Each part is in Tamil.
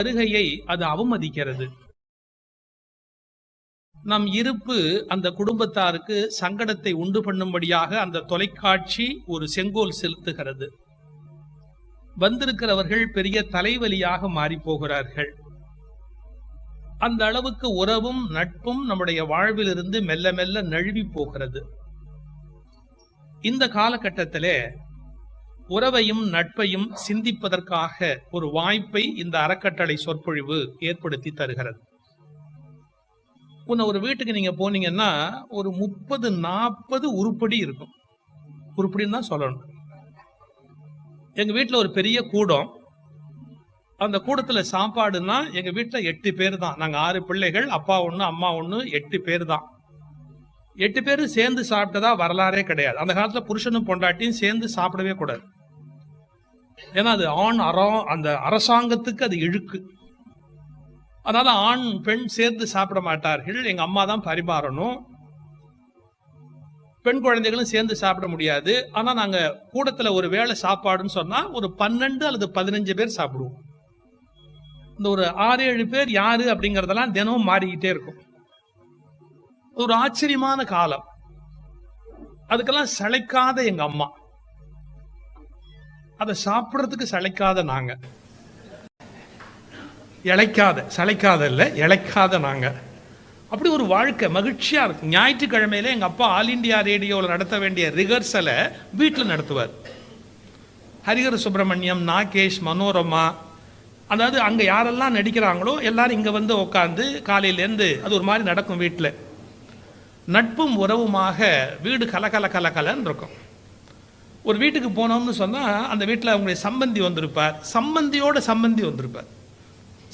வருகையை அது அவமதிக்கிறது. நம் இருப்பு அந்த குடும்பத்தாருக்கு சங்கடத்தை உண்டு பண்ணும்படியாக அந்த தொலைக்காட்சி ஒரு செங்கோல் செலுத்துகிறது. வந்திருக்கிறவர்கள் பெரிய தலைவலியாக மாறி போகிறார்கள். அந்த அளவுக்கு உறவும் நட்பும் நம்முடைய வாழ்விலிருந்து மெல்ல மெல்ல நழுவி போகிறது. இந்த காலகட்டத்திலே உறவையும் நட்பையும் சிந்திப்பதற்காக ஒரு வாய்ப்பை இந்த அறக்கட்டளை சொற்பொழிவு ஏற்படுத்தி தருகிறது. ஒரு வீட்டுக்கு நீங்க போனீங்கன்னா ஒரு 30-40 உருப்படி இருக்கும். உருப்படின்னு தான் சொல்லணும். எங்க வீட்டுல ஒரு பெரிய கூடம். அந்த கூடத்துல சாப்பாடுன்னா எங்க வீட்டுல 8 பேர் தான். நாங்க 6 பிள்ளைகள், அப்பா 1 அம்மா 1, 8 பேர் தான். 8 பேரும் சேர்ந்து சாப்பிட்டதா வரலாறே கிடையாது. அந்த காலத்துல புருஷனும் பொண்டாட்டியும் சேர்ந்து சாப்பிடவே கூடாது. ஏன்னா அது அந்த அரசாங்கத்துக்கு அது இழுக்கு. அதனால ஆண் பெண் சேர்ந்து சாப்பிட மாட்டார்கள். எங்க அம்மா தான் பரிமாறணும். பெண் குழந்தைகளும் சேர்ந்து சாப்பிட முடியாது. ஆனா நாங்க கூடத்துல ஒரு வேளை சாப்பாடுன்னு சொன்னா ஒரு 12 அல்லது 15 பேர் சாப்பிடுவோம். இந்த ஒரு 6-7 பேர் யாரு அப்படிங்கறதெல்லாம் தினமும் மாறிக்கிட்டே இருக்கும். ஒரு ஆச்சரியமான காலம். அதுக்கெல்லாம் சளைக்காத எங்க அம்மா, அதை சாப்பிடறதுக்கு சளைக்காத நாங்க, சளைக்காத இல்ல இழைக்காத நாங்க. அப்படி ஒரு வாழ்க்கை மகிழ்ச்சியா இருக்கும். ஞாயிற்றுக்கிழமையில எங்க அப்பா ஆல் இண்டியா ரேடியோவில் நடத்த வேண்டிய ரிஹர்சலை வீட்டில் நடத்துவார். ஹரிஹர சுப்பிரமணியம், நாகேஷ், மனோரமா, அதாவது அங்க யாரெல்லாம் நடிக்கிறாங்களோ எல்லாரும் இங்க வந்து உட்காந்து காலையிலேருந்து அது ஒரு மாதிரி நடக்கும். வீட்டில் நட்பும் உறவுமாக வீடு கலன்னு இருக்கும். ஒரு வீட்டுக்கு போனோம்னு சொன்னா அந்த வீட்டில் அவங்களுடைய சம்பந்தி வந்திருப்பார், சம்பந்தியோட சம்பந்தி வந்திருப்பார்,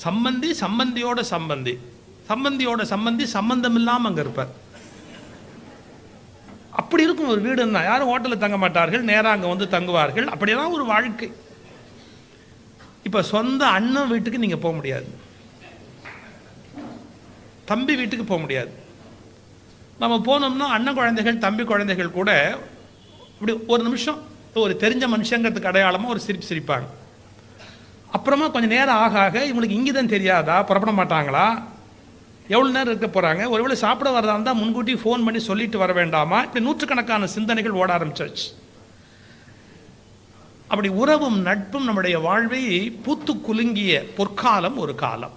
சம்பந்தியோட சம்பந்தி சம்பந்தம் இல்லாம அங்க இருப்பார். அப்படி இருக்கும் ஒரு வீடுன்னா. யாரும் ஹோட்டலில் தங்க மாட்டார்கள், நேரா அங்க வந்து தங்குவார்கள். அப்படியெல்லாம் ஒரு வாழ்க்கை. இப்ப சொந்த அண்ணன் வீட்டுக்கு நீங்க போக முடியாது, தம்பி வீட்டுக்கு போக முடியாது. நம்ம போனோம்னா அண்ணன் குழந்தைகள் தம்பி குழந்தைகள் கூட இப்படி ஒரு நிமிஷம் ஒரு தெரிஞ்ச மனுஷங்கிறதுக்கு அடையாளமா ஒரு சிரிப்பு சிரிப்பாங்க. அப்புறமா கொஞ்சம் நேரம் ஆக இவங்களுக்கு இங்கதான் தெரியாதா, புறப்பட மாட்டாங்களா, எவ்வளவு நேரம் இருக்க போறாங்க, ஒருவேளை சாப்பிட வரதா இருந்தா முன்கூட்டி ஃபோன் பண்ணி சொல்லிட்டு வர வேண்டாமா, இப்படி நூற்றுக்கணக்கான சிந்தனைகள் ஓட ஆரம்பிச்சாச்சு. அப்படி உறவும் நட்பும் நம்முடைய வாழ்வை பூத்து குலுங்கிய பொற்காலம் ஒரு காலம்.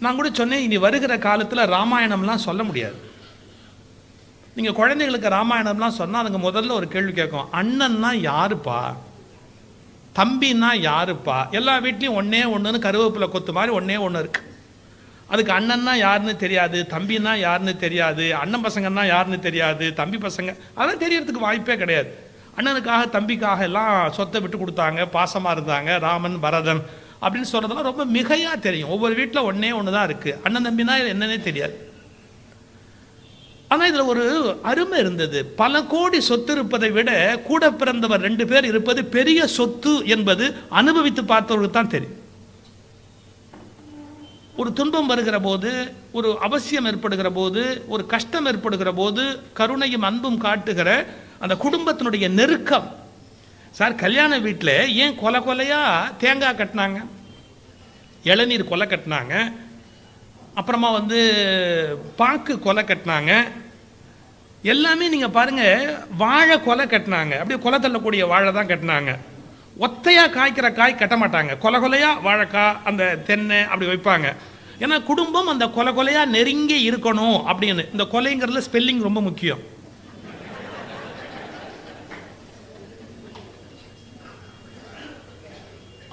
நான் கூட சொன்னேன், இனி வருகிற காலத்துல ராமாயணம்லாம் சொல்ல முடியாது. நீங்க குழந்தைகளுக்கு ராமாயணம்லாம் சொன்னா அதுங்க முதல்ல ஒரு கேள்வி கேட்கும், அண்ணன்னா யாருப்பா, தம்பின்னா யாருப்பா. எல்லா வீட்லையும் ஒன்னே ஒண்ணுன்னு கருவேப்பிலை கொத்து மாதிரி ஒன்னே ஒண்ணு இருக்கு. அதுக்கு அண்ணன்னா யாருன்னு தெரியாது, தம்பின்னா யாருன்னு தெரியாது, அண்ணன் பசங்கன்னா யாருன்னு தெரியாது, தம்பி பசங்க அதெல்லாம் தெரியறதுக்கு வாய்ப்பே கிடையாது. அண்ணனுக்காக தம்பிக்காக எல்லாம் சொத்தை விட்டு கொடுத்தாங்க, பாசமா இருந்தாங்க, ராமன் பரதன் அப்படின்னு சொல்றதெல்லாம் ரொம்ப மிகையா தெரியும். ஒவ்வொரு வீட்டில் ஒன்னே ஒண்ணுதான் இருக்கு. அண்ணன் தம்பினா என்னன்னே தெரியாது. ஆனா இதுல ஒரு அருமை இருந்தது. பல கோடி சொத்து இருப்பதை விட கூட பிறந்தவர் 2 பேர் இருப்பது பெரிய சொத்து என்பது அனுபவித்து பார்த்தவர்களுக்கு தான் தெரியும். ஒரு துன்பம் வருகிற போது, ஒரு அவசியம் ஏற்படுகிற போது, ஒரு கஷ்டம் ஏற்படுகிற போது கருணையும் அன்பும் காட்டுகிற அந்த குடும்பத்தினுடைய நெருக்கம். சார், கல்யாண வீட்டில் ஏன் கொலையா தேங்காய் கட்டினாங்க, இளநீர் கொலை கட்டினாங்க, அப்புறமா வந்து பாக்கு கொலை கட்டினாங்க, எல்லாமே நீங்க பாருங்க வாழை கொலை கட்டினாங்க. அப்படியே கொலை தள்ளக்கூடிய வாழை தான் கட்டினாங்க. ஒத்தையா காய்க்கிற காய் கட்ட மாட்டாங்க, கொலையா வாழைக்காய் அந்த தென்னை அப்படி வைப்பாங்க. ஏன்னா குடும்பம் அந்த கொலையா நெருங்கி இருக்கணும் அப்படின்னு. இந்த கொலைங்கிறதுல ஸ்பெல்லிங் ரொம்ப முக்கியம்.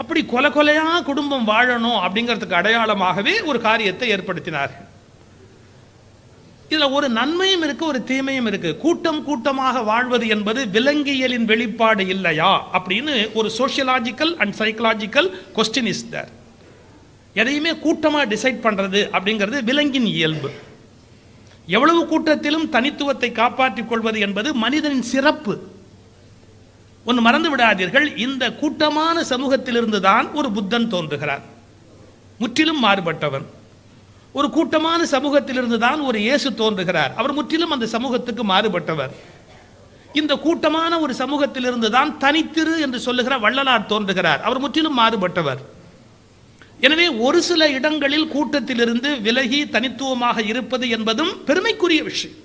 அப்படி கொலையா குடும்பம் வாழணும் அப்படிங்கிறதுக்கு அடையாளமாகவே ஒரு காரியத்தை ஏற்படுத்தினார்கள். இதுல ஒரு நன்மையும் இருக்கு, ஒரு தீமையும் இருக்கு. கூட்டமாக வாழ்வது என்பது விலங்கியலின் வெளிப்பாடு இல்லையா அப்படின்னு ஒரு sociological and psychological question is there. எதையுமே கூட்டமா டிசைட் பண்றது அப்படிங்கிறது விலங்கின் இயல்பு. எவ்வளவு கூட்டத்திலும் தனித்துவத்தை காப்பாற்றிக் கொள்வது என்பது மனிதனின் சிறப்பு. ஒன்று மறந்து விடாதீர்கள், இந்த கூட்டமான சமூகத்திலிருந்து தான் ஒரு புத்தன் தோன்றுகிறார், முற்றிலும் மாறுபட்டவன். ஒரு கூட்டமான சமூகத்திலிருந்து தான் ஒரு இயேசு தோன்றுகிறார், அவர் முற்றிலும் அந்த சமூகத்துக்கு மாறுபட்டவர். இந்த கூட்டமான ஒரு சமூகத்திலிருந்து தான் தனித்திரு என்று சொல்லுகிற வள்ளலார் தோன்றுகிறார், அவர் முற்றிலும் மாறுபட்டவர். எனவே ஒரு சில இடங்களில் கூட்டத்திலிருந்து விலகி தனித்துவமாக இருப்பது என்பதும் பெருமைக்குரிய விஷயம்.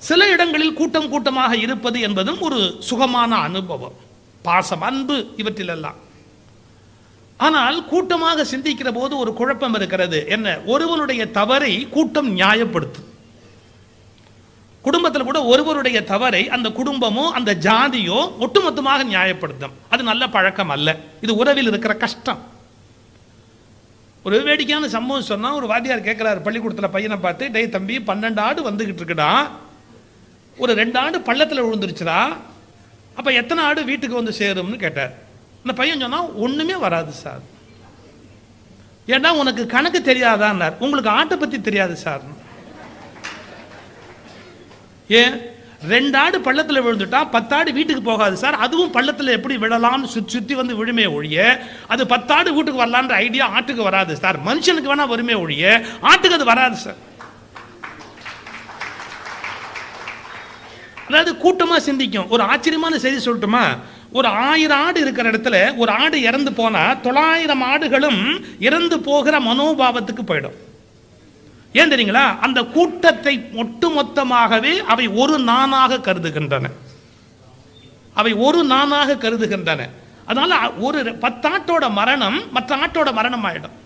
சில இடங்களில் கூட்டம் கூட்டமாக இருப்பது என்பதும் ஒரு சுகமான அனுபவம், பாசம், அன்பு, இவற்றிலெல்லாம். ஆனால் கூட்டமாக சிந்திக்கிற போது ஒரு குழப்பம் இருக்கிறது. என்ன? ஒருவனுடைய தவறை கூட்டம் நியாயப்படுத்தும். குடும்பத்தில் கூட ஒருவருடைய தவறை அந்த குடும்பமோ அந்த ஜாதியோ ஒட்டுமொத்தமாக நியாயப்படுத்தும். அது நல்ல பழக்கம் அல்ல. இது உறவில் இருக்கிற கஷ்டம். ஒரு வேடிக்கையான சம்பவம் சொன்னா, ஒரு வாத்தியார் கேட்கிறார் பள்ளிக்கூடத்தில் பையனை பார்த்து, டே தம்பி 12 ஆடு வந்துகிட்டு இருக்குடா, ஒரு 2 ஆடு பள்ளத்தில் விழுந்துருச்சுடா, அப்போ எத்தனை ஆடு வீட்டுக்கு வந்து சேரும்னு கேட்டார். அந்த பையன் சொன்னா, ஒன்றுமே வராது சார். ஏன்னா உனக்கு கணக்கு தெரியாதான்னார். உங்களுக்கு ஆட்டை பற்றி தெரியாது சார். ஏன்? 2 ஆடு பள்ளத்தில் விழுந்துட்டா 10 ஆடு வீட்டுக்கு போகாது சார். அதுவும் பள்ளத்தில் எப்படி விழலாம்னு சுற்றி வந்து விழுமே ஒழிய, அது 10 ஆடு வீட்டுக்கு வரலான்ற ஐடியா ஆட்டுக்கு வராது சார். மனுஷனுக்கு வேணா வருமே ஒழிய ஆட்டுக்கு அது வராது சார். அதாவது கூட்டமா சிந்திக்கும். ஒரு ஆச்சரியமான செய்தி சொல்லட்டுமா? ஒரு 1000 ஆடு இருக்கிற இடத்துல ஒரு ஆடு இறந்து போனா 900 ஆடுகளும் இறந்து போகிற மனோபாவத்துக்கு போயிடும். ஏன் தெரியுங்களா? அந்த கூட்டத்தை ஒட்டுமொத்தமாகவே அவை ஒரு நானாக கருதுகின்றன. அவை ஒரு நானாக கருதுகின்றன. அதனால ஒரு 10 ஆட்டோட மரணம் மற்ற ஆட்டோட மரணம் ஆயிடும்.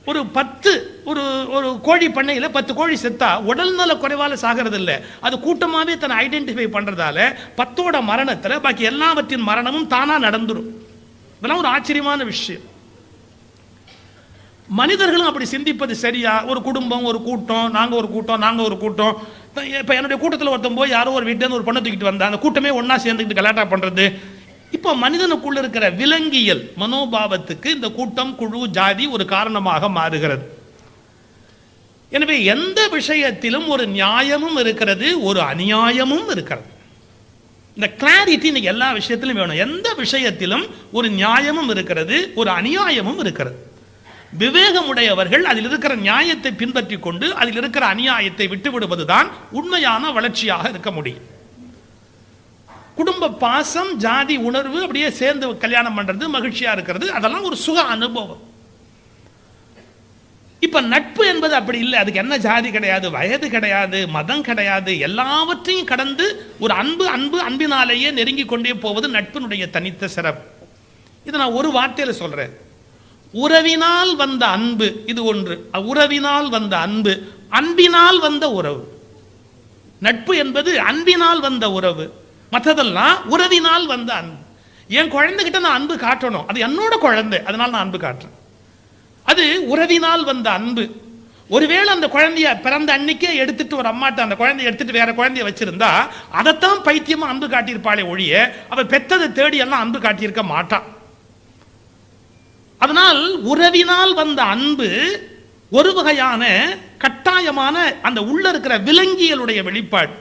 ஒரு 10 ஒரு கோழி பண்ணையில் 10 கோழி செத்தா உடல்நல குறைவால சாகிறது இல்லை. அது கூட்டமாகவே தன்னை ஐடென்டிஃபை பண்றதால 10ஓட மரணத்தில் பாக்கி எல்லாவற்றின் மரணமும் தானா நடந்துடும். இதெல்லாம் ஒரு ஆச்சரியமான விஷயம். மனிதர்களும் அப்படி சிந்திப்பது சரியா? ஒரு குடும்பம், ஒரு கூட்டம், நாங்க ஒரு கூட்டம். இப்போ என்னுடைய கூட்டத்தில் ஒருத்தன் போய் யாரோ ஒரு வீட்டிலேருந்து ஒரு பொண்ணை தூக்கிட்டு வந்தா, அந்த கூட்டமே ஒன்னா சேர்ந்துக்கிட்டு கலாட்டா பண்றது. இப்போ மனிதனுக்குள்ள இருக்கிற விலங்கியல் மனோபாவத்துக்கு இந்த கூட்டம், குழு, ஜாதி ஒரு காரணமாக மாறுகிறது. எனவே எந்த விஷயத்திலும் ஒரு நியாயமும் இருக்கிறது, ஒரு அநியாயமும் இருக்கிறது. இந்த கிளாரிட்டி இன்னைக்கு எல்லா விஷயத்திலும் வேணும். எந்த விஷயத்திலும் ஒரு நியாயமும் இருக்கிறது, ஒரு அநியாயமும் இருக்கிறது. விவேகமுடையவர்கள் அதில் இருக்கிற நியாயத்தை பின்பற்றி கொண்டு அதில் இருக்கிற அநியாயத்தை விட்டுவிடுவதுதான் உண்மையான வளர்ச்சியாக இருக்க முடியும். குடும்ப பாசம், ஜாதி உணர்வு அப்படியே சேர்ந்து கல்யாணம் பண்றது, மகிழ்ச்சியா இருக்கிறது, அதெல்லாம் ஒரு சுக அனுபவம். இப்ப நட்பு என்பது அப்படி இல்லை. அதுக்கு என்ன ஜாதி கிடையாது, வயது கிடையாது, மதம் கிடையாது. எல்லாவற்றையும் கடந்து ஒரு அன்பினாலேயே நெருங்கி கொண்டே போவது நட்பினுடைய தனித்த சிறப்பு. இதை நான் ஒரு வார்த்தையில சொல்றேன். உறவினால் வந்த அன்பு இது ஒன்று. உறவினால் வந்த அன்பு, அன்பினால் வந்த உறவு. நட்பு என்பது அன்பினால் வந்த உறவு. மற்றதெல்லாம் உறவினால் வந்த அன்பு. என் குழந்தைகிட்ட நான் அன்பு காட்டணும், அது என்னோட குழந்தை, அதனால நான் அன்பு காட்டுறேன். அது உறவினால் வந்த அன்பு. ஒருவேளை அந்த குழந்தைய பிறந்த அன்னைக்கே எடுத்துட்டு ஒரு அம்மாட்ட அந்த குழந்தைய எடுத்துட்டு வேற குழந்தைய வச்சிருந்தா அதைத்தான் பைத்தியமா அன்பு காட்டியிருப்பாளே ஒழிய அவ பெற்றதை தேடி எல்லாம் அன்பு காட்டியிருக்க மாட்டான். அதனால் உறவினால் வந்த அன்பு ஒரு வகையான கட்டாயமான அந்த உள்ள இருக்கிற விலங்கியலுடைய வெளிப்பாடு.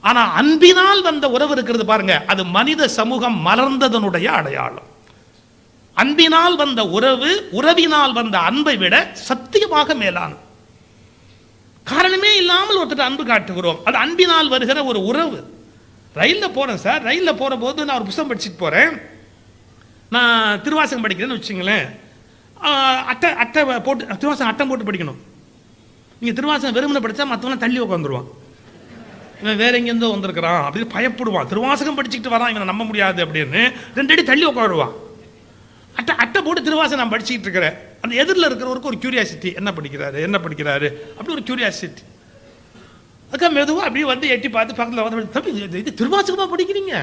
ஆனா அன்பினால் வந்த உறவு இருக்கிறது பாருங்க, அது மனித சமூகம் மலர்ந்ததனுடைய அடையாளம். அன்பினால் வந்த உறவு உறவினால் வந்த அன்பை விட சத்தியமாக மேலான. காரணமே இல்லாமல் ஒருத்தர் அன்பு காட்டுகிறோம், அது அன்பினால் வருகிற ஒரு உறவு. ரயிலில் போறேன் சார், ரயிலில் போற போது நான் ஒரு புத்தகம் படிச்சுட்டு போறேன். நான் திருவாசகம் படிக்கிறேன்னு வச்சுங்களேன். அட்டை போட்டு திருவாசகம் அட்டை போட்டு படிக்கணும். நீங்கள் திருவாசகம் வெறுமனை படித்தா மற்றவங்க தள்ளி உட்காந்துருவான். இவன் வேற எங்கேருந்தோ வந்திருக்கிறான் அப்படின்னு பயப்படுவான். திருவாசகம் படிச்சுக்கிட்டு வரான், இவனை நம்ப முடியாது அப்படின்னு 2 அடி தள்ளி உட்காருவான். அட்டை போட்டு திருவாசகம் நான் படிச்சுக்கிட்டு இருக்கிறேன். அந்த எதிரில் இருக்கிறவருக்கு ஒரு கியூரியாசிட்டி, என்ன படிக்கிறாரு அப்படி ஒரு கியூரியாசிட்டி. அதுக்காக மெதுவாக அப்படியே வந்து எட்டி பார்த்து பக்கத்தில் வந்து, தம்பி இது திருவாசகமாக படிக்கிறீங்க?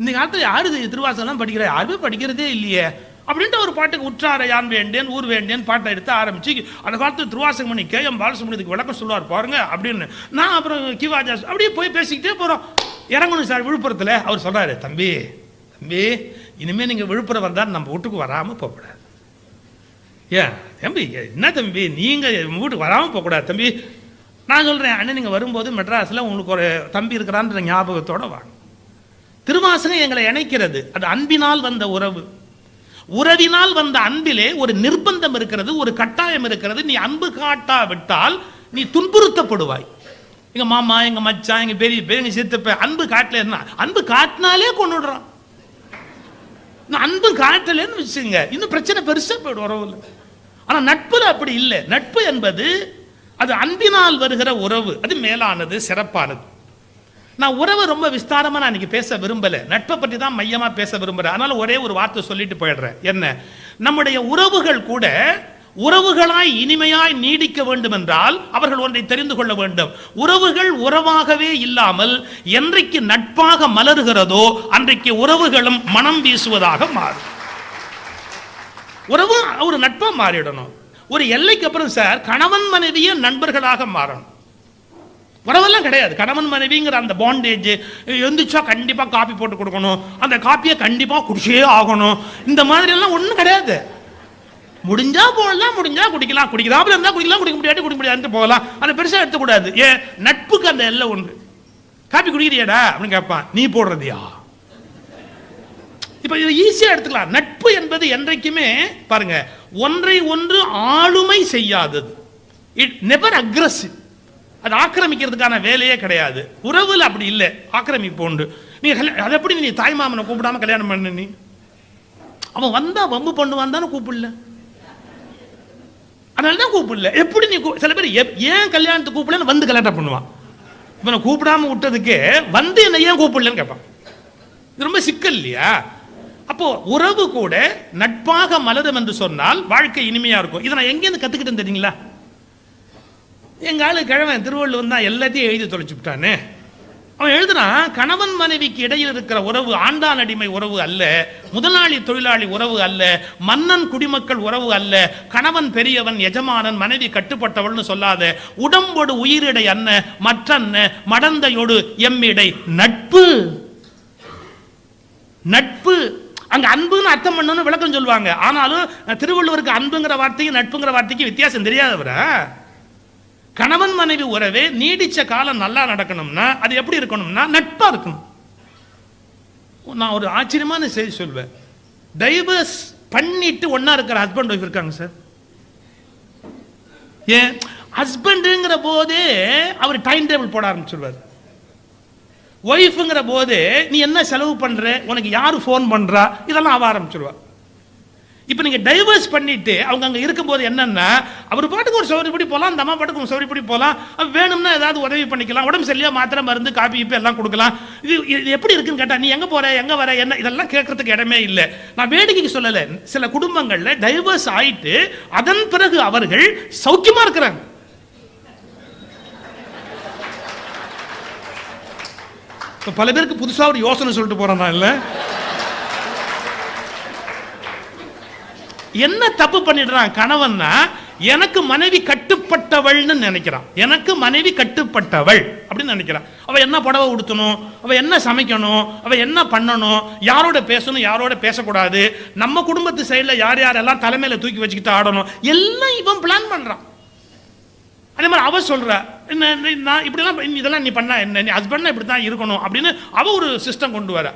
இந்த காலத்தில் யாரு திருவாசகம்லாம் படிக்கிற? யாருமே படிக்கிறதே இல்லையே அப்படின்ட்டு ஒரு பாட்டுக்கு உற்றார யான் வேண்டேன் ஊர் வேண்டேன் பாட்டை எடுத்து ஆரம்பிச்சு அந்த காலத்தில் திருவாசகம் பண்ணி K.M. பாலசுப்ரமணியத்துக்கு விளக்கம் சொல்லுவார் பாருங்க அப்படின்னு. நான் அப்புறம் கிவாஜா அப்படியே போய் பேசிக்கிட்டே போகிறோம். இறங்கணும் சார் விழுப்புரத்தில். அவர் சொல்கிறாரு, தம்பி இனிமேல் நீங்கள் விழுப்புரம் வந்தால் நம்ம வீட்டுக்கு வராமல் போகக்கூடாது. ஏன் தம்பி, என்ன தம்பி நீங்கள் வீட்டுக்கு வராமல் போகக்கூடாது தம்பி. நான் சொல்கிறேன், அண்ணன் நீங்கள் வரும்போது மெட்ராஸில் உங்களுக்கு ஒரு தம்பி இருக்கிறான்ற ஞாபகத்தோடு வாங்க. திருவாசகம் எங்களை இணைக்கிறது, அது அன்பினால் வந்த உறவு. உறவினால் வந்த அன்பிலே ஒரு நிர்பந்தம் இருக்கிறது, ஒரு கட்டாயம் இருக்கிறது. நீ அன்பு காட்டாவிட்டால் நீ துன்புறுத்தப்படுவாய். எங்க மாமா, எங்க மச்சான், எங்க பெரிய எங்க சித்தப்ப அன்பு காட்டல, அன்பு காட்டினாலே கொண்டுடுறான். அன்பு காட்டலன்னு வச்சுங்க, இன்னும் பிரச்சனை பெருசா போயிடும் உறவுல. ஆனா நட்புல அப்படி இல்லை. நட்பு என்பது அது அன்பினால் வருகிற உறவு, அது மேலானது, சிறப்பானது. நான் உறவை ரொம்ப விஸ்தாரமா நான் இன்னைக்கு பேச விரும்பல, நட்பை பற்றி தான் மையமா பேச விரும்புறேன். அதனால ஒரே ஒரு வார்த்தை சொல்லிட்டு போயிடுறேன். என்ன, நம்முடைய உறவுகள் கூட உறவுகளாய் இனிமையாய் நீடிக்க வேண்டும் என்றால் அவர்கள் ஒன்றை தெரிந்து கொள்ள வேண்டும். உறவுகள் உறவாகவே இல்லாமல் என்றைக்கு நட்பாக மலர்கிறதோ அன்றைக்கு உறவுகளும் மனம் வீசுவதாக மாறும். உறவு ஒரு நட்பா மாறிடணும். ஒரு எல்லைக்கு அப்புறம் சார் கணவன் மனைவியே நண்பர்களாக மாறணும். உறவெல்லாம் கிடையாது. கணவன் மனைவிங்கிற அந்த பாண்டேஜ், எந்திரிச்சா கண்டிப்பா காப்பி போட்டு கொடுக்கணும், அந்த காப்பியை கண்டிப்பா குடிச்சே ஆகணும், இந்த மாதிரி எல்லாம் ஒன்றும் கிடையாது. முடிஞ்சா போடலாம், முடிஞ்சா குடிக்கலாம், குடிக்கிறாப்புல இருந்தா குடிக்கலாம், குடிக்க முடியாது குடிக்க முடியாது போகலாம், அதை பெருசா எடுத்துக்கூடாது. ஏன், நட்புக்கு அந்த எல்லை உண்டு. காப்பி குடிக்கிறியாடா அப்படின்னு கேட்பான், நீ போடுறதியா? இப்ப இதை ஈஸியா எடுத்துக்கலாம். நட்பு என்பது என்றைக்குமே பாருங்க, ஒன்றை ஒன்று ஆளுமை செய்யாதது, இட் நெவர் அக்ரெசிவ். அது ஆக்கிரமிக்கிறதுக்கான வேலையே கிடையாது. உறவுல அப்படி இல்லை, ஆக்கிரமிப்பு உண்டு. நீ அதை எப்படி நீ தாய் மாமனை கூப்பிடாம கல்யாணம் பண்ண? நீ அவன் வந்தா வம்பு பண்ணுவான் தானே கூப்பிடல, அதனாலதான் கூப்பிடல. எப்படி நீ சில பேர் ஏன் கல்யாணத்துக்கு கூப்பிடலன்னு வந்து கல்யாணம் பண்ணுவான். இவனை கூப்பிடாம விட்டதுக்கு வந்து என்ன ஏன் கூப்பிடலன்னு கேட்பான். இது ரொம்ப சிக்கல் இல்லையா? அப்போ உறவு கூட நட்பாக மலரும் என்று சொன்னால் வாழ்க்கை இனிமையா இருக்கும். இதை நான் எங்கேருந்து கத்துக்கிட்டேன் தெரியுங்களா? எங்க ஆளு கிழவன் திருவள்ளுவர் தான் எல்லாத்தையும் எழுதி தொலைச்சு விட்டானே. அவன் எழுதுனான், கணவன் மனைவிக்கு இடையில் இருக்கிற உறவு ஆண்டான் அடிமை உறவு அல்ல, முதலாளி தொழிலாளி உறவு அல்ல, மன்னன் குடிமக்கள் உறவு அல்ல, கணவன் பெரியவன் எஜமானன் மனைவி கட்டுப்பட்டவள்னு சொல்லாத, உடம்போடு உயிரிடை அன்ன மற்றன்ன மடந்தையோடு எம்மிடை நட்பு. நட்பு அங்க அன்புன்னு அர்த்தம் பண்ணணும்னு விளக்கம் சொல்லுவாங்க. ஆனாலும் திருவள்ளுவருக்கு அன்புங்கிற வார்த்தையும் நட்புங்கிற வார்த்தைக்கு வித்தியாசம் தெரியாதவரா? கணவன் மனைவி உறவே நீடிச்ச காலம் நல்லா நடக்கணும்னா அது எப்படி இருக்கணும்னா நட்பா இருக்கணும். நான் ஒரு ஆச்சரியமான செய்தி சொல்வேன். டைவர்ஸ் பண்ணிட்டு ஒன்னா இருக்கிற ஹஸ்பண்ட் ஒய்ஃப் இருக்காங்க சார். ஏன், ஹஸ்பண்டுங்கிற போதே அவர் டைம் டேபிள் போட ஆரம்பிச்சிருவார். ஒய்ஃபுங்கிற போது நீ என்ன செலவு பண்ற, உனக்கு யாரு ஃபோன் பண்றா, இதெல்லாம் ஆக ஆரம்பிச்சிருவா. இப்போ நீங்க டைவர்ஸ் பண்ணிட்டு அவங்க அங்க இருக்கும்போது என்னன்னா, அவர் பாட்டுக்கு ஒரு சௌரியப்படி போகலாம், அந்த அம்மா பாட்டுக்கு ஒரு சௌரியப்படி போகலாம், வேணும்னா ஏதாவது உதவி பண்ணிக்கலாம், உடம்பு சரியா மாத்திரை மருந்து காப்பி இப்போ எல்லாம் கொடுக்கலாம். இது எப்படி இருக்குன்னு கேட்டா, நீ எங்க போற எங்க வர என்ன இதெல்லாம் கேட்கறதுக்கு இடமே இல்லை. நான் வேடிக்கைக்கு சொல்லலை, சில குடும்பங்கள்ல டைவர்ஸ் ஆயிட்டு அதன் பிறகு அவர்கள் சௌக்கியமா இருக்கிறாங்க. பல பேருக்கு புதுசா ஒரு யோசனை சொல்லிட்டு போறேன். இல்ல என்ன தப்பு பண்ணிடுறான் கணவன்னா, எனக்கு மனைவி கட்டுப்பட்டவள்னு நினைக்கிறான். எனக்கு மனைவி கட்டுப்பட்டவள் அப்படின்னு நினைக்கிறான். அவ என்ன புடவை உடுத்தணும், அவ என்ன சமைக்கணும், அவ என்ன பண்ணணும், யாரோட பேசணும், யாரோட பேசக்கூடாது, நம்ம குடும்பத்து சைடுல யார் யாரெல்லாம் தலைமையில தூக்கி வச்சுக்கிட்டு ஆடணும், எல்லாம் இவன் பிளான் பண்றான். அதே மாதிரி அவ சொல்ற, நான் இப்படிலாம் இதெல்லாம் நீ பண்ணா என்ன, நீ ஹஸ்பண்ட்னா இப்படி தான் இருக்கணும் அப்படின்னு அவ ஒரு சிஸ்டம் கொண்டு வர.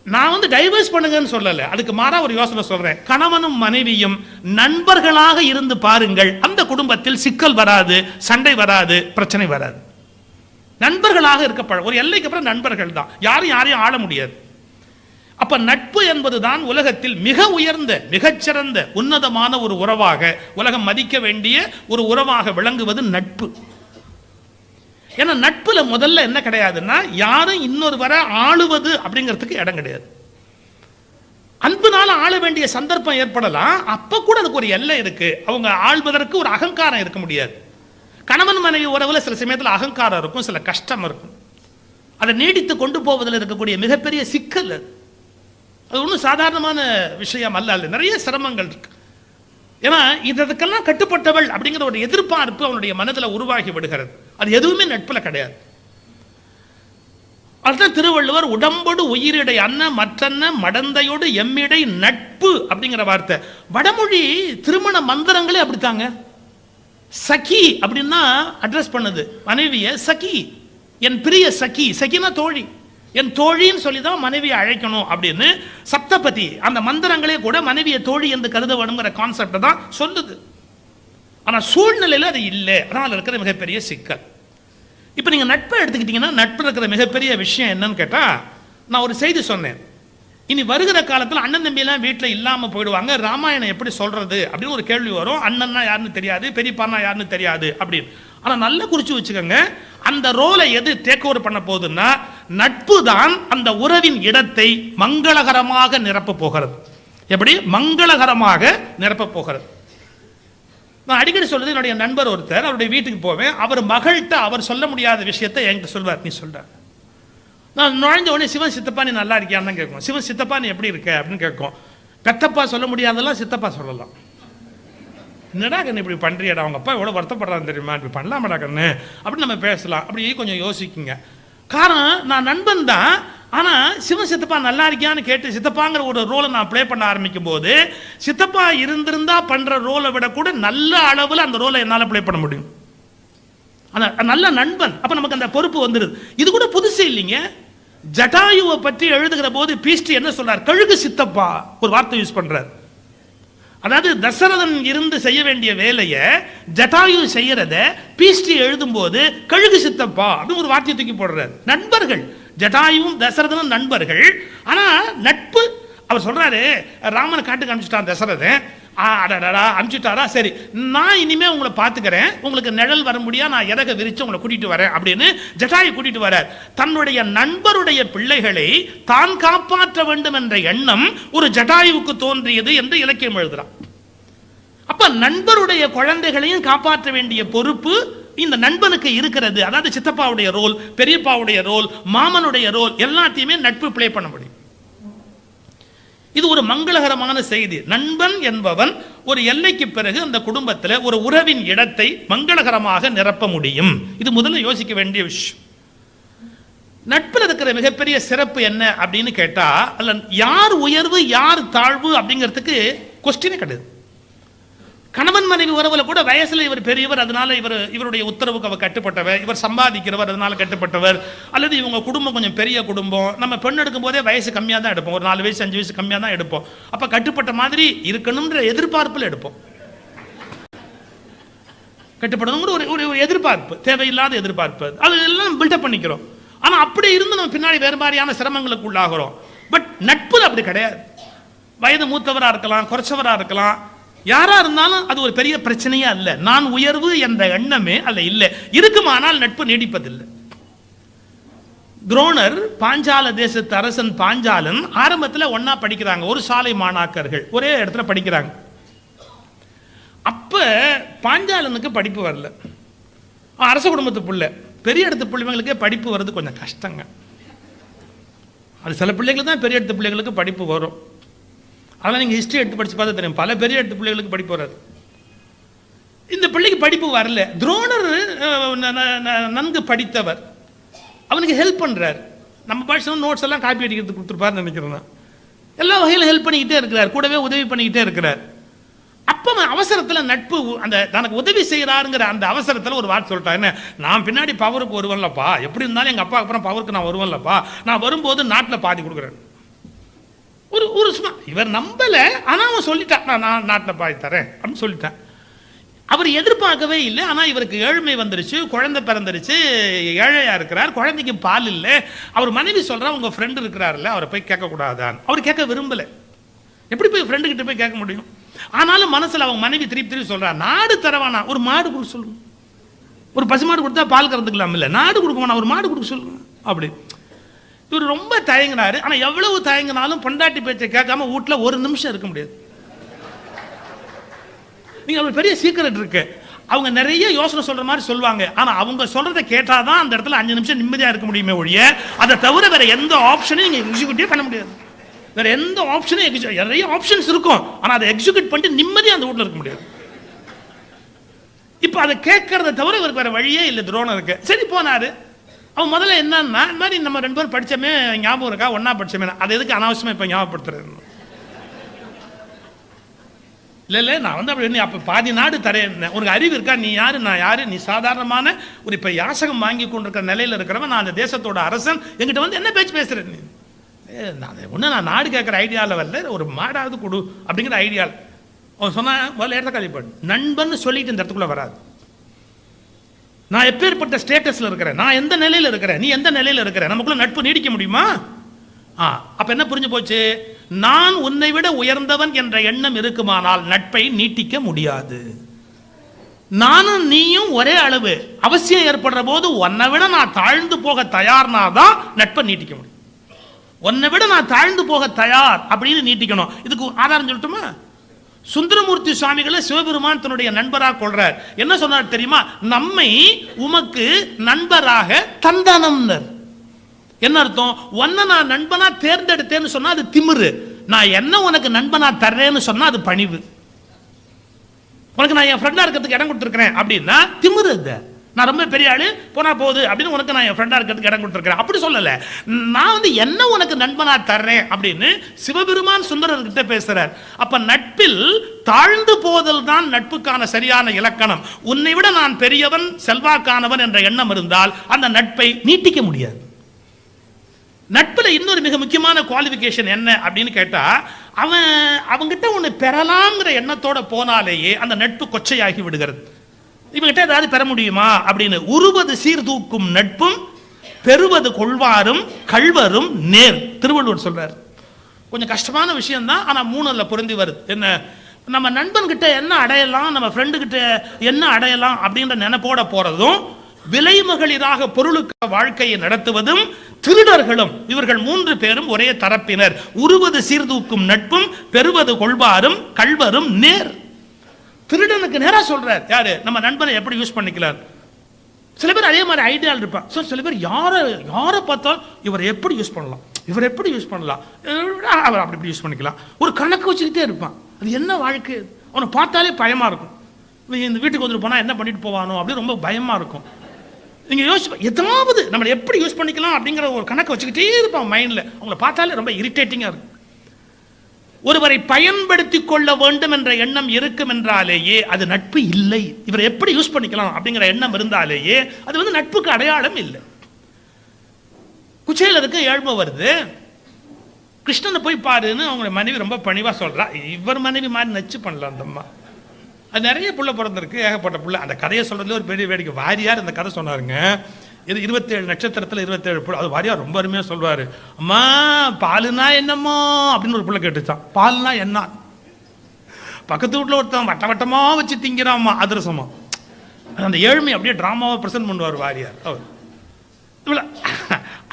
நான் வந்து டைவர்ஸ் பண்ணுங்கன்னு சொல்லல, அதுக்கு மாறா ஒரு யோசனை சொல்றேன். கணவனும் மனைவியும் நண்பர்களாக இருந்து பாருங்கள், அந்த குடும்பத்தில் சிக்கல் வராது, சண்டை வராது, பிரச்சனை வராது. நண்பர்களாக இருக்க ஒரு எல்லைக்கு அப்புறம் நண்பர்கள் தான், யாரும் யாரையும் ஆள முடியாது. அப்ப நட்பு என்பதுதான் உலகத்தில் மிக உயர்ந்த மிகச்சிறந்த உன்னதமான ஒரு உறவாக, உலகம் மதிக்க வேண்டிய ஒரு உறவாக விளங்குவது நட்பு. ஏன்னா நட்புல முதல்ல என்ன கிடையாதுன்னா, யாரும் இன்னொரு வர ஆளுவது அப்படிங்கிறதுக்கு இடம் கிடையாது. அன்புனால ஆள வேண்டிய சந்தர்ப்பம் ஏற்படலாம், அப்ப கூட அதுக்கு ஒரு எல்லை இருக்கு. அவங்க ஆள்வதற்கு ஒரு அகங்காரம் இருக்க முடியாது. கணவன் மனைவி உறவுல சில சமயத்தில் அகங்காரம் இருக்கும், சில கஷ்டம் இருக்கும். அதை நீடித்து கொண்டு போவதில் இருக்கக்கூடிய மிகப்பெரிய சிக்கல் அது ஒன்றும் சாதாரணமான விஷயம் அல்ல. நிறைய சிரமங்கள் இருக்கு. ஏன்னா இதற்கெல்லாம் கட்டுப்பட்டவள் அப்படிங்கிற ஒரு எதிர்பார்ப்பு அவனுடைய மனதில் உருவாகி விடுகிறது. அது எதுவுமே நட்புல கிடையாது. அதுதான் திருவள்ளுவர் உடம்போடு உயிரிடை அன்ன மற்றன்ன மடந்தையோடு எம்மிடை நட்பு அப்படிங்கிற வார்த்தை. வடமொழி திருமண மந்திரங்களே அப்படித்தாங்க. சகி அப்படின்னா அட்ரஸ் பண்ணுது மனைவிய, சகி என் பிரிய சகி, சகினா தோழி, என் தோழின்னு சொல்லி தான் மனைவியை அழைக்கணும் அப்படின்னு சப்தபதி அந்த மந்திரங்களே கூட மனைவியை தோழி என்று கருத வேணுங்கிற கான்செப்டை தான் சொல்லுது. ஆனால் சூழ்நிலையில் அது இல்லை. அதனால் இருக்கிற மிகப்பெரிய சிக்கல். இப்போ நீங்கள் நட்பை எடுத்துக்கிட்டீங்கன்னா, நட்பு இருக்கிற மிகப்பெரிய விஷயம் என்னன்னு கேட்டால், நான் ஒரு செய்தி சொன்னேன். இனி வருகிற காலத்தில் அண்ணன் தம்பியெல்லாம் வீட்டில் இல்லாமல் போயிடுவாங்க. ராமாயணம் எப்படி சொல்றது அப்படின்னு ஒரு கேள்வி வரும். அண்ணன்னா யாருன்னு தெரியாது, பெரியப்பான்னா யாருன்னு தெரியாது அப்படின்னு. ஆனால் நல்லா குறிச்சு வச்சுக்கோங்க, அந்த ரோலை எது டேக் ஓவர் பண்ண போகுதுன்னா நட்பு தான் அந்த உறவின் இடத்தை மங்களகரமாக நிரப்ப போகிறது. எப்படி மங்களகரமாக நிரப்ப போகிறது? நான் அடிக்கடி சொல்றது, என்னுடைய நண்பர் ஒருத்தர், அவருடைய வீட்டுக்கு போவேன். அவர் மகள்கிட்ட அவர் சொல்ல முடியாத விஷயத்தை என்கிட்ட சொல்வார். நீ சொல்ற, நான் நுழைஞ்ச உடனே சிவன் சித்தப்பா நீ நல்லா இருக்கியான்னு தான் கேட்கும். சிவன் சித்தப்பா நீ எப்படி இருக்க அப்படின்னு கேட்கும். பெத்தப்பா சொல்ல முடியாதெல்லாம் சித்தப்பா சொல்லலாம். என்னடா கண்ணு இப்படி பண்றியடா, அவங்க அப்பா எவ்வளோ வருத்தப்படுறான்னு தெரியுமா, இப்படி பண்ணலாமடா கண்ணு அப்படின்னு நம்ம பேசலாம். அப்படி கொஞ்சம் யோசிக்குங்க. காரணம், நான் நண்பன் தான், ஆனால் சிவன் சித்தப்பா நல்லா இருக்கியான்னு கேட்டு சித்தப்பாங்கிற ஒரு ரோலை நான் ப்ளே பண்ண ஆரம்பிக்கும் போது சித்தப்பா இருந்திருந்தா பண்ணுற ரோலை விட கூட நல்ல அளவில் அந்த ரோலை என்னால் ப்ளே பண்ண முடியும். அந்த நல்ல நண்பன். அப்போ நமக்கு அந்த பொறுப்பு வந்துடுது. இது கூட புதுசு இல்லைங்க. ஜட்டாயுவை பற்றி எழுதுகிற போது பீஸ்ட் என்ன சொல்றார்? கழுகு சித்தப்பா ஒரு வார்த்தை யூஸ் பண்றார். அதாவது தசரதன் இருந்து செய்ய வேண்டிய வேலையை ஜட்டாயு செய்யறத பீஸ்ட் எழுதும் போது கழுகு சித்தப்பா அப்படின்னு ஒரு வார்த்தையை தூக்கி போடுறார். நண்பர்கள், ஜட்டாயுவும் தசரதனும் நண்பர்கள். ஆனா நட்பு, அவர் சொல்றாரு ராமனை காட்டுக்கு அனுப்பிச்சிட்டான் தசரதன், அனுப்பிச்சுட்டாரா, சரி நான் இனிமே உங்களை பார்த்துக்கிறேன், உங்களுக்கு நிழல் வர முடியா, நான் இறக விரிச்சு உங்களை கூட்டிட்டு வரேன் அப்படின்னு ஜட்டாயை கூட்டிட்டு வரார். தன்னுடைய நண்பருடைய பிள்ளைகளை தான் காப்பாற்ற வேண்டும் என்ற எண்ணம் ஒரு ஜட்டாயுவுக்கு தோன்றியது என்று இலக்கியம் எழுதுறான். அப்ப நண்பருடைய குழந்தைகளையும் காப்பாற்ற வேண்டிய பொறுப்பு இந்த நண்பனுக்கு இருக்கிறது. அதாவது சித்தப்பாவுடைய ரோல், பெரியப்பாவுடைய ரோல், மாமனுடைய ரோல் எல்லாத்தையுமே நட்பு பிளே பண்ண முடியும். இது ஒரு மங்களகரமான செய்தி. நண்பன் என்பவன் ஒரு எல்லைக்கு பிறகு அந்த குடும்பத்தில் ஒரு உறவின் இடத்தை மங்களகரமாக நிரப்ப முடியும். இது முதல்ல யோசிக்க வேண்டிய விஷயம். நட்பில் இருக்கிற மிகப்பெரிய சிறப்பு என்ன அப்படின்னு கேட்டா, அல்ல யார் உயர்வு யார் தாழ்வு அப்படிங்கிறதுக்கு கொஸ்டினே கிடையாது. கணவன் மனைவி உறவுல கூட வயசுல இவர் பெரியவர், அதனால இவருடைய உத்தரவுக்கு அவர் கட்டுப்பட்டவர், இவர் சம்பாதிக்கிறவர் அதனால கட்டுப்பட்டவர், அல்லது இவங்க குடும்பம் கொஞ்சம் பெரிய குடும்பம், நம்ம பெண் எடுக்கும் போதே வயசு கம்மியாக தான் எடுப்போம், ஒரு 4 வயசு 5 வயசு கம்மியாக தான் எடுப்போம். அப்ப கட்டுப்பட்ட மாதிரி இருக்கணும்ன்ற எதிர்பார்ப்பில் எடுப்போம். கட்டுப்படணுங்கிற ஒரு எதிர்பார்ப்பு, தேவையில்லாத எதிர்பார்ப்பு, அது எல்லாம் பில்டப் பண்ணிக்கிறோம். ஆனா அப்படி இருந்து நம்ம பின்னாடி வேறு மாதிரியான சிரமங்களுக்கு உள்ளாகிறோம். பட் நட்புல அப்படி கிடையாது. வயது மூத்தவரா இருக்கலாம், குறைச்சவரா இருக்கலாம், யாரா இருந்தாலும் அது ஒரு பெரிய பிரச்சனையா இல்ல. நான் உயர்வு என்ற எண்ணமே அல்ல இல்லை இருக்குமானால் நட்பு நீடிப்பதில்லை. துரோணர், பாஞ்சால தேசத்து அரசன் பாஞ்சாலன் ஆரம்பத்தில் ஒன்னா படிக்கிறாங்க. ஒரு சாலை மாணாக்கர்கள் ஒரே இடத்துல படிக்கிறாங்க. அப்ப பாஞ்சாலனுக்கு படிப்பு வரல. அரச குடும்பத்து பிள்ளை, பெரிய இடத்து பிள்ளைங்களுக்கு படிப்பு வர்றது கொஞ்சம் கஷ்டங்க. அது சில பிள்ளைங்களுக்கு தான் பெரிய இடத்து பிள்ளைங்களுக்கு படிப்பு வரும். அதெல்லாம் நீங்கள் ஹிஸ்ட்ரி எடுத்து படித்து பார்த்தா தெரியும், பல பெரிய எடுத்து பிள்ளைகளுக்கு படிப்பு வராது. இந்த பிள்ளைக்கு படிப்பு வரல. துரோணர் நன்கு படித்தவர், அவனுக்கு ஹெல்ப் பண்ணுறார். நம்ம படிச்ச நோட்ஸ் எல்லாம் காப்பி அடிக்கிறதுக்கு கொடுத்துருப்பாருன்னு நினைக்கிறேன். எல்லா வகையிலும் ஹெல்ப் பண்ணிக்கிட்டே இருக்கிறார், கூடவே உதவி பண்ணிக்கிட்டே இருக்கிறார். அப்போ அவசரத்தில் நட்பு அந்த தனக்கு உதவி செய்கிறாருங்கிற அந்த அவசரத்தில் ஒரு வார்த்தை சொல்லிட்டா, என்ன நான் பின்னாடி பவருக்கு வருவேன்லப்பா, எப்படி இருந்தாலும் எங்கள் அப்பா அப்புறம் பவருக்கு நான் வருவேன்லப்பா, நான் வரும்போது நாட்டில் பாதி கொடுக்குறேன். ஒரு சும்மா இவர் நம்பல, ஆனா அவன் சொல்லிட்டான் நான் நாட்டில் பாதி தரேன் அப்படின்னு சொல்லிட்டான். அவர் எதிர்பார்க்கவே இல்லை. ஆனா இவருக்கு ஏழ்மை வந்துருச்சு, குழந்தை பிறந்துருச்சு, ஏழையா இருக்கிறார், குழந்தைக்கு பால் இல்லை. அவர் மனைவி சொல்றா, உங்க ஃப்ரெண்டு இருக்கிறாருல்ல, அவரை போய் கேட்கக்கூடாதான். அவர் கேட்க விரும்பல. எப்படி போய் ஃப்ரெண்டு கிட்ட போய் கேட்க முடியும்? ஆனாலும் மனசுல அவங்க மனைவி திருப்பி சொல்றா, நாடு தரவானா, ஒரு மாடு கொடுக்க சொல்லுங்க, ஒரு பசுமாடு கொடுத்தா பால் கறந்துக்கலாம், இல்ல நாடு கொடுக்க, ஒரு மாடு கொடுக்க சொல்லுங்க அப்படி. இவர் ரொம்ப தயங்கினாரு. ஆனா எவ்வளவு தயங்கினாலும் பொண்டாட்டி பேச்சை கேட்காம வீட்டுல ஒரு நிமிஷம் இருக்க முடியாது. நீங்க ஒரு பெரிய சீக்கிரட் இருக்கு. அவங்க நிறைய யோசனை சொல்ற மாதிரி சொல்லுவாங்க, ஆனா அவங்க சொல்றதை கேட்டாதான் அந்த இடத்துல 5 நிமிஷம் நிம்மதியா இருக்க முடியுமே ஒழிய, அதை தவிர வேற எந்த ஆப்ஷனையும் நீங்க எக்ஸிக்யூட்டிவ் பண்ண முடியாது. வேற எந்த ஆப்ஷனும் நிறைய ஆப்ஷன்ஸ் இருக்கும், ஆனா அதை எக்ஸிக்யூட் பண்ணிட்டு நிம்மதியா அந்த வீட்டுல இருக்க முடியாது. இப்ப அதை கேட்கறத தவிர இவருக்கு வேற வழியே இல்லை துரோணருக்கு. சரி போனாரு. அவன் முதல்ல என்னன்னா, இந்த மாதிரி நம்ம 2 பேரும் படிச்சோமே ஞாபகம் இருக்கா, ஒன்னா படிச்சோமே, அது எதுக்கு அனாவசியமா இப்ப ஞாபகப்படுத்துறேன்? இல்ல நான் வந்து அப்படி அப்ப பாதி நாடு தரேன், உனக்கு அறிவு இருக்கா, நீ யாரு நான் யாரு, நீ சாதாரணமான ஒரு இப்ப யாசகம் வாங்கி கொண்டிருக்கிற நிலையில இருக்கிறவன், நான் அந்த தேசத்தோட அரசன், என்கிட்ட வந்து என்ன பேச்சு பேசுறேன் நீ? நான் நாடு கேட்கிற ஐடியாவில் வரல, ஒரு மாடாவது கொடு அப்படிங்கிற ஐடியாவில். அவன் சொன்னா, முதல்ல இடத்த கழிப்பாடு, நண்பன் சொல்லிட்டு இந்த இடத்துக்குள்ள வராது. நான் எப்பேற்பட்ட ஸ்டேட்டஸ்ல இருக்கிறேன், நான் எந்த நிலையில இருக்கிறேன், நீ எந்த நிலையில இருக்கிற, நமக்குள்ள நட்பு நீடிக்க முடியுமா? அப்ப என்ன புரிஞ்சு போச்சு? நான் உன்னை விட உயர்ந்தவன் என்ற எண்ணம் இருக்குமானால் நட்பை நீட்டிக்க முடியாது. நானும் நீயும் ஒரே அளவு, அவசியம் ஏற்படுற போது உன்னை விட நான் தாழ்ந்து போக தயார்னா தான் நட்பை நீட்டிக்க முடியும். உன்னை விட நான் தாழ்ந்து போக தயார் அப்படின்னு நீட்டிக்கணும். இதுக்கு ஆதாரம் சொல்லட்டுமா? சுந்தரமூர்த்தி சுவாமிகளை சிவபெருமான் தன்னுடைய நண்பராக கொள்றார். என்ன சொன்னார் தெரியுமா? நம்மை உமக்கு நண்பராக தந்தனம்னர். என்ன அர்த்தம்? உன்னை நான் நண்பனா தேர்ந்தெடுத்தேன்னு சொன்னா அது திமிரு. நான் என்ன உனக்கு நண்பனா தர்றேன்னு சொன்னா அது பணிவு. உனக்கு நான் என் ஃப்ரெண்டா இருக்கிறதுக்கு இடம் கொடுத்துருக்கிறேன் அப்படின்னா திமிரு. அது நான் ரொம்ப பெரிய ஆளு போனா போகுது அப்படின்னு உனக்கு நான் என் ஃப்ரெண்டா இருக்கிறதுக்கு இடம் கொடுத்துருக்கிறேன் அப்படி சொல்லல. நான் வந்து என்ன உனக்கு நண்பனா தர்றேன் அப்படின்னு சிவபெருமான் சுந்தரர்கிட்ட பேசுறார். அப்ப நட்பில் தாழ்ந்து போதல் தான் நட்புக்கான சரியான இலக்கணம். உன்னை விட நான் பெரியவன் செல்வாக்கானவன் என்ற எண்ணம் இருந்தால் அந்த நட்பை நீட்டிக்க முடியாது. நட்புல இன்னொரு மிக முக்கியமான குவாலிஃபிகேஷன் என்ன அப்படின்னு கேட்டா, அவங்கிட்ட ஒன்று பெறலாம்ங்கிற எண்ணத்தோட போனாலேயே அந்த நட்பு கொச்சையாகி விடுகிறது. இவங்கிட்ட ஏதாவது பெற முடியுமா அப்படின்னு. உருவது சீர்தூக்கும் நட்பும் பெறுவது கொள்வாரும் கள்வரும் நேர், திருவள்ளுவர் சொல்றார். கொஞ்சம் கஷ்டமான விஷயம் தான், ஆனா மூணுல பொருந்தி வருது. என்ன, நம்ம நண்பன் கிட்ட என்ன அடையலாம், நம்ம ஃப்ரெண்டு கிட்ட என்ன அடையலாம் அப்படின்ற நினைப்போட போறதும், விலைமகளிராக பொருளுக்கு வாழ்க்கையை நடத்துவதும், திருடர்களும், இவர்கள் மூன்று பேரும் ஒரே தரப்பினர். உருவது சீர்தூக்கும் நட்பும் பெறுவது கொள்வாரும் கள்வரும் நேர். திருடனுக்கு நேரா சொல்றார். யாரு? நம்ம நண்பனை எப்படி யூஸ் பண்ணிக்கலாம். சில பேர் அதே மாதிரி ஐடியா இருப்பான். சில பேர் யாரை பார்த்தாலும் இவர் எப்படி யூஸ் பண்ணலாம், இவர் எப்படி யூஸ் பண்ணலாம், அவர் அப்படி யூஸ் பண்ணிக்கலாம், ஒரு கணக்கு வச்சுக்கிட்டே இருப்பான். அது என்ன வாழ்க்கை? அவனை பார்த்தாலே பயமா இருக்கும். இந்த வீட்டுக்கு வந்துட்டு போனா என்ன பண்ணிட்டு போவானோ அப்படி ரொம்ப பயமா இருக்கும். நீங்க யோசிச்சு ஏதாவது நம்ம எப்படி யூஸ் பண்ணிக்கலாம் அப்படிங்கிற ஒரு கணக்கு வச்சுக்கிட்டே இருப்பான் மைண்ட்ல. அவங்களை பார்த்தாலே ரொம்ப இரிட்டேட்டிங்கா இருக்கும். ஒருவரை பயன்படுத்தி கொள்ள வேண்டும் என்ற எண்ணம் இருக்கும் என்றாலேயே அது நட்பு இல்லை. இவரை எப்படி யூஸ் பண்ணிக்கலாம் அப்படிங்கிற எண்ணம் இருந்தாலேயே அது வந்து நட்புக்கு அடையாளம் இல்லை. குச்சேலருக்கு ஏழ்மை வருது. கிருஷ்ணனை போய் பாருன்னு அவங்க மனைவி ரொம்ப பணிவா சொல்றா. இவர் மனைவி மாதிரி நச்சு பண்ணலாம் அந்த அம்மா. அது நிறைய புள்ள பிறந்திருக்கு, ஏகப்பட்ட புள்ள. அந்த கதையை சொல்றதுல ஒரு பெரிய வேடிக்கை. வாரியார் இந்த கதை சொன்னாருங்க. இது 27 நட்சத்திரத்தில் 27 புள்ள. அது வாரியார் ரொம்ப அருமையாக சொல்வாரு. அம்மா பாலுனா என்னம்மா அப்படின்னு ஒரு புள்ள கேட்டுச்சான். பாலுனா என்ன? பக்கத்து வீட்டில் ஒருத்தன் வட்ட வட்டமா வச்சு திங்கிறாம்மா அதிரசமா. அந்த ஏழ்மை அப்படியே டிராமாவை பிரசன்ட் பண்ணுவார் வாரியார் அவர்.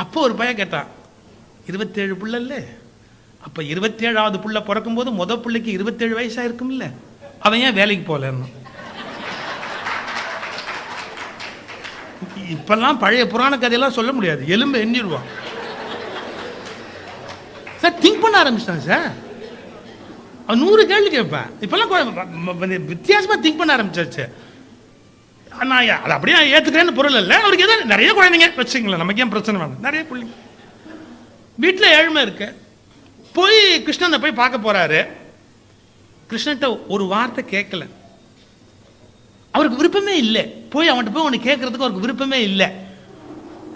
அப்போ ஒரு பையன் கேட்டான், 27 புள்ள இல்ல, அப்ப 27வது புள்ள பிறக்கும் போது முத பிள்ளைக்கு 27 வயசா இருக்கும் இல்ல, அவன் ஏன் வேலைக்கு போகலன்னு. இப்பெல்லாம் பழைய புராண கதையெல்லாம் சொல்ல முடியாது, எலும்பு எண்ணிடுவான் சார். திங்க் பண்ண ஆரம்பிச்சிட்டான் சார். அவன் 100 கேள்வி கேட்பேன். இப்பெல்லாம் வித்தியாசமா திங்க் பண்ண ஆரம்பிச்சாச்சு. நான் அதை அப்படியே ஏத்துக்கிறேன்னு பொருள் இல்லை. அவருக்கு ஏதாவது நிறைய குழந்தைங்க வச்சுங்களேன், நமக்கு ஏன் பிரச்சனை வேணும். நிறைய பிள்ளைங்க வீட்டில் ஏழ்மை இருக்கு. போய் கிருஷ்ணனை போய் பார்க்க போறாரு. கிருஷ்ணன்ட்ட ஒரு வார்த்தை கேட்கல. அவருக்கு விருப்பமே இல்லை. போய் அவன்கிட்ட போய் ஒன்று கேட்கறதுக்கு அவருக்கு விருப்பமே இல்லை.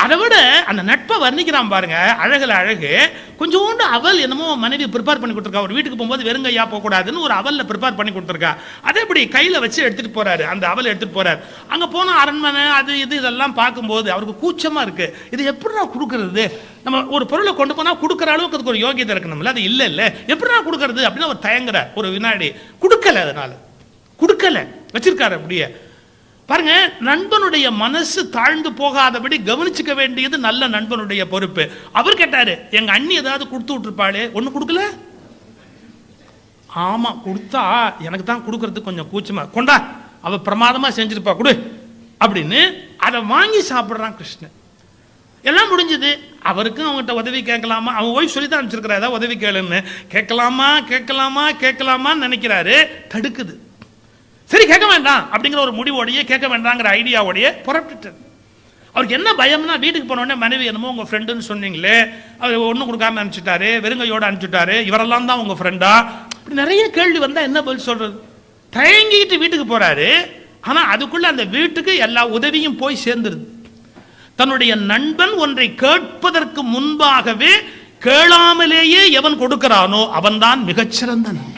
அதை விட அந்த நட்பை வர்ணிக்கிறான் பாருங்க, அழகுல அழகு. கொஞ்சோண்டு அவல் என்னமோ மனைவி ப்ரிப்பேர் பண்ணி கொடுத்துருக்கா. ஒரு வீட்டுக்கு போகும்போது வெறுங்கையா போகக்கூடாதுன்னு ஒரு அவல்ல ப்ரிப்பேர் பண்ணி கொடுத்துருக்கா. அதே இப்படி கையில் வச்சு எடுத்துட்டு போறாரு. அந்த அவலை எடுத்துட்டு போறாரு. அங்கே போனால் அரண்மனை அது இது இதெல்லாம் பார்க்கும்போது அவருக்கு கூச்சமா இருக்கு. இது எப்படி நான் கொடுக்கறது? நம்ம ஒரு பொருளை கொண்டு போனால் கொடுக்குற அளவுக்கு அதுக்கு ஒரு யோகியதை இருக்கணும்ல. அது இல்லை இல்லை, எப்படி நான் கொடுக்கறது அப்படின்னு அவர் தயங்குறார். ஒரு வினாடி கொடுக்கல, அதனால கொடுக்கல வச்சிருக்காரு அப்படியே. பாருங்க, நண்பனுடைய மனசு தாழ்ந்து போகாதபடி கவனிச்சுக்க வேண்டியது நல்ல நண்பனுடைய பொறுப்பு. அவர் கேட்டாரு, எங்க அண்ணி ஏதாவது கொடுத்து விட்டுருப்பாளே, ஒண்ணு கொடுக்கல. ஆமா கொடுத்தா எனக்கு தான் கொடுக்கறதுக்கு கொஞ்சம் கூச்சமா, கொண்டா அவ பிரமாதமா செஞ்சிருப்பா கொடு அப்படின்னு அதை வாங்கி சாப்பிடுறான் கிருஷ்ணன். எல்லாம் முடிஞ்சது. அவருக்கும் அவங்ககிட்ட உதவி கேட்கலாமா, அவன் ஒய்ஃப் சொல்லி தான் அனுப்பிச்சிருக்கிறா ஏதாவது உதவி கேளுன்னு. கேட்கலாமா கேட்கலாமா கேட்கலாமான்னு நினைக்கிறாரு, தடுக்குது. சரி கேட்க வேண்டாம் அப்படிங்கிற ஒரு முடிவோடையே, கேட்க வேண்டாங்கிற ஐடியாவோடையே புறப்பட்டுட்டார். அவருக்கு என்ன பயம்னா, வீட்டுக்கு போன உடனே மனைவி என்னமோ உங்க ஃப்ரெண்டுன்னு சொன்னீங்களே, அவர் ஒன்றும் கொடுக்காம அனுப்பிச்சுட்டாரு, வெறுங்கையோடு அனுப்பிச்சுட்டாரு, இவரெல்லாம் தான் உங்க ஃப்ரெண்டா, இப்படி நிறைய கேள்வி வந்தா என்ன பதில் சொல்றது? தயங்கிட்டு வீட்டுக்கு போறாரு. ஆனா அதுக்குள்ள அந்த வீட்டுக்கு எல்லா உதவியும் போய் சேர்ந்துருது. தன்னுடைய நண்பன் ஒன்றை கேட்பதற்கு முன்பாகவே கேளாமலேயே எவன் கொடுக்கிறானோ அவன்தான் மிகச்சிறந்த நண்பன்.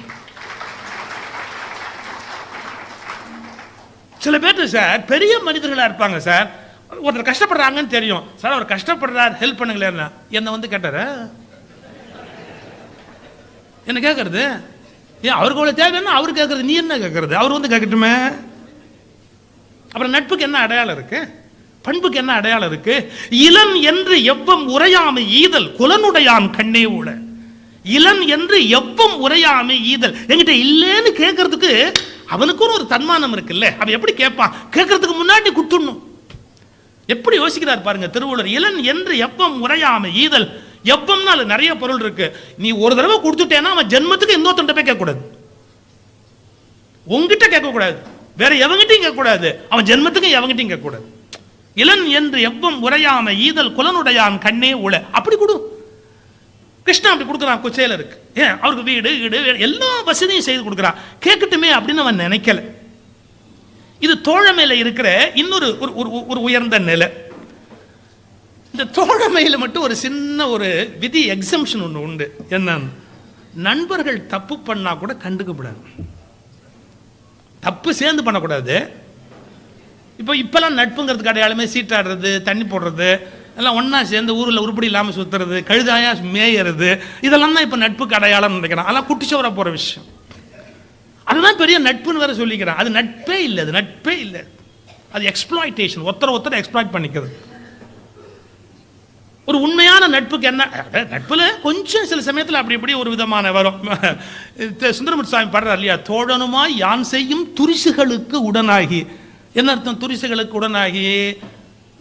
சில பேர் சார் பெரிய மனிதர்களா இருப்பாங்க சார். ஒருத்தர் கஷ்டப்படுறாங்கன்னு தெரியும் சார், அவர் கஷ்டப்படுறார் ஹெல்ப் பண்ணுங்களேன். என்ன வந்து கேட்டாரு, என்ன கேட்கறது? ஏன் அவருக்கு அவ்வளோ தேவைன்னா அவர் கேட்கறது, நீ என்ன கேட்கறது? அவர் வந்து கேட்கட்டுமே. அப்புறம் நட்புக்கு என்ன அடையாளம் இருக்கு? பண்புக்கு என்ன அடையாளம் இருக்கு? இளன் என்று எவ்வம் உரையாமை ஈதல் குலனுடையான் கண்ணே உள. இளன் என்று எவ்வம் உரையாமை ஈதல். என்கிட்ட இல்லைன்னு கேட்கறதுக்கு அவனுக்கும் ஒரு தன்மானம் இருக்குல்ல. அவன் எப்படி கேட்பான்? கேட்கறதுக்கு முன்னாடி குடுத்துடணும். எப்படி யோசிக்கிறார் பாருங்க திருவள்ளுவர். இளன் என்று எவ்வம் உரையாமை ஈதல். எவ்வம்னால நிறைய பொருள் இருக்கு. நீ ஒரு தடவை கொடுத்துட்டேன்னா அவன் ஜென்மத்துக்கு இன்னொருத்தன் போய் கேட்கக்கூடாது, உங்ககிட்ட கேட்கக்கூடாது, வேற எவங்கிட்டையும் கேட்கக்கூடாது, அவன் ஜென்மத்துக்கு எவங்கிட்டையும் கேட்கக்கூடாது. இளன் என்று எவ்வம் உரையாமை ஈதல் குலனுடையான் கண்ணே உள. அப்படி கொடு. கிருஷ்ணா அப்படி கொடுக்குறான் குச்சையில் இருக்கு. ஏன் அவருக்கு வீடு வீடு எல்லா வசதியும் செய்து கொடுக்குறான். கேட்கட்டுமே அப்படின்னு அவன் நினைக்கல. இது தோழமையில இருக்கிற இன்னொரு ஒரு உயர்ந்த நிலை. இந்த தோழமையில மட்டும் ஒரு சின்ன ஒரு விதி எக்ஸம்ஷன் ஒன்று உண்டு. என்ன? நண்பர்கள் தப்பு பண்ணா கூட கண்டுக்கப்படாது, தப்பு சேர்ந்து பண்ணக்கூடாது. இப்பெல்லாம் நட்புங்கிறதுக்கு அடையாளமே சீட்டாடுறது, தண்ணி போடுறது, எல்லாம் ஒன்றா சேர்ந்து ஊரில் உருப்படி இல்லாமல் சுற்றுறது, கழுதாயா மேயறது, இதெல்லாம் தான் இப்போ நட்புக்கு அடையாளம் நினைக்கிறேன். அதெல்லாம் குட்டிச்சவராக போகிற விஷயம். அதுதான் பெரிய நட்புன்னு வேற சொல்லிக்கிறேன். அது நட்பே இல்லை, அது நட்பே இல்லை, அது எக்ஸ்ப்ளாய்டேஷன். ஒருத்தரை எக்ஸ்ப்ளாய்ட் பண்ணிக்கிறது. ஒரு உண்மையான நட்புக்கு என்ன? நட்புல கொஞ்சம் சில சமயத்தில் அப்படி இப்படி ஒரு விதமான வரும். சுந்தரமூர்த்தி சாமி பாடுறார் இல்லையா, தோழனுமாய் யான் செய்யும் துரிசுகளுக்கு உடனாகி. என்ன அர்த்தம்? துரிசுகளுக்கு உடனாகி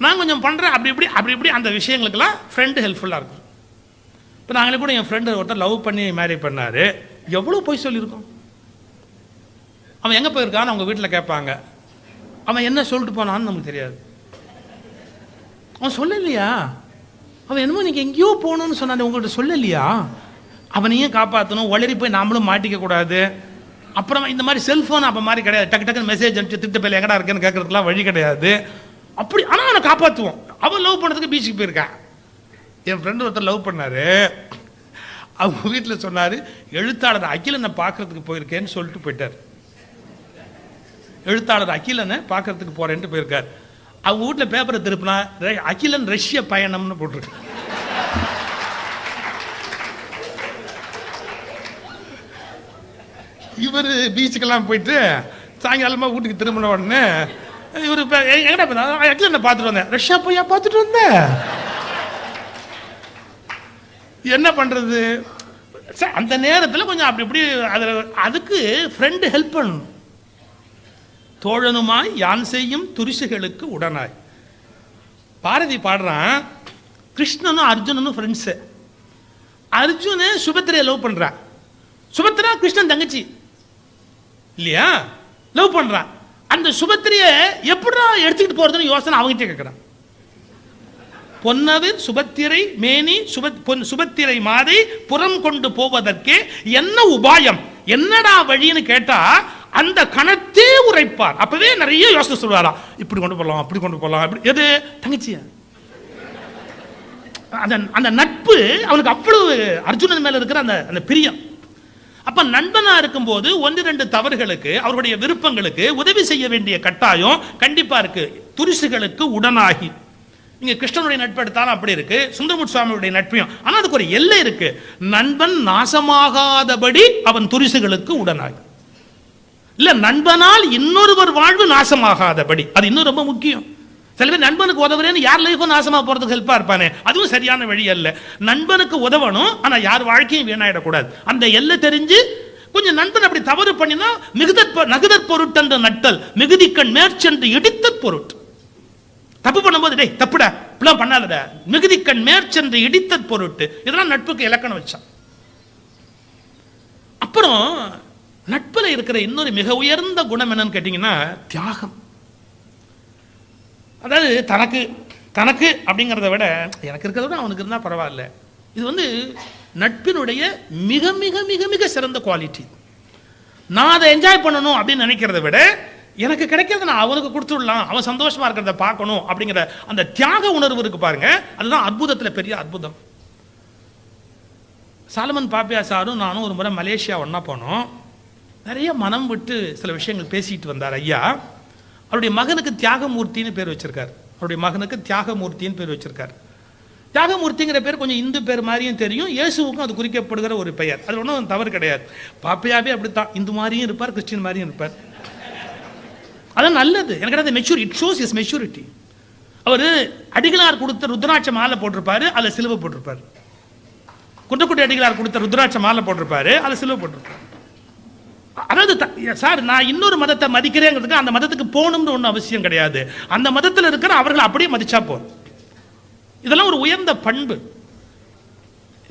நான் கொஞ்சம் பண்ணுறேன் அப்படி இப்படி அந்த விஷயங்களுக்கெல்லாம் ஃப்ரெண்டு ஹெல்ப்ஃபுல்லாக இருக்கும். இப்போ நாங்களே கூட என் ஃப்ரெண்டு ஒருத்தர் லவ் பண்ணி மேரி பண்ணார். எவ்வளோ போய் சொல்லியிருக்கோம். அவன் எங்கே போயிருக்கான்னு அவங்க வீட்டில் கேட்பாங்க. அவன் என்ன சொல்லிட்டு போனான்னு நமக்கு தெரியாது. அவன் சொல்லலையா? அவன் என்னமோ நீங்கள் எங்கேயோ போகணுன்னு சொன்னான், உங்கள்கிட்ட சொல்லலையா? அவனையும் காப்பாற்றணும், ஒளரி போய் நாமளும் மாட்டிக்க கூடாது. அப்புறம் இந்த மாதிரி செல்ஃபோன் அப்போ மாதிரி கிடையாது, டக்கு டக்குன்னு மெசேஜ் அனுப்பிச்சு திட்ட பேர் எங்கடா இருக்குன்னு கேட்கறதுக்குலாம் வழி கிடையாது. அப்படி ஆனால் அவனை காப்பாற்றுவோம். அவன் லவ் பண்ணதுக்கு பீச்சுக்கு போயிருக்கான். என் ஃப்ரெண்டு ஒருத்தர் லவ் பண்ணார். அவங்க வீட்டில் சொன்னார், எழுத்தாளர் அகிலனை பார்க்கறதுக்கு போயிருக்கேன்னு சொல்லிட்டு போயிட்டார். எழுத்தாளர் அகிலனை பார்க்கறதுக்கு போறேன்ட்டு போயிருக்கார். அவங்க வீட்டில் பேப்பரை திருப்பினா அகிலன் ரஷ்ய பயணம்னு போட்டிருக்கு. இவர் பீச்சுக்கெல்லாம் போயிட்டு சாயங்காலமாக வீட்டுக்கு திரும்பின உடனே இவர் எங்கடா அகிலனை பார்த்துட்டு வந்தேன். ரஷ்யா போய் பார்த்துட்டு வந்தேன். என்ன பண்றது? அந்த நேரத்தில் கொஞ்சம் அப்படி இப்படி அதுக்கு ஃப்ரெண்டு ஹெல்ப் பண்ணணும். தோழனுமாய் யான் செய்யும் துரிசுகளுக்கு உடனாய். பாரதி பாடுறான், கிருஷ்ணனும் அர்ஜுனனும் ஃப்ரெண்ட்ஸு. அர்ஜுன சுபத்திரையை லவ் பண்றான். சுபத்திரா கிருஷ்ணன் தங்கச்சி இல்லையா, லவ் பண்றான். அந்த சுபத்திரையை எப்படா எடுத்துக்கிட்டு போறதுன்னு யோசனை அவங்ககிட்ட கேட்கிறான். பொன்னவர் சுபத்திரை மேனி சுபத்திரை மாதை புறம் கொண்டு போவதற்கு என்ன உபாயம், என்னடா வழின்னு கேட்டா அந்த கணத்தே உரைப்பார். அப்பவே நிறைய யோசனை சொல்வாராம். இப்படி கொண்டு போகலாம், அப்படி கொண்டு போகலாம். எது தங்கச்சியா? அந்த நட்பு அவனுக்கு அவ்வளவு அர்ஜுனன் மேல இருக்கிற அந்த பிரியம். அப்ப நண்பனா இருக்கும் போது ஒன்று ரெண்டு தவறுகளுக்கு அவருடைய விருப்பங்களுக்கு உதவி செய்ய வேண்டிய கட்டாயம் கண்டிப்பா இருக்கு. துரிசுகளுக்கு உடனாகி. நீங்க கிருஷ்ணனுடைய நட்பு எடுத்தாலும் அப்படி இருக்கு, சுந்தரமூர்த்தி சுவாமியுடைய நட்பையும். ஆனா அதுக்கு ஒரு எல்லை இருக்கு. நண்பன் நாசமாகாதபடி அவன் துரிசுகளுக்கு உடனாகி. இல்ல நண்பனால் இன்னொருவர் வாழ்வு நாசமாகாதபடி, அது இன்னும் ரொம்ப முக்கியம். சில பேர் நண்பனுக்கு உதவுறேன்னு யார் லைஃபும் நாசமா போறதுக்கு ஹெல்ப்பா இருப்பானே, அதுவும் சரியான வழி அல்ல. நண்பனுக்கு உதவணும், ஆனா யார் வாழ்க்கையும் வீணாயிடக்கூடாது. அந்த எல்லை தெரிஞ்சு கொஞ்சம் நண்பன் அப்படி தவறு பண்ணினா நகுதற் பொருட்டென்று நட்டல் மிகுதிக்கண் மேற்சென்று இடித்தற் பொருட். தப்பு பண்ணும்போது டேய் தப்புடா இப்படிலாம் பண்ணாதடா, மிகுதிக்கண் மேற்சென்று இடித்தற் பொருட்டு, இதெல்லாம் நட்புக்கு இலக்கணம் வச்சான். அப்புறம் நட்புல இருக்கிற இன்னொரு மிக உயர்ந்த குணம் என்னன்னு கேட்டீங்கன்னா தியாகம். அதாவது தனக்கு தனக்கு அப்படிங்கிறத விட எனக்கு இருக்கிறத விட அவனுக்கு இருந்தால் பரவாயில்ல. இது நட்பினுடைய மிக மிக மிக மிக சிறந்த குவாலிட்டி. நான் அதை என்ஜாய் பண்ணணும் அப்படின்னு நினைக்கிறத விட எனக்கு கிடைக்கிறத நான் அவனுக்கு கொடுத்துடலாம், அவன் சந்தோஷமா இருக்கிறத பார்க்கணும் அப்படிங்கிற அந்த தியாக உணர்வு இருக்கு பாருங்க, அதுதான் அற்புதத்தில் பெரிய அற்புதம். சாலமன் பாப்பியா சாரும் நானும் ஒரு முறை மலேசியா ஒன்னா போனோம். நிறைய மனம் விட்டு சில விஷயங்கள் பேசிட்டு வந்தார் ஐயா. அவருடைய மகனுக்கு தியாகமூர்த்தின்னு பேர் வச்சிருக்கார். அவருடைய மகனுக்கு தியாகமூர்த்தின்னு பேர் வச்சிருக்கார். தியாகமூர்த்திங்கிற பேர் கொஞ்சம் இந்து பேர் மாதிரியும் தெரியும், இயேசுவுக்கும் அது குறிக்கப்படுகிற ஒரு பெயர், அது ஒன்றும் தவறு கிடையாது. பாப்பையாவே அப்படித்தான், இந்து மாதிரியும் இருப்பார், கிறிஸ்டின் மாதிரியும் இருப்பார். அதான் நல்லது. எனக்கு mature, it shows is maturity. அவர் அடிகளார் கொடுத்த ருத்ராட்ச மாலை போட்டிருப்பாரு, அதில் சிலுவை போட்டிருப்பாரு. குன்றக்குடி அடிகளார் கொடுத்த ருத்ராட்ச மாலை போட்டிருப்பாரு, அதில் சிலுவை போட்டிருப்பாரு. அதாவது சார், நான் இன்னொரு மதத்தை மதிக்கிறேங்கிறதுக்கு அந்த மதத்துக்கு போகணும்னு ஒன்றும் அவசியம் கிடையாது. அந்த மதத்தில் இருக்கிற அவர்கள் அப்படியே மதிச்சா போதும். இதெல்லாம் ஒரு உயர்ந்த பண்பு.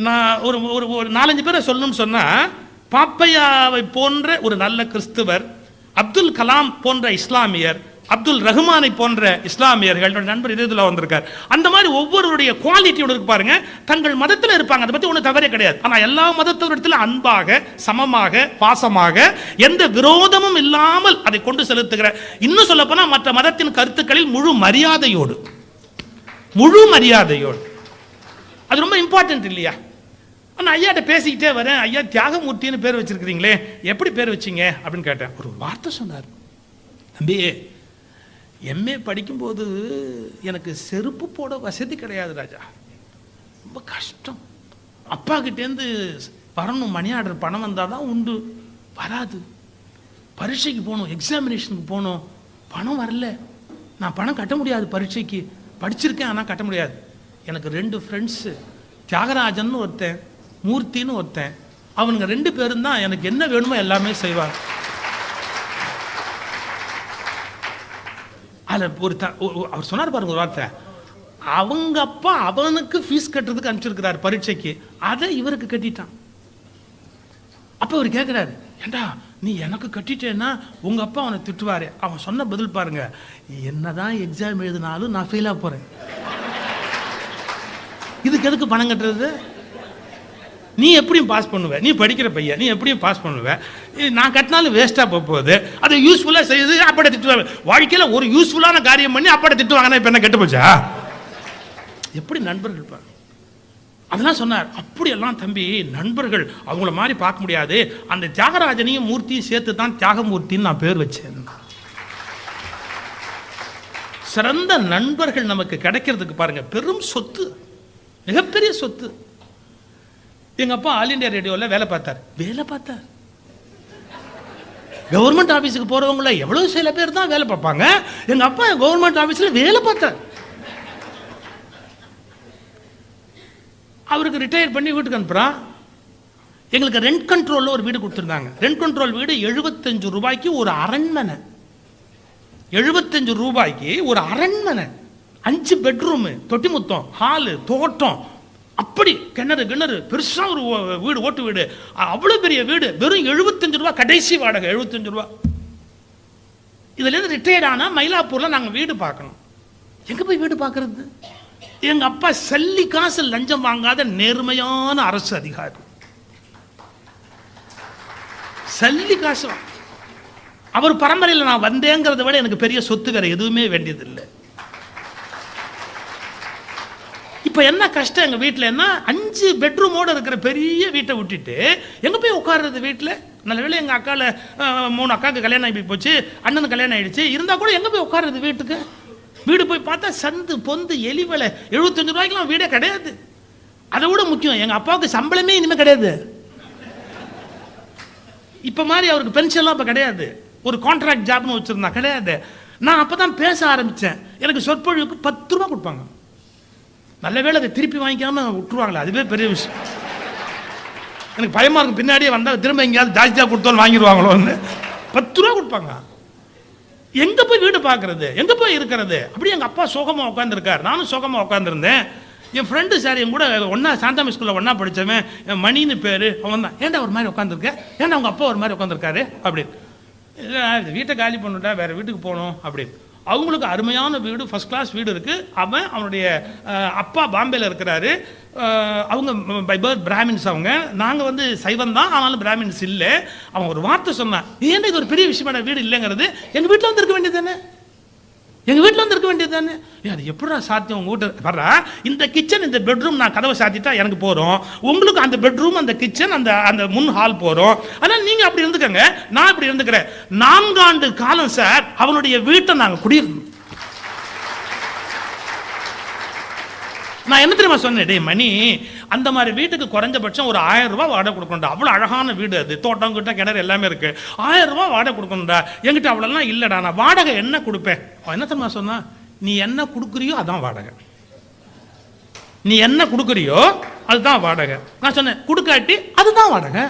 நான் ஒரு ஒரு 4-5 பேரை சொல்லணும்னு சொன்னா, பாப்பையாவை போன்ற ஒரு நல்ல கிறிஸ்துவர், அப்துல் கலாம் போன்ற இஸ்லாமியர், அப்துல் ரஹ்மானை போன்ற இஸ்லாமியர்கள், நண்பர் இதுல வந்திருக்கார். அந்த மாதிரி ஒவ்வொருடைய குவாலிட்டியோட இருக்கு பாருங்க. தங்கள் மதத்தில் இருப்பாங்க, அதை பத்தி ஒன்றும் தவறே கிடையாது. ஆனா எல்லா மதத்திடத்துல அன்பாக, சமமாக, பாசமாக, எந்த விரோதமும் இல்லாமல் அதை கொண்டு செலுத்துகிற, இன்னும் சொல்ல போனா மற்ற மதத்தின் கருத்துக்களில் முழு மரியாதையோடு, அது ரொம்ப இம்பார்ட்டன்ட் இல்லையா? நான் ஐயாட்ட பேசிக்கிட்டே வரேன், ஐயா தியாகமூர்த்தின்னு பேர் வச்சிருக்கிறீங்களே, எப்படி பேர் வச்சிங்க அப்படின்னு கேட்டேன். ஒரு வார்த்தை சொன்னார், தம்பி எம்ஏ படிக்கும்போது எனக்கு செருப்பு போட வசதி கிடையாது ராஜா, ரொம்ப கஷ்டம். அப்பா கிட்டேருந்து வரணும், மணி ஆர்டர் பணம் வந்தால் தான் உண்டு, வராது. பரீட்சைக்கு போகணும், எக்ஸாமினேஷனுக்கு போகணும், பணம் வரல, நான் பணம் கட்ட முடியாது, பரீட்சைக்கு படிச்சிருக்கேன் ஆனால் கட்ட முடியாது. எனக்கு 2 ஃப்ரெண்ட்ஸு, தியாகராஜன் ஒருத்தன், மூர்த்தின்னு ஒருத்தன், அவனுங்க 2 பேரும் தான் எனக்கு என்ன வேணுமோ எல்லாமே செய்வாங்க. அதில் அவர் சொன்னார் பாருங்க ஒரு வார்த்தை, அவங்க அப்பா அவனுக்கு ஃபீஸ் கட்டுறதுக்கு அனுப்பிச்சிருக்கிறார் பரீட்சைக்கு, அதை இவருக்கு கட்டிட்டான். அப்போ அவர் கேட்குறாரு, ஏண்டா நீ எனக்கு கட்டிட்டேன்னா உங்க அப்பா அவனை திட்டுவாரு. அவன் சொன்ன பதில் பாருங்க, என்னதான் எக்ஸாம் எழுதினாலும் நான் ஃபெயிலாக போறேன், இதுக்கு எதுக்கு பணம் கட்டுறது? நீ எப்படியும் பாஸ் பண்ணுவ, நீ படிக்கிற பையன், நீ எப்படியும் பாஸ் பண்ணுவ, நான் கட்டினாலும் வேஸ்ட்டாக போகுது, அதை யூஸ்ஃபுல்லாக செய்து அப்பாட்ட திட்டுவாங்க. வாழ்க்கையில் ஒரு யூஸ்ஃபுல்லான காரியம் பண்ணி அப்பாட்ட திட்டுவாங்கன்னா இப்போ என்ன கெட்டு போச்சா? எப்படி நண்பர்கள் பாரு, அதெல்லாம் சொன்னார். அப்படியெல்லாம் தம்பி நண்பர்கள் அவங்கள மாதிரி பார்க்க முடியாது. அந்த தியாகராஜனையும் மூர்த்தியும் சேர்த்து தான் தியாகமூர்த்தின்னு நான் பேர் வச்சேன். சிறந்த நண்பர்கள் நமக்கு கிடைக்கிறதுக்கு பாருங்க பெரும் சொத்து, மிகப்பெரிய சொத்து. எங்க அப்பா ஆல் இண்டியா ரேடியோவில் வேலை பார்த்தார். கவர்மெண்ட் ஆபீஸுக்கு போறவங்கள எவ்வளவு சில பேர் தான் வேலை பார்ப்பாங்க. எங்க அப்பா கவர்மெண்ட் ஆபீஸ்ல வேலை பார்த்தார். அவருக்கு ரிட்டையர் பண்ணி வீட்டுக்கு அனுப்புறான். எங்களுக்கு ரெண்ட் கண்ட்ரோல்ல ஒரு வீடு கொடுத்துருந்தாங்க. ரெண்ட் கண்ட்ரோல் வீடு 75 ரூபாய்க்கு ஒரு அரண்மனை. 75 ரூபாய்க்கு ஒரு அரண்மனை, 5 பெட்ரூமு, தொட்டி முத்தம், ஹாலு, தோட்டம், அப்படி கிணறு பெருசா ஒரு வீடு, ஓட்டு வீடு, அவ்வளவு பெரிய வீடு. வெறும் 75 ரூபாய் கடைசி வாடகை, 75 ரூபாய். இதுல இருந்து ரிட்டையர்ட் ஆனா மயிலாப்பூர்ல நாங்க வீடு பார்க்கணும். எங்க போய் வீடு பார்க்கறது? எங்க அப்பா சல்லி காசு லஞ்சம் வாங்காத நேர்மையான அரசு அதிகாரி. சல்லி காசு அவர் பரம்பரையில் நான் வந்தேங்கிறத விட எனக்கு பெரிய சொத்து வேற எதுவுமே வேண்டியதில்லை. இப்ப என்ன கஷ்டம் எங்க வீட்டில் என்ன, 5 பெட்ரூமோட இருக்கிற பெரிய வீட்டை விட்டுட்டு எங்க போய் உட்கார்றது வீட்டில்? நல்ல வேளை எங்க அக்கால 3 அக்காவுக்கு கல்யாணம் ஆகி போச்சு, அண்ணனுக்கு கல்யாணம் ஆயிடுச்சு. இருந்தா கூட எங்க போய் உட்கார்றது வீட்டுக்கு? வீடு போய் பார்த்தா சந்து பொந்து எலி வேலை. 75 ரூபாய்க்குலாம் வீடே கிடையாது. அதை விட முக்கியம், எங்க அப்பாவுக்கு சம்பளமே இனிமே கிடையாது. இப்ப மாதிரி அவருக்கு பென்ஷன்லாம் இப்ப கிடையாது. ஒரு கான்ட்ராக்ட் ஜாப்னு வச்சிருந்தா கிடையாது. நான் அப்பதான் பேச ஆரம்பிச்சேன். எனக்கு சொற்பொழிவுக்கு 10 ரூபாய் கொடுப்பாங்க. நல்ல வேளை அதை திருப்பி வாங்கிக்காம விட்டுருவாங்களே, அதுவே பெரிய விஷயம். எனக்கு பயமா இருக்கு, பின்னாடியே வந்தா திரும்ப எங்கேயாவது ஜாஸ்தியாக கொடுத்தாலும் வாங்கிடுவாங்களோன்னு. 10 ரூபா கொடுப்பாங்க. எங்க போய் வீடு பார்க்கறது, எங்க போய் இருக்கிறது? அப்படி எங்க அப்பா சோகமா உட்காந்துருக்காரு, நானும் சோகமா உட்காந்துருந்தேன். என் ஃப்ரெண்டு சார் என் கூட ஒன்னா சாந்தாமி ஸ்கூல்ல ஒன்னா படிச்சவன், மணின்னு பேரு, அவன் தான். ஏன்டா ஒரு மாதிரி உட்காந்துருக்க, ஏன்டா உங்க அப்பா ஒரு மாதிரி உட்காந்துருக்காரு அப்படின்னு. வீட்டை காலி பண்ணுட்டா வேற வீட்டுக்கு போகணும் அப்படின்னு. அவங்களுக்கு அருமையான வீடு, ஃபர்ஸ்ட் கிளாஸ் வீடு இருக்கு. அவனுடைய அப்பா பாம்பேல இருக்கிறாரு. அவங்க பை பர்த் பிராமின்ஸ். அவங்க நாங்கள் சைவம் தான், ஆனாலும் பிராமின்ஸ் இல்லை. அவன் ஒரு வார்த்தை சொன்னான், ஏன்னா இது ஒரு பெரிய விஷயமான வீடு இல்லைங்கிறது, எங்கள் வீட்டில் இருக்க வேண்டியது தானே, எங்கள் வீட்டில் இருக்க வேண்டியது தானே. அது எப்படா சாத்தியம்? உங்கள் வீட்டு வர்றா இந்த கிச்சன், இந்த பெட்ரூம் நான் கதவை சாத்திட்டா எனக்கு போகிறோம், உங்களுக்கு அந்த பெட்ரூம், அந்த கிச்சன், அந்த முன் ஹால் போகிறோம். ஆனால் நீங்கள் அப்படி இருந்துக்கங்க, நான் இப்படி இருந்துக்கிறேன். 4 ஆண்டு காலம் சார் அவனுடைய வீட்டை நாங்கள் குடியிருந்தோம். நான் என்ன தெரியுமா சொன்னேன், டே மணி, அந்த மாதிரி வீட்டுக்கு குறைஞ்சபட்சம் ஒரு 1000 ரூபாய் வாடகை கொடுக்கணும்டா. அவ்வளோ அழகான வீடு, அது தோட்டம் கிட்ட கிணறு எல்லாமே இருக்கு. 1000 ரூபாய் வாடகை கொடுக்கணும்டா. என்கிட்ட அவ்வளோலாம் இல்லைடா, நான் வாடகை என்ன கொடுப்பேன். அவன் என்ன தெரியுமா சொன்னா, நீ என்ன கொடுக்குறியோ அதான் வாடகை, நீ என்ன கொடுக்குறியோ அதுதான் வாடகை. நான் சொன்னேன், கொடுக்காட்டி அதுதான் வாடகை.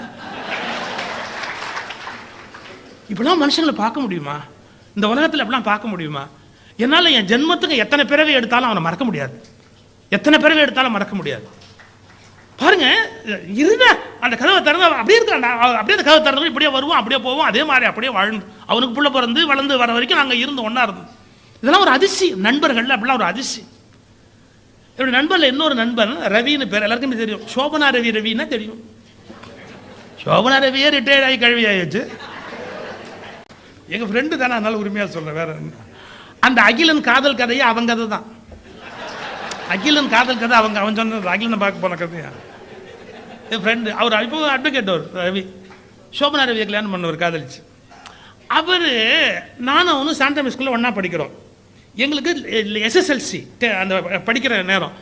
இப்படிலாம் மனுஷங்களை பார்க்க முடியுமா? இந்த உலகத்தில் எப்படிலாம் பார்க்க முடியுமா? என்னால் என் ஜென்மத்துக்கு எத்தனை பிறவி எடுத்தாலும் அவனை மறக்க முடியாது, எத்தனை பிறவி எடுத்தாலும் மறக்க முடியாது. பாருங்க, இருந்த அந்த கதவை திறந்து அப்படியே இருக்காண்டா, அப்படியே அந்த கதவை திறந்து இப்படியே வருவோம், அப்படியே போவோம், அதே மாதிரி அப்படியே வாழ்ந்து அவனுக்கு புள்ள பிறந்து வளர்ந்து வர வரைக்கும் நாங்கள் இருந்து ஒன்றா இருந்தோம். இதெல்லாம் ஒரு அதிசயம். நண்பர்கள் அப்படிலாம் ஒரு அதிசயம். என்னுடைய நண்பரில் இன்னொரு நண்பன் ரவின்னு பேர், எல்லாருக்குமே தெரியும். சோபனா ரவின்னா தெரியும். சோபனா ரவியே ரிட்டையர்ட் ஆகி கழுவி ஆயிடுச்சு. எங்கள் ஃப்ரெண்டு தானே, அதனால உரிமையாக சொல்கிறேன். வேற அந்த அகிலன் காதல் கதையை அவங்க கதை தான். அகிலன் காதல் கதை அவன் சொன்னது. அகிலனை பார்க்க போன கதையா என் ஃப்ரெண்டு, அவர் இப்போ அட்வொகேட், அவர் ரவி, சோபனா ரவியை கல்யாணம் பண்ணவர் காதலிச்சு. அவர் நானும் அவனும் சாந்தா ஸ்கூலில் ஒன்றா படிக்கிறோம். எங்களுக்கு எஸ்எஸ்எல்சி அந்த படிக்கிற நேரம்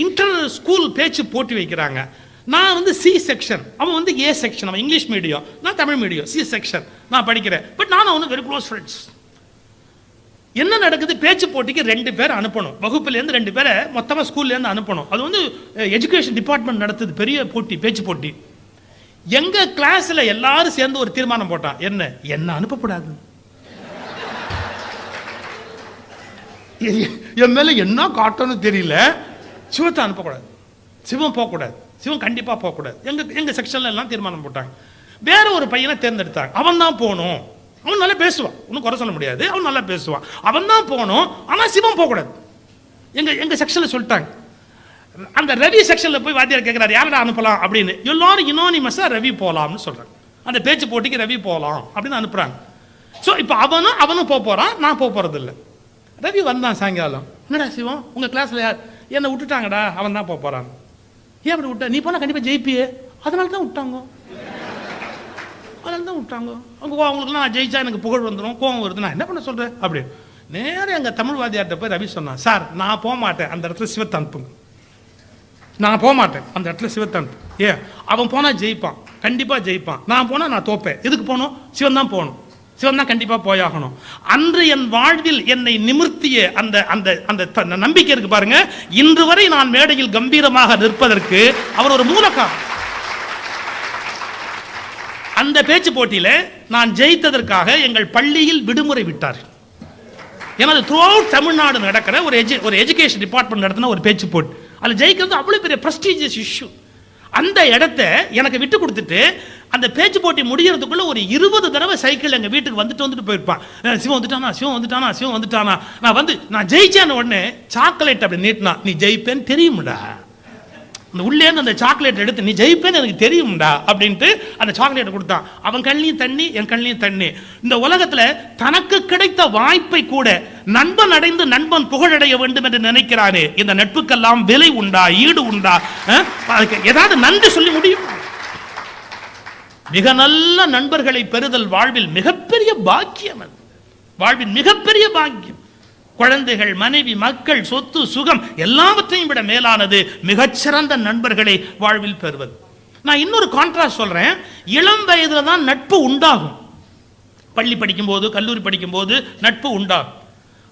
இன்டர் ஸ்கூல் பேச்சு போட்டி வைக்கிறாங்க. நான் வந்து சி செக்ஷன், அவன் வந்து ஏ செக்ஷன். அவன் இங்கிலீஷ் மீடியம், நான் தமிழ் மீடியம். சி செக்ஷன் நான் படிக்கிறேன். பட் நானும் அவனும் வெரி க்ளோஸ் ஃப்ரெண்ட்ஸ். என்ன நடக்குது, பேச்சு போட்டிக்கு 2 பேர் அனுப்பணும். வகுப்புலேருந்து 2 பேரை மொத்தமாக ஸ்கூல்லேருந்து அனுப்பணும். அது வந்து எஜுகேஷன் டிபார்ட்மெண்ட் நடத்துது, பெரிய போட்டி, பேச்சு போட்டி. எங்கள் கிளாஸில் எல்லாரும் சேர்ந்து ஒரு தீர்மானம் போட்டான், என்ன அனுப்பக்கூடாது. என் மேலே என்ன காட்டணும் தெரியல. சிவத்தை அனுப்பக்கூடாது, சிவம் போகக்கூடாது, சிவம் கண்டிப்பாக போகக்கூடாது. எங்கள் செக்ஷனில் எல்லாம் தீர்மானம் போட்டாங்க. வேற ஒரு பையனை தேர்ந்தெடுத்தாங்க. அவன் தான் போகணும். அவன் நல்லா பேசுவான், ஒன்றும் குறை சொல்ல முடியாது, அவன் நல்லா பேசுவான். அவன் தான் போகணும், ஆனால் சிவம் போகக்கூடாது. எங்கள் செக்ஷனில் சொல்லிட்டாங்க. அந்த ரவி செக்ஷனில் போய் வாத்தியார் கேட்குறாரு, யாரடா அனுப்பலாம் அப்படின்னு. எல்லாரும் யுனானிமஸாக ரவி போகலாம்னு சொல்கிறாங்க. அந்த பேச்சு போட்டிக்கு ரவி போகலாம் அப்படின்னு அனுப்புகிறாங்க. ஸோ இப்போ அவனும் போக போகிறான், நான் போக போகிறது இல்லை. ரவி வந்தான் சாயங்காலம், என்னடா சிவம் உங்கள் கிளாஸில் யார் என்னை விட்டுட்டாங்கடா, அவன் தான் போக போகிறான். ஏன் அப்படி விட்ட, நீ போனால் கண்டிப்பாக ஜெயிப்பியே, அதனால தான் விட்டாங்க, அதனால தான் விட்டாங்க. அவங்களுக்குலாம் நான் ஜெயிச்சா எனக்கு புகழ் வந்துடும், கோவம் வருது, நான் என்ன பண்ண சொல்கிறேன் அப்படி. நேரம் எங்கள் தமிழ் வாத்தியார்கிட்ட போய் ரவி சொன்னான், சார் நான் போக மாட்டேன், அந்த இடத்துல சிவத்தை அனுப்புங்க. நான் போக மாட்டேன், அந்த இடத்துல சிவத்தை அனுப்பு. அவன் போனால் ஜெயிப்பான், கண்டிப்பாக ஜெயிப்பான். நான் போனால் நான் தோப்பேன். எதுக்கு போகணும், சிவன் தான் போகணும், சிவன் தான் கண்டிப்பாக போயாகணும். அன்று என் வாழ்வில் என்னை நிமிர்த்திய அந்த அந்த அந்த நம்பிக்கை இருக்கு பாருங்க. இன்று வரை நான் மேடையில் கம்பீரமாக நிற்பதற்கு அவர் ஒரு மூலக்காரர். அந்த பேச்சு போட்டியில் நான் ஜெயித்ததற்காக எங்கள் பள்ளியில் விடுமுறை விட்டார். ஏன்னா த்ரூ அவுட் தமிழ்நாடு நடக்கிற ஒரு எஜுகேஷன் டிபார்ட்மெண்ட் நடத்தின ஒரு பேச்சு போட்டி, அதில் ஜெயிக்கிறது அவ்வளோ பெரிய ப்ரெஸ்டீஜியஸ் இஷ்யூ. அந்த இடத்த எனக்கு விட்டு கொடுத்துட்டு அந்த பேச்சு போட்டி முடிகிறதுக்குள்ள ஒரு 20 தடவை சைக்கிள் எங்கள் வீட்டுக்கு வந்துட்டு போயிருப்பான். சிவம் வந்துட்டானா. நான் ஜெயிச்சேன்னு உடனே சாக்லேட் அப்படி நீட்டினா, நீ ஜெயிப்பேன்னு தெரியும்டா, அந்த உள்ளேன்னு அந்த சாக்லேட் எடுத்து நீ ஜெயிப்பேன்னு எனக்கு தெரியும்டா அப்படின்ட்டு அந்த சாக்லேட்டை கொடுத்தான். அவன் கண்ணிலையும் தண்ணி, என் கண்ணிலையும் தண்ணி. இந்த உலகத்தில் தனக்கு கிடைத்த வாய்ப்பை கூட நண்பன் அடைந்து நண்பன் புகழடைய வேண்டும் என்று நினைக்கிறானே, இந்த நட்புக்கெல்லாம் விலை உண்டா, ஈடு உண்டா? ஏதாவது நன்றி சொல்லி முடியும்? மிக நல்ல நண்பர்களை பெறுதல் வாழ்வில் மிகப்பெரிய பாக்கியம். அது வாழ்வின் மிகப்பெரிய பாக்கியம். குழந்தைகள், மனைவி, மக்கள், சொத்து, சுகம் எல்லாவற்றையும் விட மேலானது மிகச்சிறந்த நண்பர்களை வாழ்வில் பெறுவது. நான் இன்னொரு கான்ட்ராஸ்ட் சொல்றேன். இளம் வயதுல தான் நட்பு உண்டாகும். பள்ளி படிக்கும் போது, கல்லூரி படிக்கும் போது நட்பு உண்டாகும்.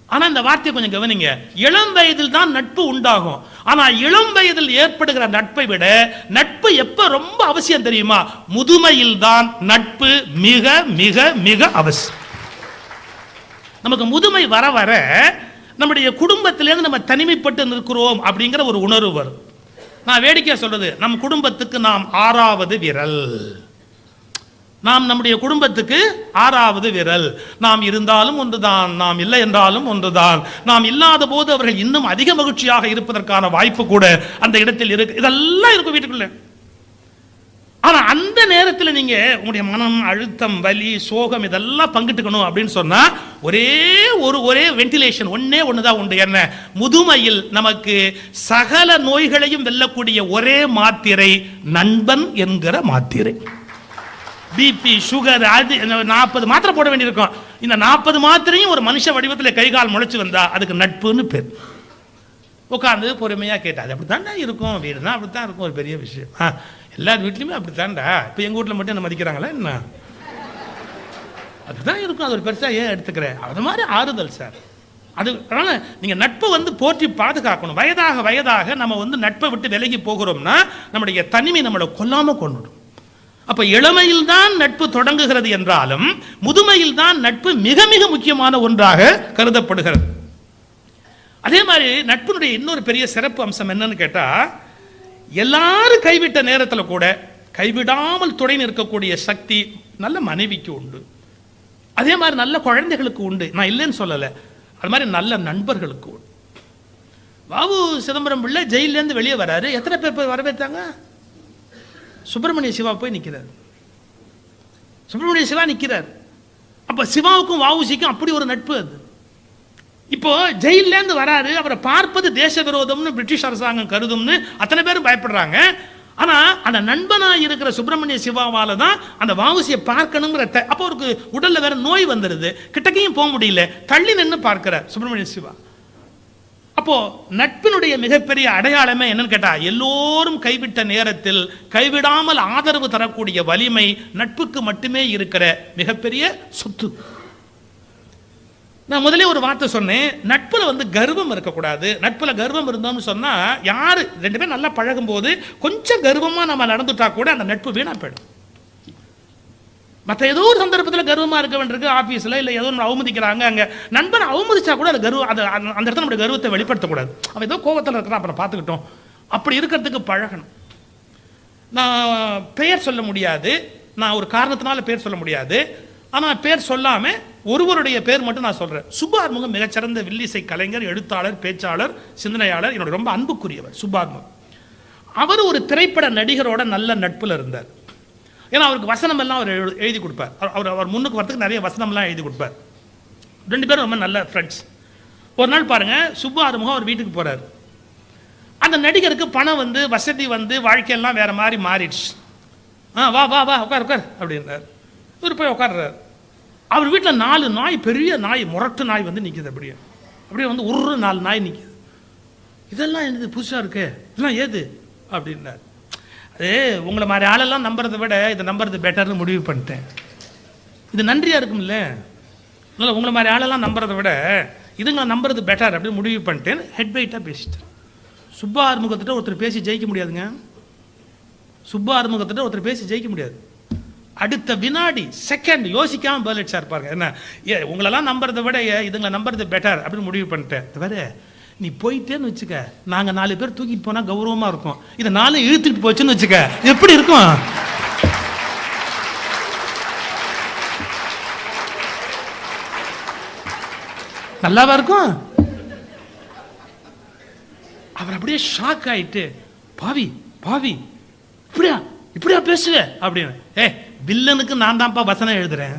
ஆனா இந்த வார்த்தையை கொஞ்சம் கவனிங்க. இளம் வயதில் தான் நட்பு உண்டாகும். ஆனா இளம் வயதில் ஏற்படுகிற நட்பை விட நட்பு எப்ப ரொம்ப அவசியம் தெரியுமா? முதுமையில் தான் நட்பு மிக மிக மிக அவசியம். நமக்கு முதுமை வர வர நம்முடைய குடும்பத்திலேருந்து நம்ம தனிமைப்பட்டு நிற்கிறோம் அப்படிங்கிற ஒரு உணர்வு வரும். நான் வேடிக்கையா சொல்றது, நம் குடும்பத்துக்கு நாம் 6வது விரல். நாம் நம்முடைய குடும்பத்துக்கு 6வது விரல். நாம் இருந்தாலும் ஒன்றுதான், நாம் இல்லை என்றாலும் ஒன்றுதான். நாம் இல்லாத போது அவர்கள் இன்னும் அதிக மகிழ்ச்சியாக இருப்பதற்கான வாய்ப்பு கூட அந்த இடத்தில் இருக்கு. இதெல்லாம் இருக்கும் வீட்டுக்குள்ள. ஆனா அந்த நேரத்தில் நீங்க உங்களுடைய மனம், அழுத்தம், வலி, சோகம் இதெல்லாம் பங்கிட்டுக்கணும் அப்படின்னு சொன்னா ஒரே வென்டிலேஷன் ஒண்ணுதான் உண்டு. என்ன? முதுமையில் நமக்கு சகல நோய்களையும் வெல்லக்கூடிய ஒரே மாத்திரை நண்பன் என்கிற மாத்திரை. பிபி, சுகர், அது 40 மாத்திரை போட வேண்டியிருக்கும். இந்த 40 மாத்திரையும் ஒரு மனுஷ வடிவத்தில் கை கால் முளைச்சு வந்தா அதுக்கு நட்புன்னு பேர். உட்காந்து பொறுமையாக கேட்டா அது அப்படி தாண்டா இருக்கும், வீடுனா அப்படி தான் இருக்கும், ஒரு பெரிய விஷயம். எல்லார் வீட்லையுமே அப்படி தாண்டா, இப்போ எங்கள் வீட்டில் மட்டும் என்ன மதிக்கிறாங்களா என்ன? அதுதான் இருக்கும், அது ஒரு பெருசாக ஏன் எடுத்துக்கிறேன், அது மாதிரி ஆறுதல் சார். அது அதனால நீங்கள் நட்பை வந்து போற்றி பாதுகாக்கணும். வயதாக வயதாக நம்ம நட்பை விட்டு விலகி போகிறோம்னா நம்முடைய தனிமை நம்மளை கொல்லாமல் கொண்டுடும். அப்போ இளமையில் தான் நட்பு தொடங்குகிறது என்றாலும் முதுமையில் தான் நட்பு மிக மிக முக்கியமான ஒன்றாக கருதப்படுகிறது. அதே மாதிரி நட்பினுடைய இன்னொரு பெரிய சிறப்பு அம்சம் என்னன்னு கேட்டால், எல்லாரும் கைவிட்ட நேரத்தில் கூட கைவிடாமல் துணை நிற்கக்கூடிய சக்தி நல்ல மனைவிக்கு உண்டு. அதே மாதிரி நல்ல குழந்தைகளுக்கு உண்டு, நான் இல்லைன்னு சொல்லலை. அது மாதிரி நல்ல நண்பர்களுக்கு உண்டு. வாவு சிதம்பரம் பிள்ளை ஜெயிலேருந்து வெளியே வராரு, எத்தனை பேர் போய் வரவேற்றாங்க? சுப்பிரமணிய சிவா போய் நிற்கிறார். சுப்பிரமணிய சிவா நிற்கிறார். அப்போ சிவாவுக்கும் வாவுசிக்கும் அப்படி ஒரு நட்பு. அது இப்போ ஜெயிலேருந்து வராரு, அவரை பார்ப்பது தேச விரோதம்னு பிரிட்டிஷ் அரசாங்கம் கருதும்னு அத்தனை பேரும் பயப்படுறாங்க. ஆனா அந்த நண்பனாக இருக்கிற சுப்பிரமணிய சிவாவால தான் அந்த வாவுசியை பார்க்கணுங்கிற அப்போ அவருக்கு உடல்ல வேற நோய் வந்துடுது, கிட்டக்கையும் போக முடியல, தள்ளி நின்று பார்க்கிறார் சுப்பிரமணிய சிவா. அப்போ நட்பினுடைய மிகப்பெரிய அடையாளமே என்னன்னு கேட்டா, எல்லோரும் கைவிட்ட நேரத்தில் கைவிடாமல் ஆதரவு தரக்கூடிய வலிமை நட்புக்கு மட்டுமே இருக்கிற மிகப்பெரிய சொத்து. நான் முதலே ஒரு வார்த்தை சொன்னேன், நட்புல கர்வம் இருக்கக்கூடாது. நட்புல கர்வம் இருந்தோம்னு சொன்னா, யாரு ரெண்டு பேரும் நல்லா பழகும் போது கொஞ்சம் கர்வமா நம்ம நடந்துட்டா கூட அந்த நட்பு வீணா போயிடும். மற்ற ஏதோ ஒரு சந்தர்ப்பத்தில் கர்வமா இருக்க வேண்டியிருக்கு, ஆபீஸ்ல இல்லை ஏதோ அவமதிக்கிறாங்க, அங்க நண்பனை அவமதிச்சா கூட அது கர்வம், அது அந்த இடத்துல நம்முடைய கர்வத்தை வெளிப்படுத்தக்கூடாது. அவன் ஏதோ கோபத்தில் இருக்கிறான், அப்புறம் பார்த்துக்கிட்டோம், அப்படி இருக்கிறதுக்கு பழகணும். நான் பெயர் சொல்ல முடியாது, நான் ஒரு காரணத்தினால பேர் சொல்ல முடியாது, ஆனால் பேர் சொல்லாம ஒருவருடைய பேர் மட்டும் நான் சொல்றேன். சுப்பாறுமுகம் மிகச்சிறந்த வில்லிசை கலைஞர், எழுத்தாளர், பேச்சாளர், சிந்தனையாளர், என்னோட ரொம்ப அன்புக்குரியவர் சுப்பாறுமுகம். அவர் ஒரு திரைப்பட நடிகரோட நல்ல நட்புல இருந்தார். ஏன்னா அவருக்கு வசனம் எல்லாம் அவர் எழுதி கொடுப்பார். அவர் முன்னுக்கு வரதுக்கு நிறைய வசனம்லாம் எழுதி கொடுப்பார். ரெண்டு பேரும் ரொம்ப நல்ல ஃப்ரெண்ட்ஸ். ஒரு நாள் பாருங்க, சுப்பாறுமுகம் அவர் வீட்டுக்கு போறாரு. அந்த நடிகருக்கு பணம் வசதி வாழ்க்கையெல்லாம் வேற மாதிரி மாறிடுச்சு. வா வா வா உட்கார் உட்கார் அப்படின்றார். இவர் போய் உட்கார்றாரு. அவர் வீட்டில் 4 நாய், பெரிய நாய், முரட்டு நாய் நிற்கிது. அப்படியே அப்படியே ஒரு 4 நாய் நிற்கிது. இதெல்லாம் என்னது புதுசாக இருக்கு, இதெல்லாம் ஏது அப்படின்னார். அது உங்களை மாதிரி ஆளெல்லாம் நம்புறதை விட இதை நம்புறது பெட்டர்னு முடிவு பண்ணிட்டேன். இது நன்றியாக இருக்கும்ல, இல்லை உங்களை மாதிரி ஆளெல்லாம் நம்புறதை விட இதுங்க நம்புறது பெட்டர் அப்படின்னு முடிவு பண்ணிட்டேன். ஹெட் வெயிட்டாக பேசிட்டேன். சுப்பா ஆறுமுகத்திட்ட ஒருத்தர் பேசி ஜெயிக்க முடியாதுங்க. சுப்பா ஆறுமுகத்திட்ட ஒருத்தர் பேசி ஜெயிக்க முடியாது. அடுத்த வினாடி செகண்ட் யோசிக்காம பதில் அடிச்சா இருப்பாங்க. என்ன உங்களெல்லாம் நம்புறதை விட இதுங்களை நம்புறது பெட்டர் அப்படின்னு முடிவு பண்ணிட்டேன். வேற நீ போயிட்டேன்னு வச்சுக்க, நாங்கள் 4 பேர் தூக்கிட்டு போனால் கௌரவமாக இருக்கும், இதை 4 இழுத்துட்டு போச்சுன்னு வச்சுக்க எப்படி இருக்கும்? நல்லாவா இருக்கும்? அவர் அப்படியே ஷாக் ஆயிட்டு, பாவி பாவி இப்படியா இப்படியா பேசுவ அப்படின்னு. வில்லனுக்கு நான் தான்ப்பா வசனம் எழுதுறேன்,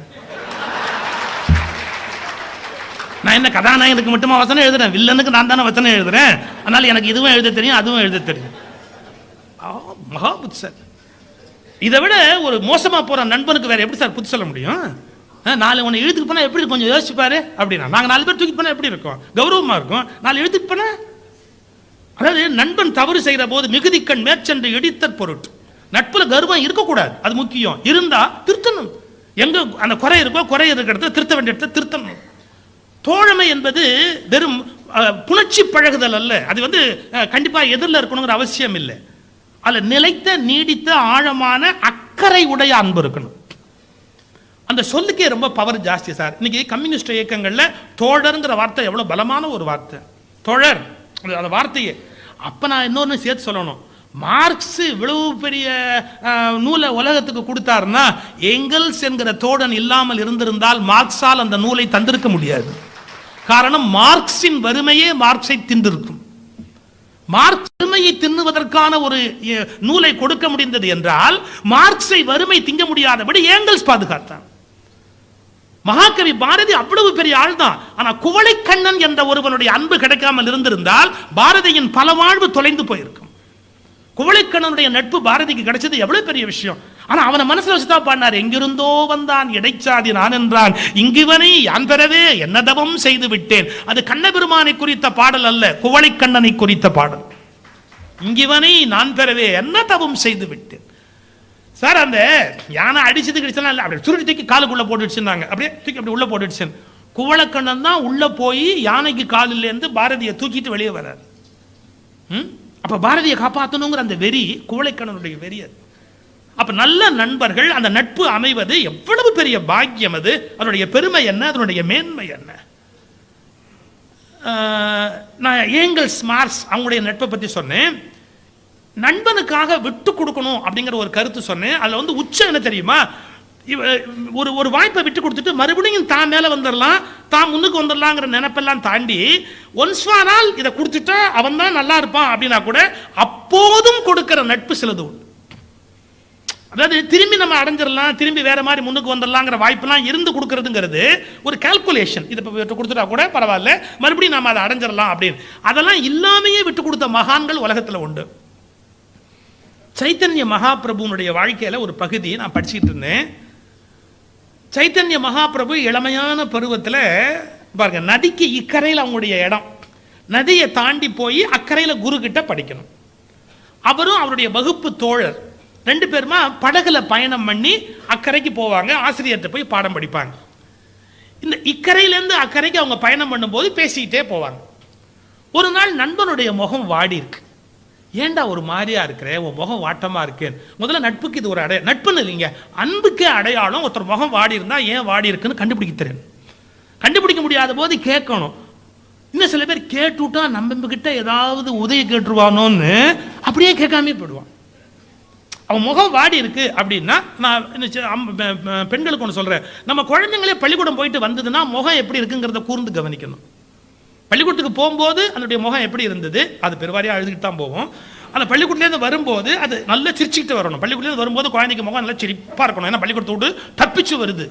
நான் என்ன கதாநாயகனுக்கு மட்டுமா வசனம் எழுதுறேன், வில்லனுக்கு நான் தானே வசனம் எழுதுறேன், அதனால எனக்கு இதுவும் எழுத தெரியும் அதுவும் எழுத தெரியும். மகா புத்தி சார். இதை விட ஒரு மோசமா போற நண்பனுக்கு வேற எப்படி சார் புத்தி சொல்ல முடியும்? 4 உன்னை இழுத்துட்டு போனா எப்படி கொஞ்சம் யோசிச்சுப்பாரு அப்படின்னா, நாங்கள் 4 பேர் தூக்கிட்டு போனா எப்படி இருக்கும்? கௌரவமா இருக்கும். 4 இழுத்துட்டு போனா, அதாவது நண்பன் தவறு செய்கிற போது மிகுதிக்கண் மேற்சென்று இடித்த பொருட்டு. நட்புல கர்வம் இருக்கக்கூடாது, அது முக்கியம். இருந்தா திருத்தணும். எங்க அந்த குறை இருக்கோ, குறை இருக்கிறத திருத்த வேண்டிய இடத்த திருத்தணும். தோழமை என்பது வெறும் புணர்ச்சி பழகுதல் அல்ல. அது கண்டிப்பா எதிரில் இருக்கணுங்கிற அவசியம் இல்லை. அதுல நிலைத்த நீடித்த ஆழமான அக்கறை உடைய அன்பு இருக்கணும். அந்த சொல்லுக்கே ரொம்ப பவர் ஜாஸ்தி சார். இன்னைக்கு கம்யூனிஸ்ட் இயக்கங்கள்ல தோழருங்கிற வார்த்தை எவ்வளவு பலமான ஒரு வார்த்தை. தோழர் அந்த வார்த்தையே. அப்ப நான் இன்னொன்னு சேர்த்து சொல்லணும், மார்க்ஸ் இவ்வளவு பெரிய நூலை உலகத்துக்கு கொடுத்தாருன்னா, எங்கெல்ஸ் என்கிற தோழன் இல்லாமல் இருந்திருந்தால் மார்க்ஸால் அந்த நூலை தந்திருக்க முடியாது. காரணம், மார்க்சின் வறுமையே மார்க்ஸை தின்றிருக்கும். மார்க்ஸ் வறுமையை தின்னுவதற்கான ஒரு நூலை கொடுக்க முடிந்தது என்றால் மார்க்ஸை வறுமை திங்க முடியாதபடி ஏங்கல்ஸ் பாதுகாத்தான். மகாகவி பாரதி அவ்வளவு பெரிய ஆள் தான். ஆனா குவளை கண்ணன் என்ற ஒருவனுடைய அன்பு கிடைக்காமல் இருந்திருந்தால் பாரதியின் பல வாழ்வு தொலைந்து போயிருக்கும். குவளைக்கண்ணனுடைய நட்பு பாரதிக்கு கிடைச்சது எவ்வளவு பெரிய விஷயம். ஆனா அவனை மனசுல வச்சுதான் பாடினார். எங்கிருந்தோ வந்தான் இடைச்சாதி நான் என்றான், இங்குவனை யான் பெறவே என்ன தவம் செய்து விட்டேன். அது கண்ணபெருமானை குறித்த பாடல் அல்ல, குவளைக்கண்ணனை குறித்த பாடல். இங்குவனை நான் பெறவே என்ன தவம் செய்து விட்டேன். சார் அந்த யானை அடிச்சது கிடைச்சா இல்லை, அப்படியே சுருட்டி தூக்கி காலுக்குள்ள போட்டுடுச்சுன்னாங்க, அப்படியே தூக்கி அப்படி உள்ள போட்டுடுச்சு. குவளைக்கண்ணன் தான் உள்ள போய் யானைக்கு காலில் இருந்து பாரதியை தூக்கிட்டு வெளியே வர்றார். அப்ப பாரதியை காப்பாற்றணுங்கிற அந்த வெறி குவளைக்கண்ணனுடைய வெறி. அது அப்ப நல்ல நண்பர்கள், அந்த நட்பு அமைவது எவ்வளவு பெரிய பாக்கியம். அது அதனுடைய பெருமை என்ன, அதனுடைய மேன்மை என்ன. நான் ஏங்கல்ஸ் மார்க்ஸ் அவங்களுடைய நட்பை பத்தி சொன்னேன். நண்பனுக்காக விட்டு கொடுக்கணும் அப்படிங்கிற ஒரு கருத்து சொன்னேன். அதுல வந்து உச்சம் என்ன தெரியுமா, ஒரு வாய்ப்பை விட்டு கொடுத்துட்டு மறுபடியும் தான் மேல வந்துடலாம், தான் முன்னுக்கு வந்துடலாங்கிற நினைப்பெல்லாம் தாண்டி ஒன்ஸ்வானால் இதை கொடுத்துட்டா அவன் தான் நல்லா இருப்பான் அப்படின்னா கூட அப்போதும் கொடுக்கிற நட்பு சிலது உண்டு. அதாவது திரும்பி நம்ம அடைஞ்சிடலாம், திரும்பி வேற மாதிரி முன்னுக்கு வந்துடலாங்கிற வாய்ப்பெல்லாம் இருந்து கொடுக்கறதுங்கிறது ஒரு கால்குலேஷன். இதை விட்டு கொடுத்துட்டா கூட பரவாயில்ல, மறுபடியும் நம்ம அதை அடைஞ்சிடலாம் அப்படின்னு. அதெல்லாம் இல்லாமையே விட்டு கொடுத்த மகான்கள் உலகத்தில் உண்டு. சைத்தன்ய மகாபிரபுனுடைய வாழ்க்கையில ஒரு பகுதி நான் படிச்சுட்டு இருந்தேன். சைத்தன்ய மகாபிரபு இளமையான பருவத்தில் பாருங்க, நதிக்கு இக்கரையில் அவங்களுடைய இடம், நதியை தாண்டி போய் அக்கறையில் குரு கிட்ட படிக்கணும். அவரும் அவருடைய வகுப்பு தோழர் ரெண்டு பேருமா படகுல பயணம் பண்ணி அக்கறைக்கு போவாங்க, ஆசிரியர்கிட்ட போய் பாடம் படிப்பாங்க. இந்த இக்கரையிலேருந்து அக்கறைக்கு அவங்க பயணம் பண்ணும்போது பேசிக்கிட்டே போவாங்க. ஒரு நாள் நண்பனுடைய முகம் வாடி இருக்கு. ஏண்டா ஒரு மாதிரியா இருக்கிற, உன் முகம் வாட்டமா இருக்கு. முதல்ல நட்புக்கு இது ஒரு அடையாளம், நட்புன்னு இல்லைங்க, அன்புக்கே அடையாளம். ஒருத்தர் முகம் வாடி இருந்தா ஏன் வாடி இருக்குன்னு கண்டுபிடிக்க தெரியும். கண்டுபிடிக்க முடியாத போது கேட்கணும். இன்னும் சில பேர் கேட்டுட்டா நம்ம கிட்ட ஏதாவது உதவி கேட்டுருவானோன்னு அப்படியே கேட்காமே போயிடுவான். அவன் முகம் வாடி இருக்கு அப்படின்னா, நான் பெண்களுக்கு ஒன்று சொல்றேன், நம்ம குழந்தைங்களே பள்ளிக்கூடம் போயிட்டு வந்ததுன்னா முகம் எப்படி இருக்குங்கிறத கூர்ந்து கவனிக்கணும். பள்ளிக்கூடத்துக்கு போகும்போது அதனுடைய முகம் எப்படி இருந்தது, அது பெருவாரியாக அழுதுகிட்டு தான் போவோம். அந்த பள்ளிக்கூடத்துலேருந்து வரும்போது அது நல்லா சிரிச்சுக்கிட்டு வரணும். பள்ளிக்கூடத்துலேருந்து வரும்போது குழந்தைக்கு முகம் நல்லா சிரிப்பாக இருக்கணும். ஏன்னா பள்ளிக்கூடத்தை விட்டு தப்பிச்சு வருது,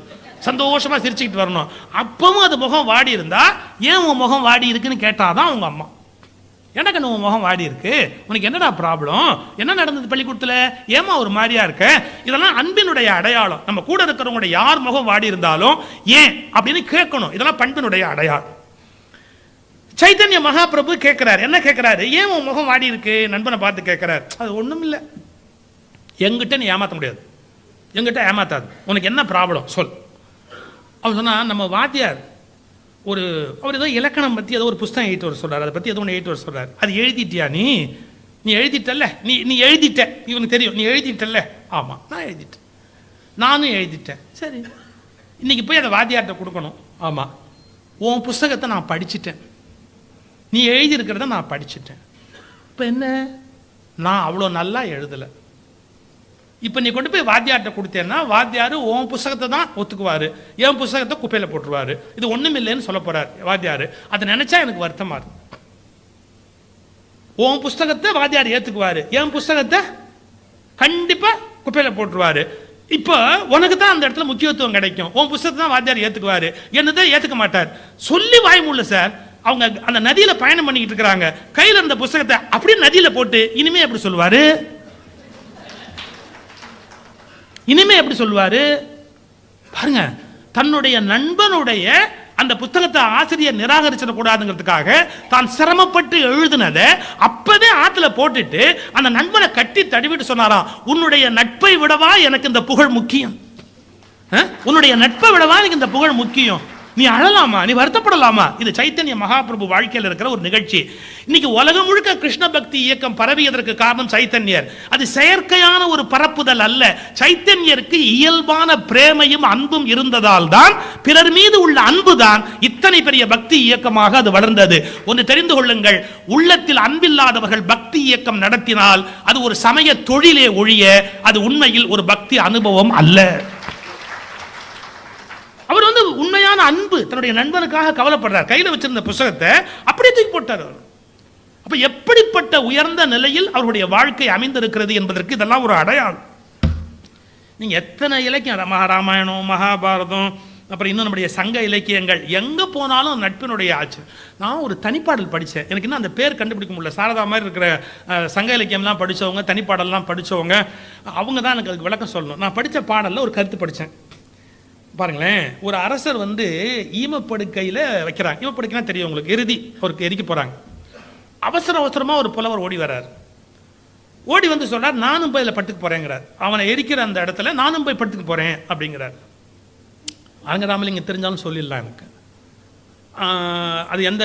சந்தோஷமாக சிரிச்சுக்கிட்டு வரணும். அப்பவும் அது முகம் வாடி இருந்தா, ஏன் உன் முகம் வாடி இருக்குன்னு கேட்டாதான் அவங்க அம்மா, என்ன கண்ணு உன் முகம் வாடி இருக்கு, உனக்கு என்னடா ப்ராப்ளம், என்ன நடந்தது பள்ளிக்கூடத்தில், ஏமா ஒரு மாதிரியா இருக்க. இதெல்லாம் அன்பினுடைய அடையாளம். நம்ம கூட இருக்கிறவங்களுடைய யார் முகம் வாடி இருந்தாலும் ஏன் அப்படின்னு கேட்கணும். இதெல்லாம் பண்பினுடைய அடையாளம். சைத்தன்ய மகாபிரபு கேட்கிறார், என்ன கேட்கிறாரு, ஏன் உன் முகம் வாடி இருக்கு, நண்பனை பார்த்து கேட்கிறார். அது ஒண்ணும் இல்லை, எங்கிட்ட நீ ஏமாற்ற முடியாது, எங்கிட்ட ஏமாத்தாது, உனக்கு என்ன ப்ராப்ளம் சொல். அவர் சொன்னா, நம்ம வாத்தியார் அவர் ஏதோ இலக்கணம் பற்றி ஏதோ ஒரு புஸ்தகம் எழுதிட்டு வர சொல்றாரு, அதை பற்றி ஏதோ ஒன்று எழுதிட்டு வர சொல்றாரு. அது எழுதிட்டியா, நீ எழுதிட்டல்ல, நீ எழுதிட்ட, இவனுக்கு தெரியும் நீ எழுதிட்டல்ல. ஆமா நான் எழுதிட்டேன், நானும் எழுதிட்டேன். சரி, இன்னைக்கு போய் அதை வாத்தியார்கிட்ட கொடுக்கணும். ஆமா, உன் புஸ்தகத்தை நான் படிச்சுட்டேன், நீ எழுதியிருக்கிறத நான் படிச்சுட்டேன். இப்போ என்ன, நான் அவ்வளோ நல்லா எழுதலை. இப்போ நீ கொண்டு போய் வாத்தியார்கிட்ட கொடுத்தேன்னா வாத்தியார் உன் புஸ்தகத்தை தான் ஒத்துக்குவார், என் புஸ்தகத்தை குப்பையில் போட்டுருவார். இது ஒன்றும் இல்லைன்னு சொல்ல போறார் வாத்தியார். அதை நினைச்சா எனக்கு வருத்தமா இருக்கு. உன் புஸ்தகத்தை வாத்தியார் ஏற்றுக்குவார், என் புஸ்தகத்தை கண்டிப்பாக குப்பையில் போட்டுருவார். இப்போ உனக்கு தான் அந்த இடத்துல முக்கியத்துவம் கிடைக்கும். உன் புஸ்தகத்தை தான் வாத்தியார் ஏற்றுக்குவார், என்னதான் ஏற்றுக்க மாட்டார். சொல்லி வாய்மூல சார். அவங்க அந்த நதியில பயணம் பண்ணிக்கிட்டு இருக்கிறாங்க, கையில் இருந்த புஸ்தகத்தை அப்படியே நதியில போட்டு இனிமே எப்படி சொல்லுவாரு, இனிமே எப்படி சொல்லுவாரு பாருங்க. தன்னுடைய நண்பனுடைய அந்த புத்தகத்தை ஆசிரியர் நிராகரிச்சிட கூடாதுங்கிறதுக்காக தான் சிரமப்பட்டு எழுதினதை அப்பவே ஆத்துல போட்டுட்டு அந்த நண்பனை கட்டி தடவிட்டு சொன்னாராம், உன்னுடைய நட்பை விடவா எனக்கு இந்த புகழ் முக்கியம், உன்னுடைய நட்பை விடவா எனக்கு இந்த புகழ் முக்கியம், நீ அழலாமா, நீ வருத்தப்படலாமா. இது சைத்தன்ய மகாபிரபு வாழ்க்கையில் இருக்கிற ஒரு நிகழ்ச்சி. இன்னைக்கு உலகம் முழுக்க கிருஷ்ண பக்தி இயக்கம் பரவியதற்கு காரணம் சைத்தன்யர். அது செயற்கையான ஒரு பரப்புதல் அல்ல. சைத்தன்யருக்கு இயல்பான பிரேமையும் அன்பும் இருந்ததால் தான், பிறர் மீது உள்ள அன்பு தான் இத்தனை பெரிய பக்தி இயக்கமாக அது வளர்ந்தது. ஒன்று தெரிந்து கொள்ளுங்கள், உள்ளத்தில் அன்பில்லாதவர்கள் பக்தி இயக்கம் நடத்தினால் அது ஒரு சமய தொழிலே ஒழிய அது உண்மையில் ஒரு பக்தி அனுபவம் அல்ல. அவர் உண்மையான அன்பு, தன்னுடைய நண்பனுக்காக கவலைப்படுறார். கையில் வச்சிருந்த புத்தகத்தை அப்படியே தூக்கி போட்டார் அவர். அப்ப எப்படிப்பட்ட உயர்ந்த நிலையில் அவருடைய வாழ்க்கை அமைந்திருக்கிறது என்பதற்கு இதெல்லாம் ஒரு அடையாளம். நீங்க எத்தனை இலக்கியம், ராமாயணம், மகாபாரதம், அப்புறம் இன்னும் நம்முடைய சங்க இலக்கியங்கள் எங்கே போனாலும் நட்பினுடைய ஆச்சு. நான் ஒரு தனிப்பாடல் படித்தேன், எனக்கு இன்னும் அந்த பேர் கண்டுபிடிக்க முடியல. சாரதா மாதிரி இருக்கிற சங்க இலக்கியம்லாம் படித்தவங்க, தனிப்பாடல்லாம் படித்தவங்க, அவங்க தான் எனக்கு அதுக்கு விளக்கம் சொல்லணும். நான் படித்த பாடலில் ஒரு கருத்து படித்தேன் பாருங்களேன். ஒரு அரசர் வந்து ஈமப்படுக்கையில் வைக்கிறாங்க. ஈமப்படுக்கைனா தெரியும் உங்களுக்கு, இறுதி அவருக்கு எரிக்க போகிறாங்க. அவசரமாக ஒரு புலவர் ஓடி வர்றார். ஓடி வந்து சொல்கிறார், நானும் போய் இதில் படுத்துக்க போகிறேங்கிறார். அவனை எரிக்கிற அந்த இடத்துல நானும் போய் படுத்துக்க போகிறேன் அப்படிங்கிறார். அரங்கராமலிங்க தெரிஞ்சாலும் சொல்லிடலாம் எனக்கு, அது எந்த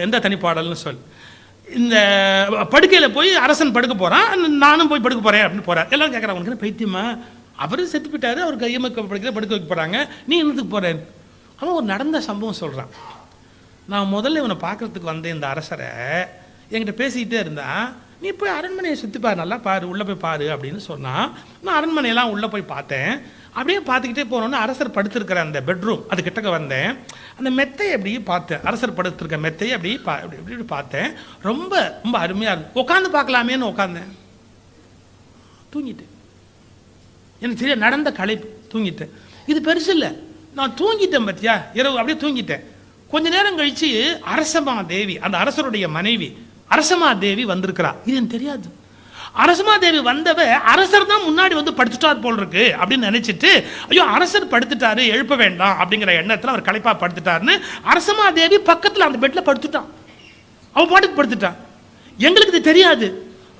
எந்த தனிப்பாடல்னு சொல். இந்த படுக்கையில் போய் அரசன் படுக்க போகிறான், நானும் போய் படுக்க போகிறேன் அப்படின்னு போகிறார். எல்லாரும் கேட்குறாங்க, உனக்கு பைத்தியமா, அவரும் செத்து போயிட்டாரு, அவருக்கு கையமக்க படுக்க வைக்க போகிறாங்க, நீ என்னத்துக்கு போகிறேன்? அவன் ஒரு நடந்த சம்பவம் சொல்கிறான். நான் முதல்ல இவனை பார்க்குறதுக்கு வந்தேன், இந்த அரசரை என்கிட்ட பேசிக்கிட்டே இருந்தான். நீ போய் அரண்மனையை சுற்றி பாரு, நல்லா பாரு, உள்ளே போய் பாரு அப்படின்னு சொன்னான். நான் அரண்மனையெல்லாம் உள்ளே போய் பார்த்தேன். அப்படியே பார்த்துக்கிட்டே போனோன்னு அரசர் படுத்திருக்கிற அந்த பெட்ரூம் அது கிட்டக்க வந்தேன். அந்த மெத்தையை அப்படியே பார்த்தேன், அரசர் படுத்திருக்க மெத்தையை அப்படியே இப்படி பார்த்தேன். ரொம்ப ரொம்ப அருமையாக இருக்கும். உட்காந்து பார்க்கலாமேன்னு உட்காந்தேன், தூங்கிட்டேன். எனக்கு தெரியாது, நடந்த களைப்பு, தூங்கிட்டேன். இது பெருசு இல்லை, நான் தூங்கிட்டேன் பத்தியா, இரவு அப்படியே தூங்கிட்டேன். கொஞ்ச நேரம் கழிச்சு அரசமா தேவி, அந்த அரசருடைய மனைவி அரசமா தேவி வந்திருக்கிறா. இது எனக்கு தெரியாது. அரசமா தேவி வந்தவ அரசர் தான் முன்னாடி வந்து படுத்துட்டார் போல் இருக்கு அப்படின்னு நினைச்சிட்டு, ஐயோ அரசர் படுத்துட்டாரு, எழுப்ப வேண்டாம் அப்படிங்கிற எண்ணத்தில் அவர் களைப்பா படுத்துட்டாருன்னு அரசமா தேவி பக்கத்தில் அந்த பெட்ல படுத்துட்டான். அவன் பாட்டுக்கு படுத்துட்டான். எங்களுக்கு இது தெரியாது.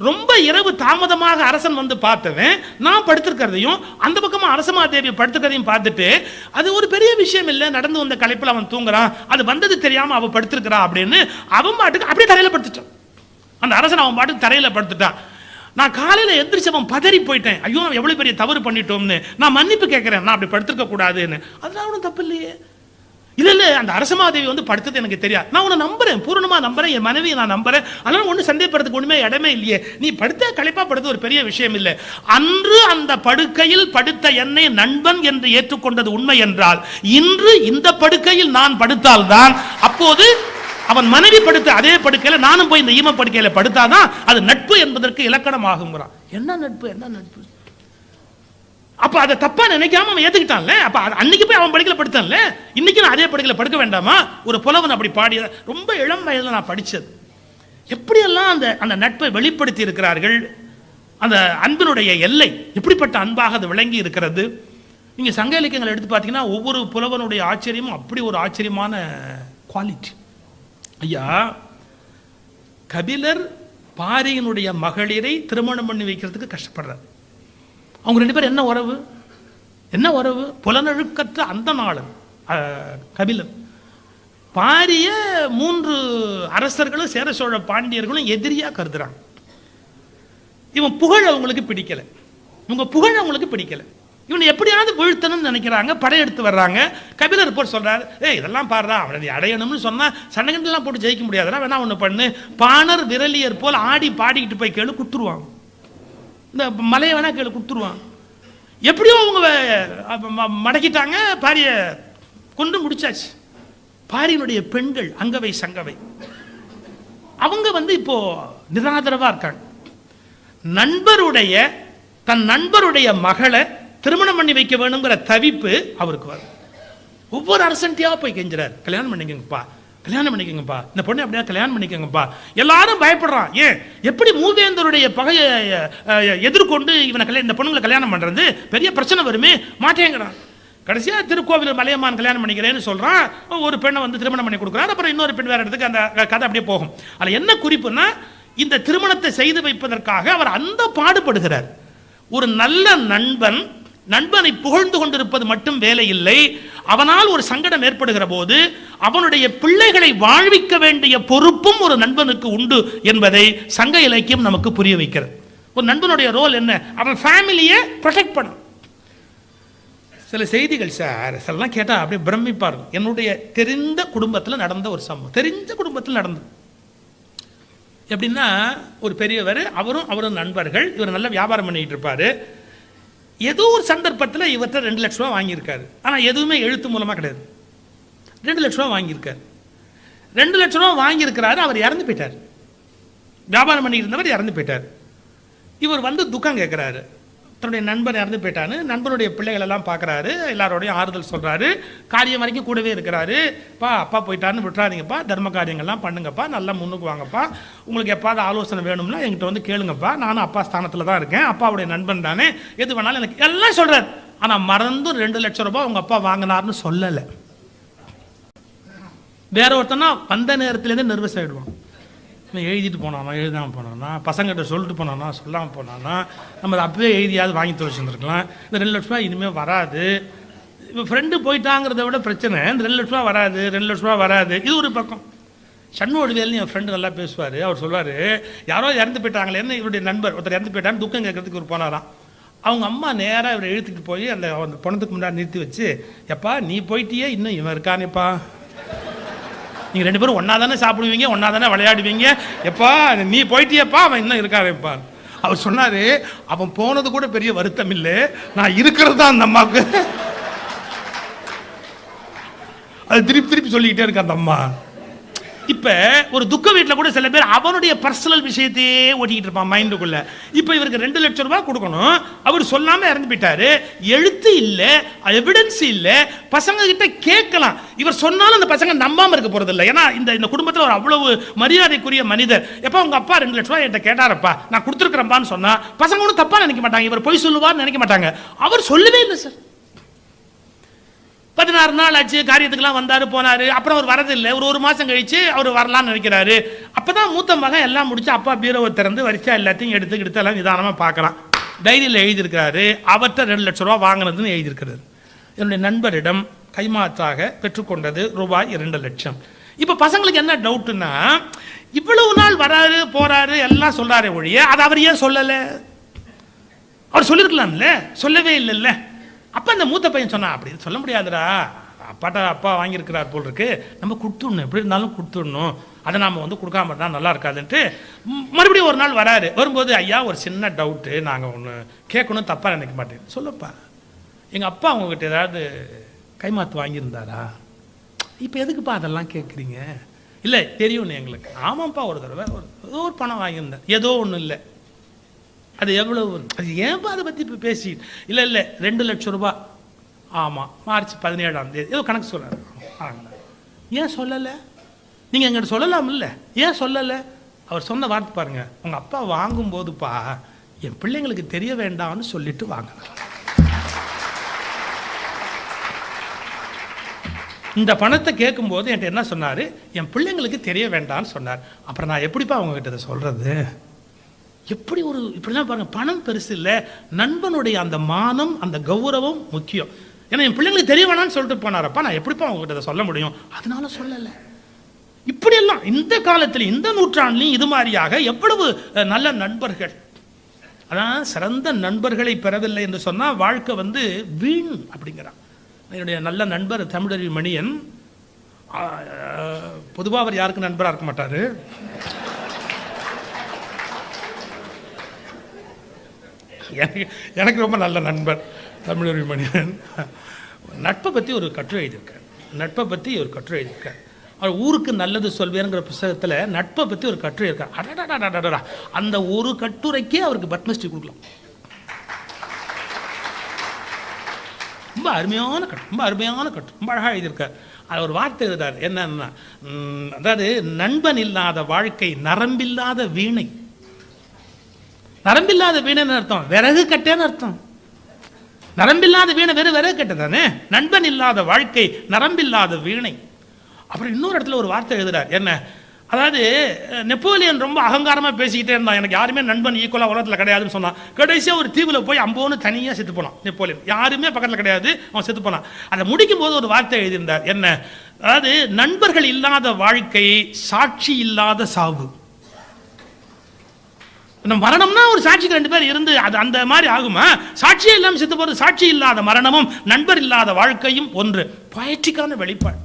ரொம்ப இரவு தாமதமாக அரசன் வந்து பார்த்தவன் நான் படுத்திருக்கிறதையும் அந்த பக்கமா அரசமா தேவி படுத்துக்கிறதையும் பார்த்துட்டு, அது ஒரு பெரிய விஷயம் இல்லை, நடந்து வந்த களைப்பில் அவன் தூங்குறான், அது வந்தது தெரியாம அவன் படுத்திருக்கிறா அப்படின்னு அவன் பாட்டுக்கு அப்படியே தரையில படுத்துட்டான். அந்த அரசன் அவன் பாட்டுக்கு தரையில படுத்துட்டான். நான் காலையில் எந்திரிச்சவன் பதறி போயிட்டேன், ஐயோ அவன் எவ்வளவு பெரிய தவறு பண்ணிட்டோம்னு. நான் மன்னிப்பு கேட்கிறேன், நான் அப்படி படுத்திருக்க கூடாதுன்னு. அதெல்லாம் ஒன்றும் தப்பு இல்லையே. இல்லை அந்த அரசமாதேவி வந்து படுத்தது எனக்கு தெரியாது, நான் உன்னை நம்புறேன், பூரணமா நம்புறேன், என் மனைவியை நான் நம்புறேன், அதனால ஒன்றும் சந்தேகப்படுறதுக்கு ஒண்ணுமே இடமே இல்லையே. நீ படுத்த களைப்பா படுத்து ஒரு பெரிய விஷயம் இல்லை. அன்று அந்த படுக்கையில் படுத்த என்னை நண்பன் என்று ஏற்றுக்கொண்டது உண்மை என்றால், இன்று இந்த படுக்கையில் நான் படுத்தால்தான் அப்போது அவன் மனைவி படுத்த அதே படுக்கையில நானும் போய் இந்த ஈம படுக்கையில படுத்தாதான் அது நட்பு என்பதற்கு இலக்கணம் ஆகுங்கிறான். என்ன நட்பு, என்ன நட்பு? அப்ப அதை தப்பா நினைக்காம அவன் ஏத்துக்கிட்டான்ல. அப்ப அன்னைக்கு போய் அவன் படுக்கையில படுத்தான்ல, இன்னைக்கு நான் அதே படுக்கையில படுக்க வேண்டாமா? ஒரு புலவன் அப்படி பாடிய ரொம்ப இளம் வயதில் நான் படிச்சது. எப்படியெல்லாம் அந்த அந்த நட்பை வெளிப்படுத்தி இருக்கிறார்கள். அந்த அன்பினுடைய எல்லை எப்படிப்பட்ட அன்பாக அது விளங்கி இருக்கிறது. நீங்க சங்க இலக்கியங்களை எடுத்து பார்த்தீங்கன்னா ஒவ்வொரு புலவனுடைய ஆச்சரியமும் அப்படி ஒரு ஆச்சரியமான குவாலிட்டி. ஐயா, கபிலர் பாரியினுடைய மகளிரை திருமணம் பண்ணி வைக்கிறதுக்கு கஷ்டப்படுறார். அவங்க ரெண்டு பேரும் என்ன உறவு, என்ன உறவு? புலனழுக்கற்ற அந்த நாளன் கபிலன். பாரிய 3 அரசர்களும் சேர சோழ பாண்டியர்களும் எதிரியா கருதுறாங்க. இவன் புகழ் அவங்களுக்கு பிடிக்கல, இவங்க புகழ் அவங்களுக்கு பிடிக்கல. இவனை எப்படியாவது வீழ்த்தணும்னு நினைக்கிறாங்க, படையெடுத்து வர்றாங்க. கபிலர் போய் சொல்றாரு, இதெல்லாம் பாடுறா, அவனை அடையணும்னு சொன்னா சண்டைகள்லாம் போட்டு ஜெயிக்க முடியாதுன்னா வேணா ஒன்று பண்ணு, பாணர் விரலியர் போல் ஆடி பாடிக்கிட்டு போய் கேளு, குத்துருவாங்க. இந்த மலையை வேணா கேளு, குத்துருவான். எப்படியோ அவங்க மடக்கிட்டாங்க, பாரிய கொண்டு முடிச்சாச்சு. பாரியினுடைய பெண்கள் அங்கவை சங்கவை அவங்க வந்து இப்போ நிராதரவா இருக்காங்க. தன் நண்பருடைய மகளை திருமணம் பண்ணி வைக்க வேணுங்கிற தவிப்பு அவருக்கு வரும். ஒவ்வொரு அரசன்ட்டியா போய் கெஞ்சுறாரு, கல்யாணம் பண்ணிக்கங்கப்பா, கல்யாணம் பண்ணிக்கங்கப்பா, இந்த பொண்ணை அப்படியே கல்யாணம் பண்ணிக்கங்கப்பா. எல்லாரும் பயப்படுறான். ஏன், எப்படி மூவேந்தருடைய பகையை எதிர்கொண்டு இவனை இந்த பொண்ணுங்களை கல்யாணம் பண்றது, பெரிய பிரச்சனை வருமே, மாட்டேங்கிறான். கடைசியா திருக்கோவில் மலையமான் கல்யாணம் பண்ணிக்கிறேன்னு சொல்றான். ஒரு பெண்ணை வந்து திருமணம் பண்ணி கொடுக்குறாரு. அப்புறம் இன்னொரு பெண் வேற இடத்துக்கு அந்த கதை அப்படியே போகும். அதுல என்ன குறிப்புன்னா, இந்த திருமணத்தை செய்து வைப்பதற்காக அவர் அந்த பாடுபடுகிறார். ஒரு நல்ல நண்பனை புகழ்ந்து கொண்டிருப்பது மட்டும் வேலை இல்லை, அவனால் ஒரு சங்கடம் ஏற்படுகிற போது அவனுடைய பிள்ளைகளை வாழ்விக்க வேண்டிய பொறுப்பும் ஒரு நண்பனுக்கு உண்டு என்பதை சங்க இலக்கியம் நமக்கு புரிய வைக்கிறது. ஒரு நண்பனுடைய ரோல் என்ன, அவன் ஃபேமிலியை ப்ரொடெக்ட் பண்ணும். சில செய்திகள் சார் சிலலாம் கேட்டால் அப்படியே பிரமிப்பார். என்னுடைய தெரிந்த குடும்பத்தில் நடந்த ஒரு சம்பவம், தெரிஞ்ச குடும்பத்தில் நடந்தது. எப்படின்னா, ஒரு பெரியவர், அவரும் நண்பர்கள், இவர் நல்ல வியாபாரம் பண்ணிட்டு இருப்பாரு. ஏதோ ஒரு சந்தர்ப்பத்தில் இவர்கிட்ட 2 லட்ச ரூபா வாங்கியிருக்காரு. ஆனால் எதுவுமே எழுத்து மூலமாக கிடையாது. 2 லட்ச ரூபா வாங்கியிருக்காரு. 2 லட்ச ரூபா வாங்கியிருக்கிறாரு. அவர் இறந்து போயிட்டார். வியாபாரம் பண்ணிட்டு இருந்தவர் இறந்து போயிட்டார். இவர் வந்து துக்கம் கேட்குறாரு. தன்னுடைய நண்பன் இறந்து போயிட்டான்னு நண்பனுடைய பிள்ளைகள் எல்லாம் பார்க்குறாரு, எல்லாரோடையும் ஆறுதல் சொல்கிறாரு, காரியம் வரைக்கும் கூடவே இருக்கிறாரு. அப்பா போயிட்டான்னு விட்டுறாதீங்கப்பா, தர்ம காரியங்கள்லாம் பண்ணுங்கப்பா, நல்லா முன்னுக்கு வாங்கப்பா, உங்களுக்கு எப்பாவது ஆலோசனை வேணும்னா என்கிட்ட வந்து கேளுங்கப்பா, நானும் அப்பா ஸ்தானத்தில் தான் இருக்கேன், அப்பாவுடைய நண்பன் தானே, எது வேணாலும் எனக்கு எல்லாம் சொல்கிறார். ஆனால் மறந்தும் 2 லட்சம் ரூபாய் உங்கள் அப்பா வாங்கினார்னு சொல்லலை. வேற ஒருத்தனா வந்த நேரத்துலேருந்தே நர்வஸ் ஆகிடுவான். எழுதிட்டு போனானா, எழுதாமல் போனானா, பசங்கிட்ட சொல்லிட்டு போனானா, சொல்லாமல் போனானா, நம்ம அப்பவே எழுதியாவது வாங்கி தொலைச்சிருந்துருக்கலாம். இந்த 2 லட்ச ரூபா இனிமேல் வராது. இப்போ ஃப்ரெண்டு போயிட்டாங்கிறத விட பிரச்சனை இந்த 2 லட்ச ரூபா வராது, 2 லட்ச ரூபா வராது. இது ஒரு பக்கம். சண்முகவேல்னு என் ஃப்ரெண்டு நல்லா பேசுவார். அவர் சொல்வார், யாரோ இறந்து போயிட்டாங்களேன்னு இவருடைய நண்பர் ஒருத்தர் இறந்து போயிட்டான்னு துக்கம் கேட்கறதுக்கு இவர் போனாராம். அவங்க அம்மா நேராக இவரை இழுத்துட்டு போய் அந்த பணத்துக்கு முன்னாடி நிறுத்தி வச்சு, எப்பா நீ போயிட்டியே, இன்னும் இவன் இருக்கானேப்பா, நீங்கள் 2 பேரும் ஒன்றா தானே சாப்பிடுவீங்க, ஒன்றா தானே விளையாடுவீங்க, எப்பா நீ போயிட்டியப்பா, அவன் இன்னும் இருக்காரேப்பா. அவர் சொன்னார், அவன் போனது கூட பெரிய வருத்தம் இல்லை, நான் இருக்கிறது தான் அந்த அம்மாவுக்கு. அது திருப்பி சொல்லிக்கிட்டே இருக்கு அந்த அம்மா. இப்போ ஒரு துக்க வீட்டில் கூட சில பேர் அவனுடைய பர்சனல் விஷயத்தையே ஓட்டிக்கிட்டு இருப்பான் மைண்டுக்குள்ள. இப்போ இவருக்கு 2 லட்சம் ரூபாய் கொடுக்கணும், அவர் சொல்லாமல் இறந்து போயிட்டாரு, எழுத்து இல்லை, எவிடன்ஸ் இல்லை, பசங்க கிட்ட கேட்கலாம், இவர் சொன்னாலும் அந்த பசங்க நம்பாமல் இருக்க போறது இல்லை. ஏன்னா இந்த குடும்பத்தில் ஒரு அவ்வளவு மரியாதைக்குரிய மனிதர். எப்போ உங்க அப்பா 2 லட்சம் ரூபாய் என்கிட்ட கேட்டாரப்பா, நான் கொடுத்துருக்கிறேன்பான்னு சொன்னா பசங்க ஒன்றும் தப்பா நினைக்க மாட்டாங்க, இவர் பொய் சொல்லுவார்னு நினைக்க மாட்டாங்க. அவர் சொல்லவே இல்லை சார். 16 நாள் ஆச்சு, காரியத்துக்குலாம் வந்தாரு போனாரு, அப்புறம் அவர் வரதில்லை. ஒரு மாசம் கழிச்சு அவர் வரலான்னு நினைக்கிறாரு. அப்பதான் மூத்த மகன் எல்லாம் முடிச்சு அப்பா பீரோவை திறந்து வரிசா எல்லாத்தையும் எடுத்து எல்லாம் நிதானமா பார்க்கலாம். டைரியில் எழுதியிருக்கிறாரு, அவர்கிட்ட 2 லட்சம் ரூபா வாங்கினதுன்னு எழுதியிருக்கிறாரு. என்னுடைய நண்பரிடம் கைமாற்றாக பெற்றுக்கொண்டது ரூபாய் 2 லட்சம். இப்போ பசங்களுக்கு என்ன டவுட்னா, இவ்வளவு நாள் வராரு போறாரு எல்லாம் சொல்றாரு ஒழிய அது அவர் ஏன் சொல்லலை? அவர் சொல்லியிருக்கலாம்ல, சொல்லவே இல்லைல்ல. அப்போ அந்த மூத்த பையன் சொன்னா, அப்படி சொல்ல முடியாதுடா, அப்பா வாங்கியிருக்கிறார் போல் இருக்கு, நம்ம கொடுத்துடணும், எப்படி இருந்தாலும் கொடுத்துடணும், அதை நாம் வந்து கொடுக்காம இருந்தால் நல்லா இருக்காதுன்ட்டு மறுபடியும் ஒரு நாள் வராரு. வரும்போது, ஐயா ஒரு சின்ன டவுட்டு, நாங்கள் ஒன்று கேட்கணும், தப்பாக நினைக்க மாட்டேன், சொல்லப்பா, எங்கள் அப்பா அவங்ககிட்ட ஏதாவது கைமாத்து வாங்கியிருந்தாரா? இப்போ எதுக்குப்பா அதெல்லாம் கேட்குறீங்க? இல்லை தெரியும்னு எங்களுக்கு. ஆமாப்பா ஒரு தடவை ஏதோ ஒரு பணம் வாங்கியிருந்தேன், ஏதோ ஒன்றும் இல்லை, அது எவ்வளவு, அது ஏன்பா அதை பற்றி இப்போ பேசி? இல்லை 2 லட்சம் ரூபாய். ஆமாம், மார்ச் 17ஆம் தேதி ஏதோ கணக்கு சொல்கிறார். ஏன் சொல்லலை? நீங்கள் எங்கிட்ட சொல்லலாம் இல்லை, ஏன் சொல்லலை? அவர் சொன்ன வார்த்தை பாருங்க, உங்கள் அப்பா வாங்கும்போதுப்பா என் பிள்ளைங்களுக்கு தெரிய வேண்டாம்னு சொல்லிட்டு வாங்கினார். இந்த பணத்தை கேட்கும்போது என்கிட்ட என்ன சொன்னார், என் பிள்ளைங்களுக்கு தெரிய வேண்டாம்னு சொன்னார். அப்புறம் நான் எப்படிப்பா அவங்ககிட்ட இதை சொல்கிறது? எப்படி ஒரு இப்படிலாம் பாருங்க, பணம் பெருசு இல்லை, நண்பனுடைய அந்த மானம் அந்த கௌரவம் முக்கியம். ஏன்னா என் பிள்ளைங்களுக்கு தெரிய வேணான்னு சொல்லிட்டு போனாரப்பா, நான் எப்படிப்பா அவங்ககிட்ட அதை சொல்ல முடியும்? அதனால சொல்லலை. இப்படியெல்லாம் இந்த காலத்தில் இந்த நூற்றாண்டுலையும் இது மாதிரியாக எவ்வளவு நல்ல நண்பர்கள். அதான் சிறந்த நண்பர்களை பெறவில்லை என்று சொன்னால் வாழ்க்கை வந்து வீண் அப்படிங்கிறான். என்னுடைய நல்ல நண்பர் தமிழறிவு மணியன், பொதுவாக அவர் யாருக்கும் நண்பராக இருக்க மாட்டார். எனக்கு ரொம்ப நல்ல நண்பர் தமிழறிவு மணியன். நட்பை பற்றி ஒரு கட்டுரை எழுதியிருக்கார். அவர் ஊருக்கு நல்லது சொல்வேங்கிற புத்தகத்தில் நட்பை பற்றி ஒரு கட்டுரை இருக்கார். அடடா, அந்த ஒரு கட்டுரைக்கே அவருக்கு பத்மஸ்ரீ கொடுக்கலாம். ரொம்ப அருமையான கட்டு, ரொம்ப அழகாக எழுதியிருக்கார். அது ஒரு வார்த்தை எழுதார், என்னன்னா, அதாவது நண்பன் இல்லாத வாழ்க்கை நரம்பில்லாத வீணை. நரம்பில்லாத வீணைன்னு அர்த்தம் விறகு கட்டேன்னு அர்த்தம். நரம்பில்லாத வீணை வெறும் விறகு கட்டை தானே. நண்பன் இல்லாத வாழ்க்கை நரம்பில்லாத வீணை. அப்புறம் இன்னொரு இடத்துல ஒரு வார்த்தை எழுதுறார், என்ன, அதாவது நெப்போலியன் ரொம்ப அகங்காரமாக பேசிக்கிட்டே இருந்தான், எனக்கு யாருமே நண்பன் ஈக்குவலாக உலகத்தில் கிடையாதுன்னு சொன்னான். கடைசியாக ஒரு தீவில் போய் அம்போன்னு தனியாக செத்து போனான் நெப்போலியன், யாருமே பக்கத்தில் கிடையாது, அவன் செத்து போனான். அதை முடிக்கும் போது ஒரு வார்த்தை எழுதியிருந்தார், என்ன, அதாவது நண்பர்கள் இல்லாத வாழ்க்கை சாட்சி இல்லாத சாவு. மரணம்னா ஒரு சாட்சிக்கு 2 பேர் இருந்து அது அந்த மாதிரி ஆகுமா? சாட்சியே இல்லாமல் செத்து போறது. சாட்சி இல்லாத மரணமும் நண்பர் இல்லாத வாழ்க்கையும் ஒன்று. பொயட்டிக்கான வெளிப்பாடு.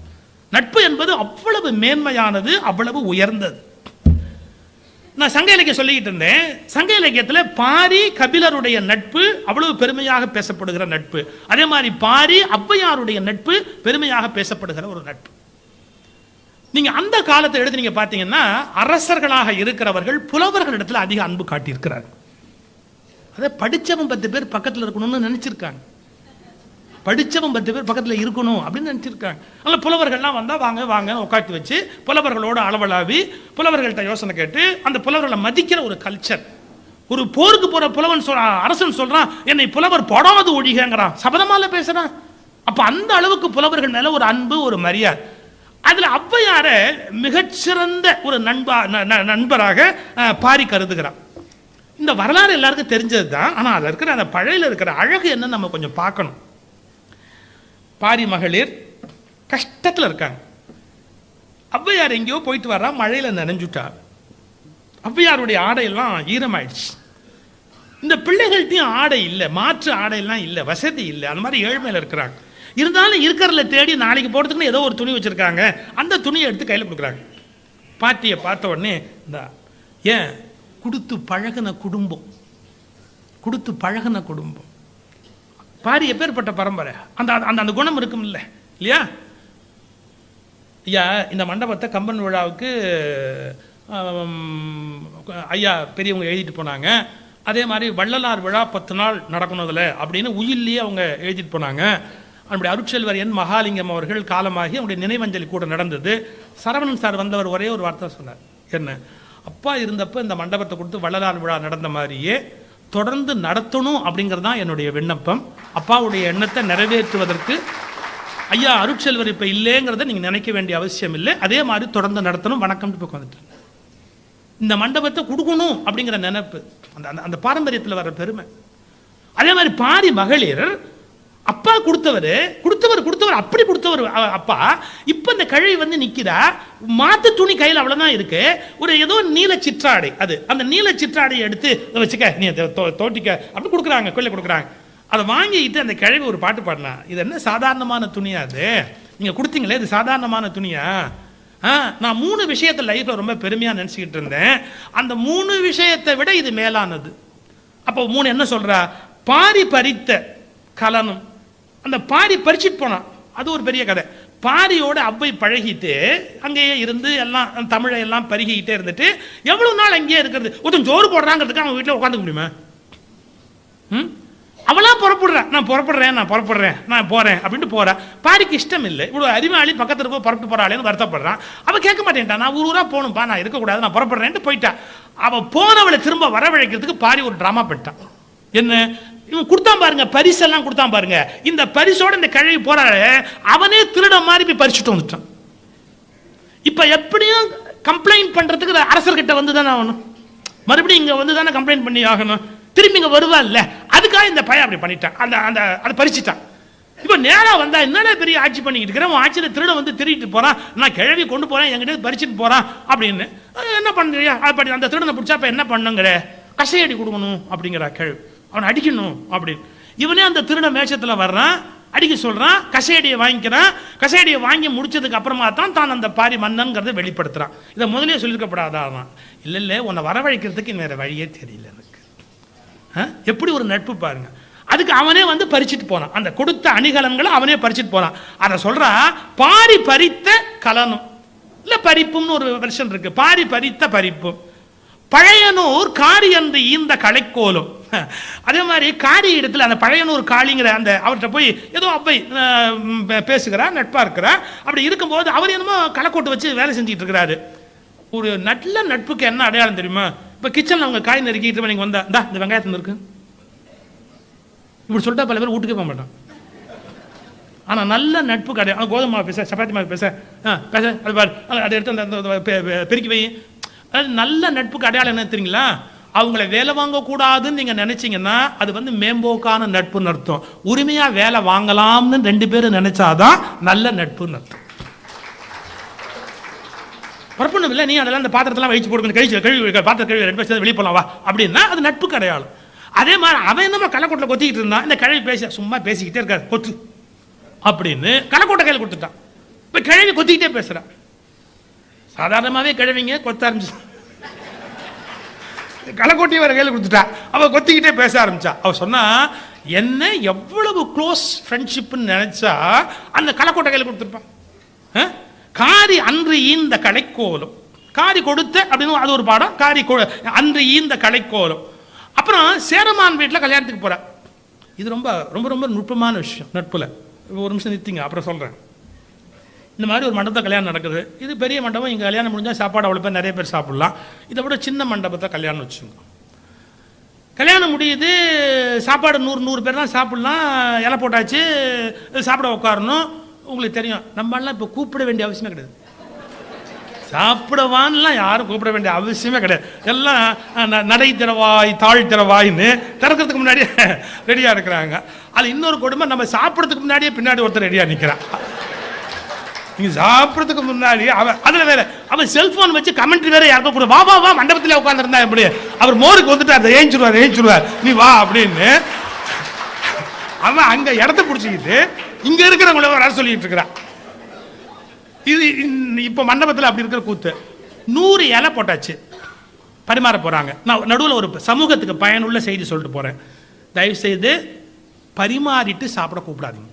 நட்பு என்பது அவ்வளவு மேன்மையானது, அவ்வளவு உயர்ந்தது. நான் சங்க இலக்கியம் சொல்லிக்கிட்டு இருந்தேன். சங்க இலக்கியத்தில் பாரி கபிலருடைய நட்பு அவ்வளவு பெருமையாக பேசப்படுகிற நட்பு. அதே மாதிரி பாரி ஔவையாருடைய நட்பு பெருமையாக பேசப்படுகிற ஒரு நட்பு. நீங்க அந்த காலத்தை எடுத்து நீங்க பாத்தீங்கன்னா அரசர்களாக இருக்கிறவர்கள் புலவர்களிடத்தில் அதிக அன்பு காட்டியிருக்கிறார். அதை படித்தவன் 10 பேர் பக்கத்தில் இருக்கணும்னு நினச்சிருக்காங்க. படித்தவன் 10 பேர் பக்கத்தில் இருக்கணும் அப்படின்னு நினச்சிருக்காங்க. அதில் புலவர்கள்லாம் வந்தால் வாங்க வாங்க உட்காந்து வச்சு புலவர்களோட அளவலாவி புலவர்கள்ட்ட யோசனை கேட்டு அந்த புலவர்களை மதிக்கிற ஒரு கல்ச்சர். ஒரு போருக்கு போகிற புலவன் அரசன் சொல்கிறான், என்னை புலவர் போடாது ஒழிகங்கிறான், சபதமால பேசுகிறான். அப்போ அந்த அளவுக்கு புலவர்கள் மேலே ஒரு அன்பு, ஒரு மரியாதை. அதில் ஔவையாரை மிகச்சிறந்த ஒரு நண்பராக பாரி கருதுகிறான். இந்த வரலாறு எல்லாருக்கும் தெரிஞ்சது தான். ஆனால் அதில் இருக்கிற அந்த பழையில் இருக்கிற அழகு என்னன்னு நம்ம கொஞ்சம் பார்க்கணும். பாரி மகளிர் கஷ்டத்தில் இருக்காங்க. ஔவையார் எங்கேயோ போயிட்டு வர்றா, மழையில் நனைஞ்சுட்டார். ஔவையாருடைய ஆடையெல்லாம் ஈரமாயிடுச்சு. இந்த பிள்ளைகள்கிட்டையும் ஆடை இல்லை, மாற்று ஆடையெல்லாம் இல்லை, வசதி இல்லை, அந்த மாதிரி ஏழ்மையில் இருக்கிறாங்க. இருந்தாலும் இருக்கிறதுல தேடி நாளைக்கு போகிறதுக்குன்னு ஏதோ ஒரு துணி வச்சுருக்காங்க, அந்த துணியை எடுத்து கையில் கொடுக்குறாங்க. பாட்டியை பார்த்த உடனே இந்த ஏன் கொடுத்து பழகின குடும்பம், கொடுத்து பழகின குடும்பம். பாரி எப்பேற்பட்ட பரம்பரை, அந்த அந்த அந்த குணம் இருக்கும் இல்லை இல்லையா? ஐயா இந்த மண்டபத்தை கம்பன் விழாவுக்கு ஐயா பெரியவங்க எழுதிட்டு போனாங்க. அதே மாதிரி வள்ளலார் விழா 10 நாள் நடக்கணும் அதில் அப்படின்னு உயிர்லேயே அவங்க எழுதிட்டு போனாங்க. நம்முடைய அருட்செல்வர் என் மகாலிங்கம் அவர்கள் காலமாகி அவங்களுடைய நினைவஞ்சலி கூட நடந்தது. சரவணன் சார் வந்தவர் ஒரே ஒரு வார்த்தை சொன்னார், என்ன அப்பா இருந்தப்போ இந்த மண்டபத்தை கொடுத்து வள்ளலார் விழா நடந்த மாதிரியே தொடர்ந்து நடத்தணும் அப்படிங்கிறது தான் என்னுடைய விண்ணப்பம். அப்பாவுடைய எண்ணத்தை நிறைவேற்றுவதற்கு ஐயா அருட்செல்வர் இப்போ இல்லைங்கிறத நீங்கள் நினைக்க வேண்டிய அவசியம் இல்லை, அதே மாதிரி தொடர்ந்து நடத்தணும். வணக்கம்னு இப்போ வந்துட்டு இந்த மண்டபத்தை கொடுக்கணும் அப்படிங்கிற நினைப்பு, அந்த அந்த பாரம்பரியத்தில் வர்ற பெருமை. அதே மாதிரி பாரி மகளிர் அப்பா கொடுத்தவர் அப்படி கொடுத்தவர் அப்பா. இப்போ இந்த கழி வந்து நிற்கிறா, மாத்து துணி கையில் அவ்வளோதான் இருக்கு, ஒரு ஏதோ நீல சிற்றாடை, அது அந்த நீல சிற்றாடையை எடுத்து வச்சுக்க நீ தோட்டிக்க அப்படி கொடுக்குறாங்க, கொள்ளை கொடுக்குறாங்க. அதை வாங்கிட்டு அந்த கிழவி ஒரு பாட்டு பாடலாம். இது என்ன சாதாரணமான துணியா, அது நீங்கள் கொடுத்தீங்களே இது சாதாரணமான துணியா? நான் 3 விஷயத்தை லைஃப்பில் ரொம்ப பெருமையாக நினச்சிக்கிட்டு இருந்தேன், அந்த 3 விஷயத்தை விட இது மேலானது. அப்போ 3 என்ன சொல்கிறா? பாரி பறித்த கலனும், அந்த பாரி பறிச்சுட்டு போனான், அது ஒரு பெரிய கதை. பாரியோட அவ்வை பழகிட்டு அங்கேயே இருந்து எல்லாம் தமிழை எல்லாம் பருகிக்கிட்டே இருந்துட்டு எவ்வளோ நாள் அங்கேயே இருக்கிறது? ஒருத்தன் ஜோறு போடுறாங்கிறதுக்கு அவன் வீட்டில் உட்காந்துக்க முடியுமா? அவளா புறப்படுறேன், நான் போகிறேன் அப்படின்ட்டு போகிறேன். பாரிக்கு இஷ்டம் இல்லை, இவ்வளோ அறிவாளி பக்கத்தில் போய் புறப்பட்டு போகிறாளேன்னு வருத்தப்படுறான். அவள் கேட்க மாட்டேன்ட்டான், நான் ஊராக போகணும்ப்பா, நான் இருக்கக்கூடாது, நான் புறப்படுறேன்ட்டு போயிட்டான். அவள் போனவளை திரும்ப வரவழைக்கிறதுக்கு பாரி ஒரு ட்ராமா பண்ணிட்டான். என்ன இவன் கொடுத்தான் பாருங்க, பரிசெல்லாம் கொடுத்தான் பாருங்க, இந்த பரிசோட இந்த கழுவி போறாரு, அவனே திருட மாதிரி போய் பறிச்சுட்டு வந்துட்டான். இப்ப எப்படியும் கம்ப்ளைண்ட் பண்றதுக்கு அரசர்கிட்ட வந்து தானே ஆகணும், மறுபடியும் இங்க வந்து தானே கம்ப்ளைண்ட் பண்ணி ஆகணும், திரும்பி இங்க வருவா இல்ல, அதுக்காக இந்த பையன் அப்படி பண்ணிட்டான், அந்த அந்த அதை பறிச்சுட்டான். இப்ப நேரா வந்தா என்னடா பெரிய ஆட்சி பண்ணிக்கிட்டு இருக்கிறேன், உன் ஆட்சியில திருட வந்து திருடிட்டு போறான், நான் கிழவி கொண்டு போறேன், என்கிட்ட பறிச்சுட்டு போறான் அப்படின்னு என்ன பண்றியா? அப்படி அந்த திருடனை பிடிச்சா இப்ப என்ன பண்ணுங்கிற, கசையடி கொடுக்கணும் அப்படிங்கிற கிழவி, அவனை அடிக்கணும் அப்படின்னு. இவனே அந்த திருட மேட்சத்தில் வர்றான், அடிக்க சொல்றான், கசையடியை வாங்கிக்கிறான். கசையடியை வாங்கி முடிச்சதுக்கு அப்புறமா தான் அந்த பாரி மன்னன்கிறத வெளிப்படுத்துறான். இதை முதலே சொல்லியிருக்கப்படாதான். இல்லை உன்னை வரவழைக்கிறதுக்கு வேற வழியே தெரியல எனக்கு. எப்படி ஒரு நட்பு பாருங்க. அதுக்கு அவனே வந்து பறிச்சுட்டு போனான், அந்த கொடுத்த அணிகலன்களை அவனே பறிச்சுட்டு போனான். அதை சொல்றா பாரி பறித்த கலனும், இல்லை பறிப்பும்னு ஒரு வெர்ஷன் இருக்கு, பாரி பறித்த பறிப்பும். பழையனூர் காரி என்று ஈந்த கலைக்கோலும். அதே மாதிரி காரி இடத்துல அந்த பழையனூர் காளிங்கிற அந்த அவர்கிட்ட போய் ஏதோ அவ்வை பேசுகிறா, நட்பா இருக்கிறா. அப்படி இருக்கும்போது அவர் என்னமோ களைக்கோட்டு வச்சு வேலை செஞ்சுட்டு இருக்கிறாரு. ஒரு நல்ல நட்புக்கு என்ன அடையாளம் தெரியுமா? இப்போ கிச்சனில் அவங்க காய் நறுக்கிட்டு நீங்கள் வந்தா இந்த வெங்காயத்தில் இருக்கு இப்படி சொல்லிட்டா பல பேர் வீட்டுக்கே போக மாட்டான். ஆனால் நல்ல நட்புக்கு அடையாளம், கோதுமை மாவு பேச, சப்பாத்தி மாவு பேச அது பாரு, அதை எடுத்து அந்த பெருக்கி வை. அது நல்ல நட்புக்கு அடையாளம் என்ன தெரியுங்களா? அவங்கள வேலை வாங்கக்கூடாதுன்னு நீங்கள் நினைச்சிங்கன்னா அது வந்து மேம்போக்கான நட்புன்னு அர்த்தம். உரிமையாக வேலை வாங்கலாம்னு 2 பேரும் நினைச்சாதான் நல்ல நட்புன்னு அர்த்தம். பரப்புணும் இல்லை, நீ அதெல்லாம் அந்த பாத்திரத்தெல்லாம் வச்சு போடுங்க, கழுவி பாத்திர கழுவி 2 பேர் சேர்ந்து வெளியே போகலாம் வா அப்படின்னா அது நட்புக்கு அடையாளம். அதே மாதிரி அவன் என்னமா களைக்கோட்டில் கொத்திக்கிட்டு இருந்தான், இந்த கிழவி பேச சும்மா பேசிக்கிட்டே இருக்காரு கொத்து அப்படின்னு களைக்கோட்டை கையில் கொடுத்துட்டான். இப்போ கிழவி கொத்திக்கிட்டே பேசுகிறான். சாதாரணமாகவே கிழவிங்க கொத்த ஆரம்பிச்சு, களைக்கோட்டையை வேற கையில் கொடுத்துட்டா, அவள் கொத்திக்கிட்டே பேச ஆரம்பிச்சா. அவள் சொன்னா என்ன எவ்வளவு க்ளோஸ் ஃப்ரெண்ட்ஷிப்னு நினைச்சா அந்த களைக்கோட்டை கையில் கொடுத்துருப்பான். காரி அன்று ஈந்த கலைக்கோலம், காரி கொடுத்த அப்படின்னு அது ஒரு பாடம். காரி அன்று ஈந்த கலைக்கோலம், அப்புறம் சேரமான் வீட்டில் கல்யாணத்துக்கு போகிறேன். இது ரொம்ப ரொம்ப ரொம்ப நுட்பமான விஷயம் நட்பில். ஒரு நிமிஷம் நிறுத்திங்க, அப்புறம் சொல்கிறேன். இந்த மாதிரி ஒரு மண்டபத்தில் கல்யாணம் நடக்குது. இது பெரிய மண்டபம். இங்கே கல்யாணம் முடிஞ்சால் சாப்பாடு அவ்வளோ பேர் நிறைய பேர் சாப்பிட்லாம். இதை விட சின்ன மண்டபத்தில் கல்யாணம் வச்சுங்க. கல்யாணம் முடியுது, சாப்பாடு 100 பேர் தான் சாப்பிட்லாம். இலை போட்டாச்சு, சாப்பிட உட்காரணும். உங்களுக்கு தெரியும், நம்மளாம் இப்போ கூப்பிட வேண்டிய அவசியமே கிடையாது. சாப்பிடவான்லாம் யாரும் கூப்பிட வேண்டிய அவசியமே கிடையாது. எல்லாம் நடை திறவாய் தாழ் திறவாயின்னு திறக்கிறதுக்கு முன்னாடியே ரெடியாக இருக்கிறாங்க. அது இன்னொரு கொடுமை, நம்ம சாப்பிட்றதுக்கு முன்னாடியே பின்னாடி ஒருத்தர் ரெடியாக நிற்கிறான். நீங்க சாப்பிட்றதுக்கு முன்னாடி அவன் அதில் வேற அவன் செல்போன் வச்சு கமெண்ட்ரி வேற யாருக்கும் கூட, வா வா வா மண்டபத்தில் உட்காந்துருந்தா எப்படி, அவர் மோருக்கு வந்துட்டு அதை ஏஞ்சிருவார் நீ வா அப்படின்னு அவன் அங்க இடத்த பிடிச்சிக்கிட்டு இங்க இருக்கிறவங்கள வர சொல்லிட்டு இருக்கிறான். இது இப்ப மண்டபத்தில் அப்படி இருக்கிற கூத்து. 100 இலை போட்டாச்சு, பரிமாற போறாங்க. நான் நடுவில் ஒரு சமூகத்துக்கு பயனுள்ள செய்தி சொல்லிட்டு போறேன். தயவு செய்து பரிமாறிட்டு சாப்பிட கூப்பிடாதீங்க.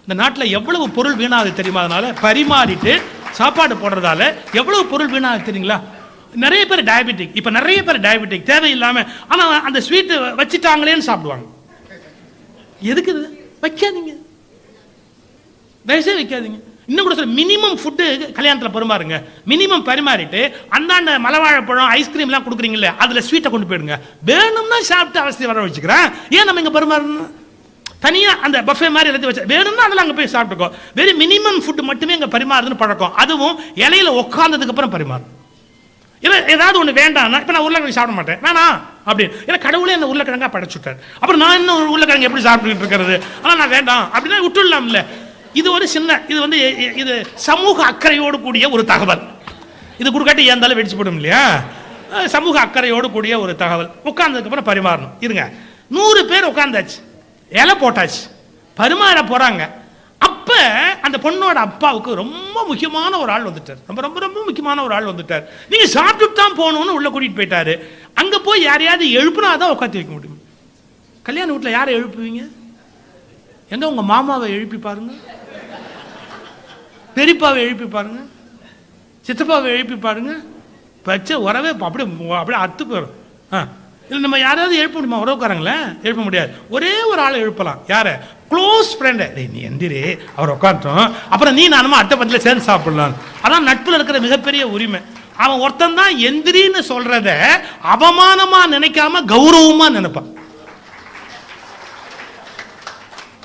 இந்த நாட்டில் எவ்வளவு பொருள் வீணாகுது தெரியுமா? அதனால பரிமாறிட்டு சாப்பாடு போடுறதால எவ்வளவு பொருள் வீணாகுது தெரியுங்களா? நிறைய பேர் டயபெட்டிக், இப்போ நிறைய பேர் டயபெட்டிக் தேவையில்லாம, ஆனால் அந்த ஸ்வீட்டு வச்சுட்டாங்களேன்னு சாப்பிடுவாங்க. எதுக்கு இது வைக்காதீங்க, தயவுசெய்து வைக்காதீங்க. இன்னும் கூட சொல்ல, மினிமம் ஃபுட்டு கல்யாணத்தில் பரிமாறுங்க. மினிமம் பரிமாறிட்டு அந்தாண்ட மலவாழைப்பழம் ஐஸ்கிரீம்லாம் கொடுக்குறீங்களே, அதில் ஸ்வீட்டை கொண்டு போயிடுங்க. வேணும்னா சாப்பிட்டு அவசியம் வர வச்சுக்கிறேன். ஏன் நம்ம இங்கே பரிமாறணும்? தனியாக அந்த பஃபே மாதிரி எல்லாத்தையும் வச்சு வேணும்னா அதில் அங்கே போய் சாப்பிட்டுக்கோ. வெறும் மினிமம் ஃபுட்டு மட்டுமே இங்கே பரிமாறுதுன்னு பழக்கம். அதுவும் இலையில உட்காந்ததுக்கு அப்புறம் பரிமாறும். இல்லை ஏதாவது ஒன்று வேண்டாம்னா, இப்போ நான் உருளைக்கிழங்கு சாப்பிட மாட்டேன் வேணாம் அப்படின்னு, ஏன்னா கடவுளே அந்த உருளைக்கிழங்கா படைச்சுட்டார். அப்புறம் நான் இன்னும் உருளைக்கிழங்கு எப்படி சாப்பிட்டுக்கிட்டு இருக்கிறது? ஆனால் நான் வேண்டாம் அப்படின்னா விட்டுடலாம். இல்லை, இது ஒரு சின்ன, இது வந்து இது சமூக அக்கறையோடு கூடிய ஒரு தகவல். இது குறுக்காட்டி ஏந்தாலும் வெடிச்சு போடும் இல்லையா? சமூக அக்கறையோடு கூடிய ஒரு தகவல். உட்கார்ந்ததுக்கு அப்புறம் பரிமாறணும். இருங்க, 100 பேர் உட்காந்தாச்சு, இலை போட்டாச்சு, பரிமாற போறாங்க. அப்ப அந்த பொண்ணோட அப்பாவுக்கு ரொம்ப முக்கியமான ஒரு ஆள் வந்துட்டார். ரொம்ப ரொம்ப ரொம்ப முக்கியமான ஒரு ஆள் வந்துட்டார். நீங்க சாப்பிட்டுட்டு தான் போகணும்னு உள்ள கூட்டிட்டு போயிட்டாரு. அங்க போய் யாரையாவது எழுப்புனாதான் உட்காந்து வைக்க முடியும். கல்யாண வீட்டில் யாரை எழுப்புவீங்க? எங்க உங்க மாமாவை எழுப்பி பாருங்க, பெரியப்பாவை எழுப்பி பாருங்க, சித்தப்பாவை எழுப்பி பாருங்க. பச்சை உறவே அப்படியே அத்து போயிடும். இல்லை நம்ம யாராவது எழுப்ப முடியுமா? உறவுக்காரங்களே எழுப்ப முடியாது. ஒரே ஒரு ஆளை எழுப்பலாம். யாரை? Close friend. நீ எந்திரி, அவர் உட்காந்துட்டோம், அப்புறம் நீ நானுமா அட்டை பத்தில சேர்ந்து சாப்பிடலாம். அதான் நட்பில் இருக்கிற மிகப்பெரிய உரிமை. அவன் ஒருத்தன் தான் எந்திரின்னு சொல்றத அவமானமா நினைக்காம கௌரவமா நினைப்பான்.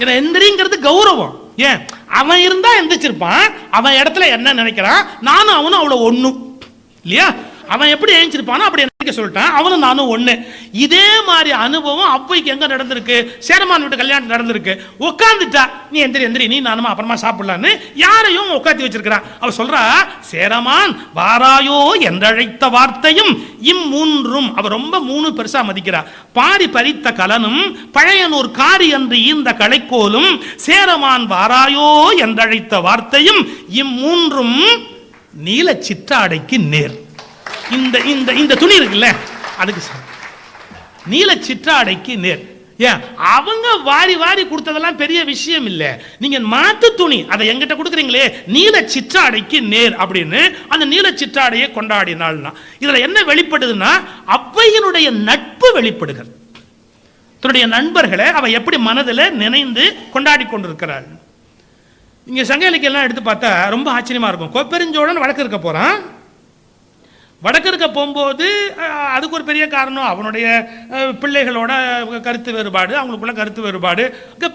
ஏன்னா எந்திரிங்கிறது கௌரவம். ஏன்? அவன் இருந்தா எந்திரிச்சிருப்பான், அவன் இடத்துல என்ன நினைக்கிறான், நானும் அவனும் அவ்வளோ ஒண்ணும் இல்லையா? அவன் எப்படி எழுந்திருப்பானோ அப்படி நினைக்க சொல்லிட்டான், அவனும் நானும் ஒண்ணு. இதே மாதிரி அனுபவம் அவ்வைக்கு எங்க நடந்திருக்கு? சேரமான் வீட்டு கல்யாணம் நடந்திருக்கு. உட்காந்துட்டா, நீ எந்திரி நீ நானுமா அப்புறமா சாப்பிடலான்னு யாரையும் உட்காந்து வச்சிருக்கிறான். அவ சொல்றா, சேரமான் வாராயோ என்றழைத்த வார்த்தையும் இம்மூன்றும். அவ ரொம்ப 3 பெருசா மதிக்கிறா. பாரி பறித்த கலனும் பழையனூர் காரி என்று இந்த களைக்கோலும் சேரமான் வாராயோ என்றழைத்த வார்த்தையும் இம்மூன்றும் நீல சிற்றாடைக்கு நேர். இந்த இந்த இந்த துணி இருக்குல்ல, அதுக்கு நீல சிற்றாடைக்கு நேர். ஏன்? அவங்க வாரி வாரி கொடுத்ததெல்லாம் பெரிய விஷயம் இல்லை. நீங்க மாத்து துணி அதை எங்கிட்ட கொடுக்குறீங்களே, நீல சிற்றாடைக்கு நேர் அப்படின்னு அந்த நீல சிற்றாடையை கொண்டாடினாள்னா இதுல என்ன வெளிப்படுதுன்னா, அவ்வையினுடைய நட்பு வெளிப்படுகிறது. தன்னுடைய நண்பர்களை அவ எப்படி மனதில் நினைந்து கொண்டாடி கொண்டிருக்கிறாள். இங்க சங்க இலக்கியம் எடுத்து பார்த்தா ரொம்ப ஆச்சரியமா இருக்கும். கோப்பெருஞ்சோழன் வடக்கு இருக்க போறான். வடக்கு இருக்க போகும்போது அதுக்கு ஒரு பெரிய காரணம், அவனுடைய பிள்ளைகளோட கருத்து வேறுபாடு, அவங்களுக்குள்ள கருத்து வேறுபாடு.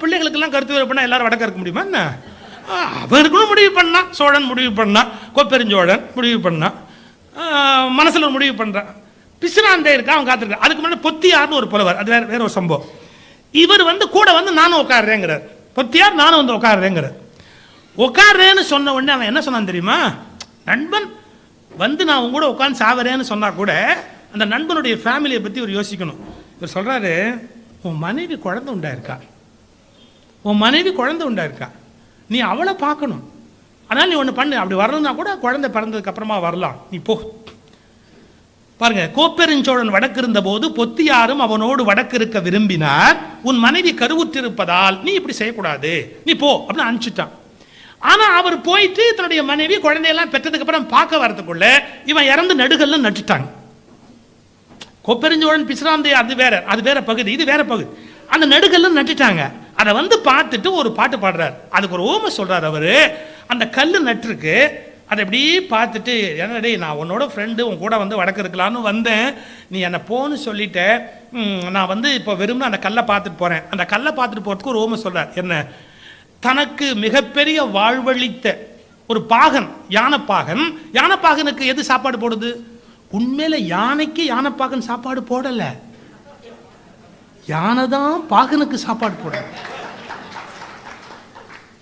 பிள்ளைகளுக்கெல்லாம் கருத்து வேறுபாடுனா எல்லாரும் வடக்க இருக்க முடியுமா என்ன? அவனுக்குன்னு முடிவு பண்ணான். சோழன் முடிவு பண்ணான், கோப்பெருஞ்சோழன் முடிவு பண்ணான், மனசுல முடிவு பண்றான். பிசினாண்டே இருக்கா, அவன் காத்திருக்கான். அதுக்கு முன்னாடி பொத்தியார்னு ஒரு புலவர், அது வேற ஒரு சம்பவம். இவர் கூட நானும் உட்காடுறேங்கிறார். பொத்தியார் நானும் உட்காடுறேங்கிறார். உட்காடுறேன்னு சொன்ன உடனே அவன் என்ன சொன்னான் தெரியுமா? நண்பன் நான் உங்க கூட உட்காந்து சாவறேன்னு சொன்னா கூட அந்த நண்பனுடைய ஃபேமிலியை பத்தி இவர் யோசிக்கணும். இவர் சொல்றாரு, உன் மனைவி குழந்தை உண்டாயிருக்கா, நீ அவளை பார்க்கணும். அதனால நீ ஒன்று பண்ணு, அப்படி வரலன்னா கூட குழந்தை பிறந்ததுக்கு அப்புறமா வரலாம், நீ போ. பாருங்க, கோப்பெருஞ்சோழன் வடக்கு இருந்த போது பொத்தியாரும் அவனோடு வடக்கு இருக்க விரும்பினார். உன் மனைவி கருவுற்றிருப்பதால் நீ இப்படி செய்யக்கூடாது, நீ போ அப்படின்னு அனுப்பிச்சிட்டான். ஆனா அவர் போயிட்டு தன்னுடைய மனைவி குழந்தையெல்லாம் பெற்றதுக்கு அப்புறம் பார்க்க வரதுக்குள்ள இவன் இறந்து நடுகல்ல நட்டுட்டாங்க. கொப்பெருஞ்சோழன் பிசிராந்தையார் அது வேற பகுதி, இது வேற பகுதி. அந்த நடுக்கல்ல நட்டுட்டாங்க. அதை வந்து பார்த்துட்டு ஒரு பாட்டு பாடுறார். அதுக்கு ஒரு ஓமை சொல்றாரு அவரு. அந்த கல் நட்டுருக்கு, அதை எப்படி பார்த்துட்டு, என்னடே நான் உன்னோட ஃப்ரெண்டு, உன் கூட வந்து வடக்கு இருக்கலான்னு வந்தேன், நீ என்னை போன்னு சொல்லிட்ட, நான் வந்து இப்போ வெறும்னு அந்த கல்லை பார்த்துட்டு போகிறேன். அந்த கல்லை பார்த்துட்டு போகிறதுக்கு ஒரு ஓமை சொல்கிறார். என்ன, தனக்கு மிகப்பெரிய வாழ்வழித்த ஒரு பாகன், யானைப்பாகன், யானைப்பாகனுக்கு எது சாப்பாடு போடுது? உண்மையில யானைக்கு யானைப்பாகன் சாப்பாடு போடலை, யானை தான் பாகனுக்கு சாப்பாடு போடுது.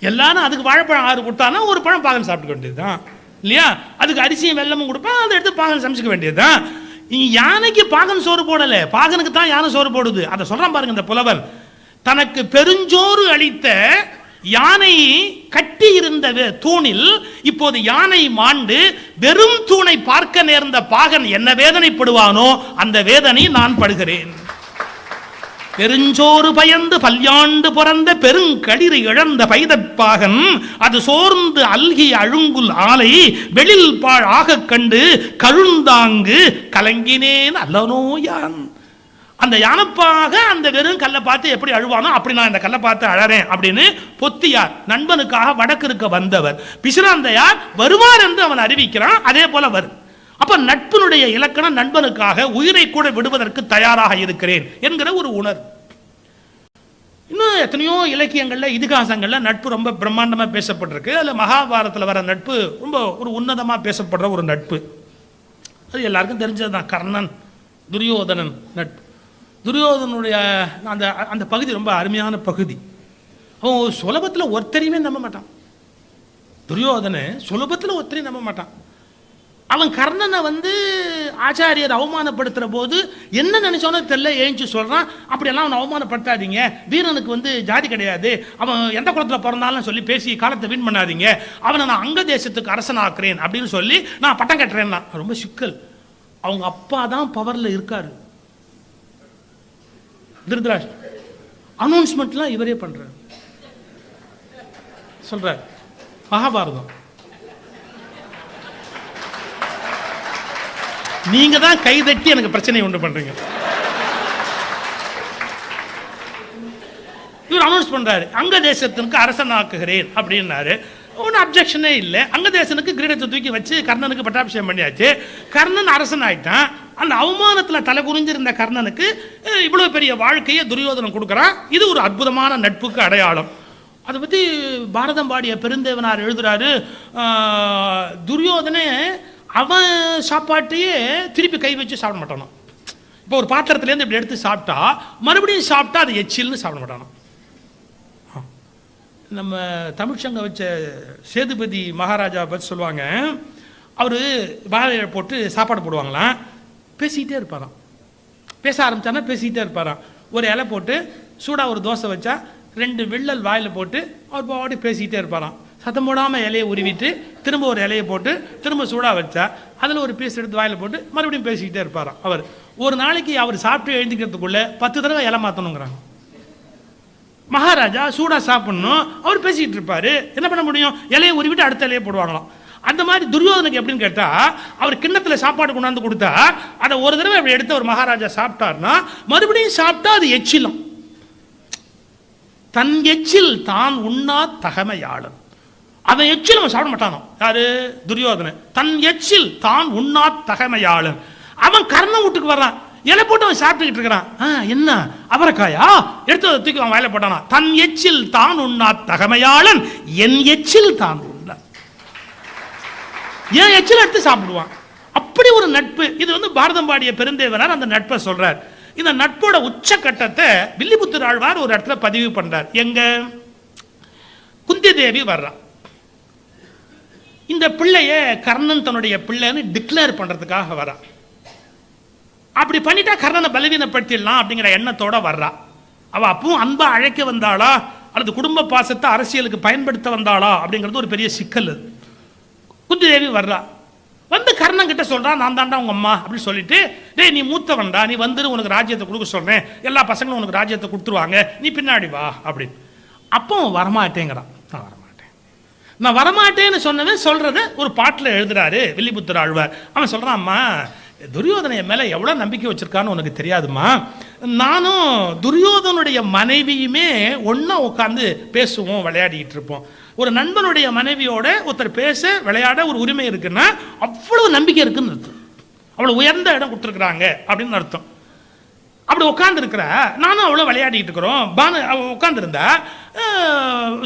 எல்லாரும் அதுக்கு வாழைப்பழம் 6 கொடுத்தானா ஒரு பழம் பாகன் சாப்பிட்டுக்க வேண்டியதுதான் இல்லையா? அதுக்கு அரிசியும் வெல்லமும் கொடுப்பேன், அதை எடுத்து பாகன் சமைச்சுக்க வேண்டியதுதான். யானைக்கு பாகன் சோறு போடல, பாகனுக்கு தான் யானை சோறு போடுது. அதை சொல்றான் பாருங்க இந்த புலவர். தனக்கு பெருஞ்சோறு அளித்த யானை கட்டி இருந்த தூணில் இப்போது யானை மாண்டு வெறும் தூணை பார்க்க நேர்ந்த பாகன் என்ன வேதனைப்படுவானோ அந்த வேதனை நான் படுகிறேன். பெருஞ்சோறு பயந்து பல்யாண்டு பிறந்த பெருங்களிறு இழந்த பைதப்பாகன் அது சோர்ந்து அல்கி அழுங்குல் ஆலை வெளில் பாழ் ஆக கண்டு கழுந்தாங்கு கலங்கினேன் அல்லனோயான். அந்த யானைப்பாக அந்த வெறும் கல்லை பார்த்து எப்படி அழுவானோ அப்படி நான் இந்த கல்லை பார்த்து அழறேன் அப்படின்னு பொத்தியார் நண்பனுக்காக வடக்கு இருக்க வந்தவர் பிசிராந்தையார் வருவார் என்று அவன் அறிவிக்கிறான். அதே போல வரும். அப்ப நட்பினுடைய இலக்கணம் நண்பனுக்காக உயிரை கூட விடுவதற்கு தயாராக இருக்கிறேன் என்கிற ஒரு உணர்வு. இன்னும் எத்தனையோ இலக்கியங்கள்ல இதிகாசங்கள்ல நட்பு ரொம்ப பிரம்மாண்டமா பேசப்பட்டிருக்கு. அதுல மகாபாரதத்தில் வர நட்பு ரொம்ப ஒரு உன்னதமா பேசப்படுற ஒரு நட்பு. அது எல்லாருக்கும் தெரிஞ்சதுதான். கர்ணன் துரியோதனன் நட்பு. துரியோதனுடைய அந்த அந்த பகுதி ரொம்ப அருமையான பகுதி. அவன் சுலபத்தில் ஒருத்தரையுமே நம்ப மாட்டான். துரியோதனை சுலபத்தில் ஒருத்தரையும் நம்ப மாட்டான். அவன் கர்ணனை வந்து ஆச்சாரியர் அவமானப்படுத்துற போது என்ன நினைச்சோன்னு தெரியல, ஏஞ்சி சொல்றான், அப்படியெல்லாம் அவனை அவமானப்படுத்தாதீங்க, வீரனுக்கு வந்து ஜாதி கிடையாது, அவன் எந்த குளத்தில் பிறந்தாலும் சொல்லி பேசி காலத்தை வீண் பண்ணாதீங்க, அவனை நான் அங்க தேசத்துக்கு அரசனாக்குறேன் அப்படின்னு சொல்லி நான் பட்டம் கட்டுறேன்னா. ரொம்ப சிக்கல். அவங்க அப்பா தான் பவர்ல இருக்காரு. திருதராஷ்டிரன் அனௌன்ஸ்மெண்ட்லாம் இவரே பண்றாரு. சொல்றார் மகாபாரதம், நீங்க தான் கைதட்டி எனக்கு பிரச்சனை உண்டு பண்றீங்க. இவர் அனௌன்ஸ் பண்றாரு, அங்க தேசத்திற்கு அரசனாக்குகிறேன் அப்படின்னாரு. ஒன்றும் அப்ஜெக்ஷனே இல்லை. அங்க தேசனுக்கு கிரீடத்தை தூக்கி வச்சு கர்ணனுக்கு பட்டாபிஷேகம் பண்ணியாச்சு. கர்ணன் அரசன் ஆயிட்டான். அந்த அவமானத்தில் தலை குறிஞ்சிருந்த கர்ணனுக்கு இவ்வளவு பெரிய வாழ்க்கையை துரியோதனன் கொடுக்குறான். இது ஒரு அற்புதமான நட்புக்கு அடையாளம். அதை பற்றி பாரதம் பாடிய பெருந்தேவனார் எழுதுறாரு, துரியோதனே அவன் சாப்பாட்டையே திருப்பி கை வச்சு சாப்பிட மாட்டானோ. இப்போ ஒரு பாத்திரத்துலேருந்து இப்படி எடுத்து சாப்பிட்டா மறுபடியும் சாப்பிட்டா அது எச்சில்னு சாப்பிட மாட்டானோ. நம்ம தமிழ்ச்சங்க வச்ச சேதுபதி மகாராஜா பற்றி சொல்லுவாங்க. அவர் வாழை போட்டு சாப்பாடு போடுவாங்களாம், பேசிக்கிட்டே இருப்பாராம். பேச ஆரம்பித்தானா பேசிக்கிட்டே இருப்பாராம். ஒரு இலை போட்டு சூடாக ஒரு தோசை வச்சா 2 வில்லல் வாயில் போட்டு அவர் பாடி பேசிக்கிட்டே இருப்பாராம். சத்தம் போடாமல் இலையை உருவிட்டு திரும்ப ஒரு இலையை போட்டு திரும்ப சூடாக வச்சா அதில் ஒரு பீஸ் எடுத்து வாயில் போட்டு மறுபடியும் பேசிக்கிட்டே இருப்பாராம். அவர் ஒரு நாளைக்கு அவர் சாப்பிட்டு எழுந்திக்கிறதுக்குள்ளே 10 தடவை இலை மாற்றணுங்கிறாங்க. மகாராஜா சூடாக சாப்பிடணும், அவர் பேசிக்கிட்டு இருப்பார், என்ன பண்ண முடியும்? இலையை உருவிட்டு அடுத்த இலையை போடுவாங்களாம். அந்த மாதிரி துரியோதனுக்கு எப்படின்னு கேட்டால், அவர் கிண்ணத்தில் சாப்பாடு கொண்டாந்து கொடுத்தா அதை ஒரு தடவை அப்படி எடுத்து ஒரு மகாராஜா சாப்பிட்டார்னா மறுபடியும் சாப்பிட்டா அது எச்சிலும். தன் எச்சில் தான் உண்ணா தகமையாளன். அவன் எச்சில் அவன் சாப்பிட மாட்டானோ. யாரு? துரியோதனன். தன் எச்சில் தான் உண்ணா தகமையாளன். அவன் கர்ணன் வீட்டுக்கு வர்றான், இலை போட்டு அவன் சாப்பிட்டுக்கிட்டு இருக்கிறான். என்ன அவரைக்காயா? எடுத்து தூக்கி அவன் வாயில போட்டானா. தன் எச்சில் தான் உண்ணா தகமையாளன், என் எச்சில் தான் உண்ண, என் எச்சில் எடுத்து சாப்பிடுவான். அப்படி ஒரு நட்பு. இது வந்து பாரதம் பாடிய பெருந்தேவனார் அந்த நட்பை சொல்றார். இந்த நட்போட உச்சக்கட்டத்தை வில்லிபுத்தூர் ஆழ்வார் ஒரு இடத்துல பதிவு பண்றார். எங்க? குந்தி தேவி வர்றான். இந்த பிள்ளைய கர்ணன் தன்னுடைய பிள்ளைன்னு டிக்ளேர் பண்றதுக்காக வர்றான். அப்படி பண்ணிட்டா கர்ணனை பலவீனப்படுத்திடலாம் அப்படிங்கிற எண்ணத்தோட வர்றா. அவ அப்பவும் அன்பா அழைக்க வந்தாளா அல்லது குடும்ப பாசத்தை அரசியலுக்கு பயன்படுத்த வந்தாளா அப்படிங்கிறது ஒரு பெரிய சிக்கல். குந்தி தேவி வர்றா. வந்து கர்ணன் கிட்ட சொல்றான், நான் தாண்டா உங்க அம்மா அப்படின்னு சொல்லிட்டு, டேய் நீ மூத்தவன்டா, நீ வந்துரு, உனக்கு ராஜ்யத்தை கொடுக்க சொல்றேன், எல்லா பசங்களும் உனக்கு ராஜ்யத்தை கொடுத்துருவாங்க, நீ பின்னாடி வா அப்படின்னு. அப்போ வரமாட்டேங்கிறான். நான் வரமாட்டேன்னு சொன்னவன் சொல்றத ஒரு பாட்டில் எழுதுறாரு வில்லிபுத்தூர் ஆழ்வார். அவன் சொல்றான், அம்மா துரியோதனை மேலே எவ்வளோ நம்பிக்கை வச்சிருக்கான்னு உனக்கு தெரியாதுமா. நானும் துரியோதனுடைய மனைவியுமே ஒன்றா உட்காந்து பேசுவோம், விளையாடிக்கிட்டு இருப்போம். ஒரு நண்பனுடைய மனைவியோட ஒருத்தர் பேச விளையாட ஒரு உரிமை இருக்குன்னா அவ்வளவு நம்பிக்கை இருக்குன்னு அர்த்தம். அவ்வளோ உயர்ந்த இடம் கொடுத்துருக்குறாங்க அப்படின்னு அர்த்தம். அப்படி உட்காந்துருக்கிற நானும் அவ்வளோ விளையாடிக்கிட்டு இருக்கிறோம். உட்காந்துருந்தா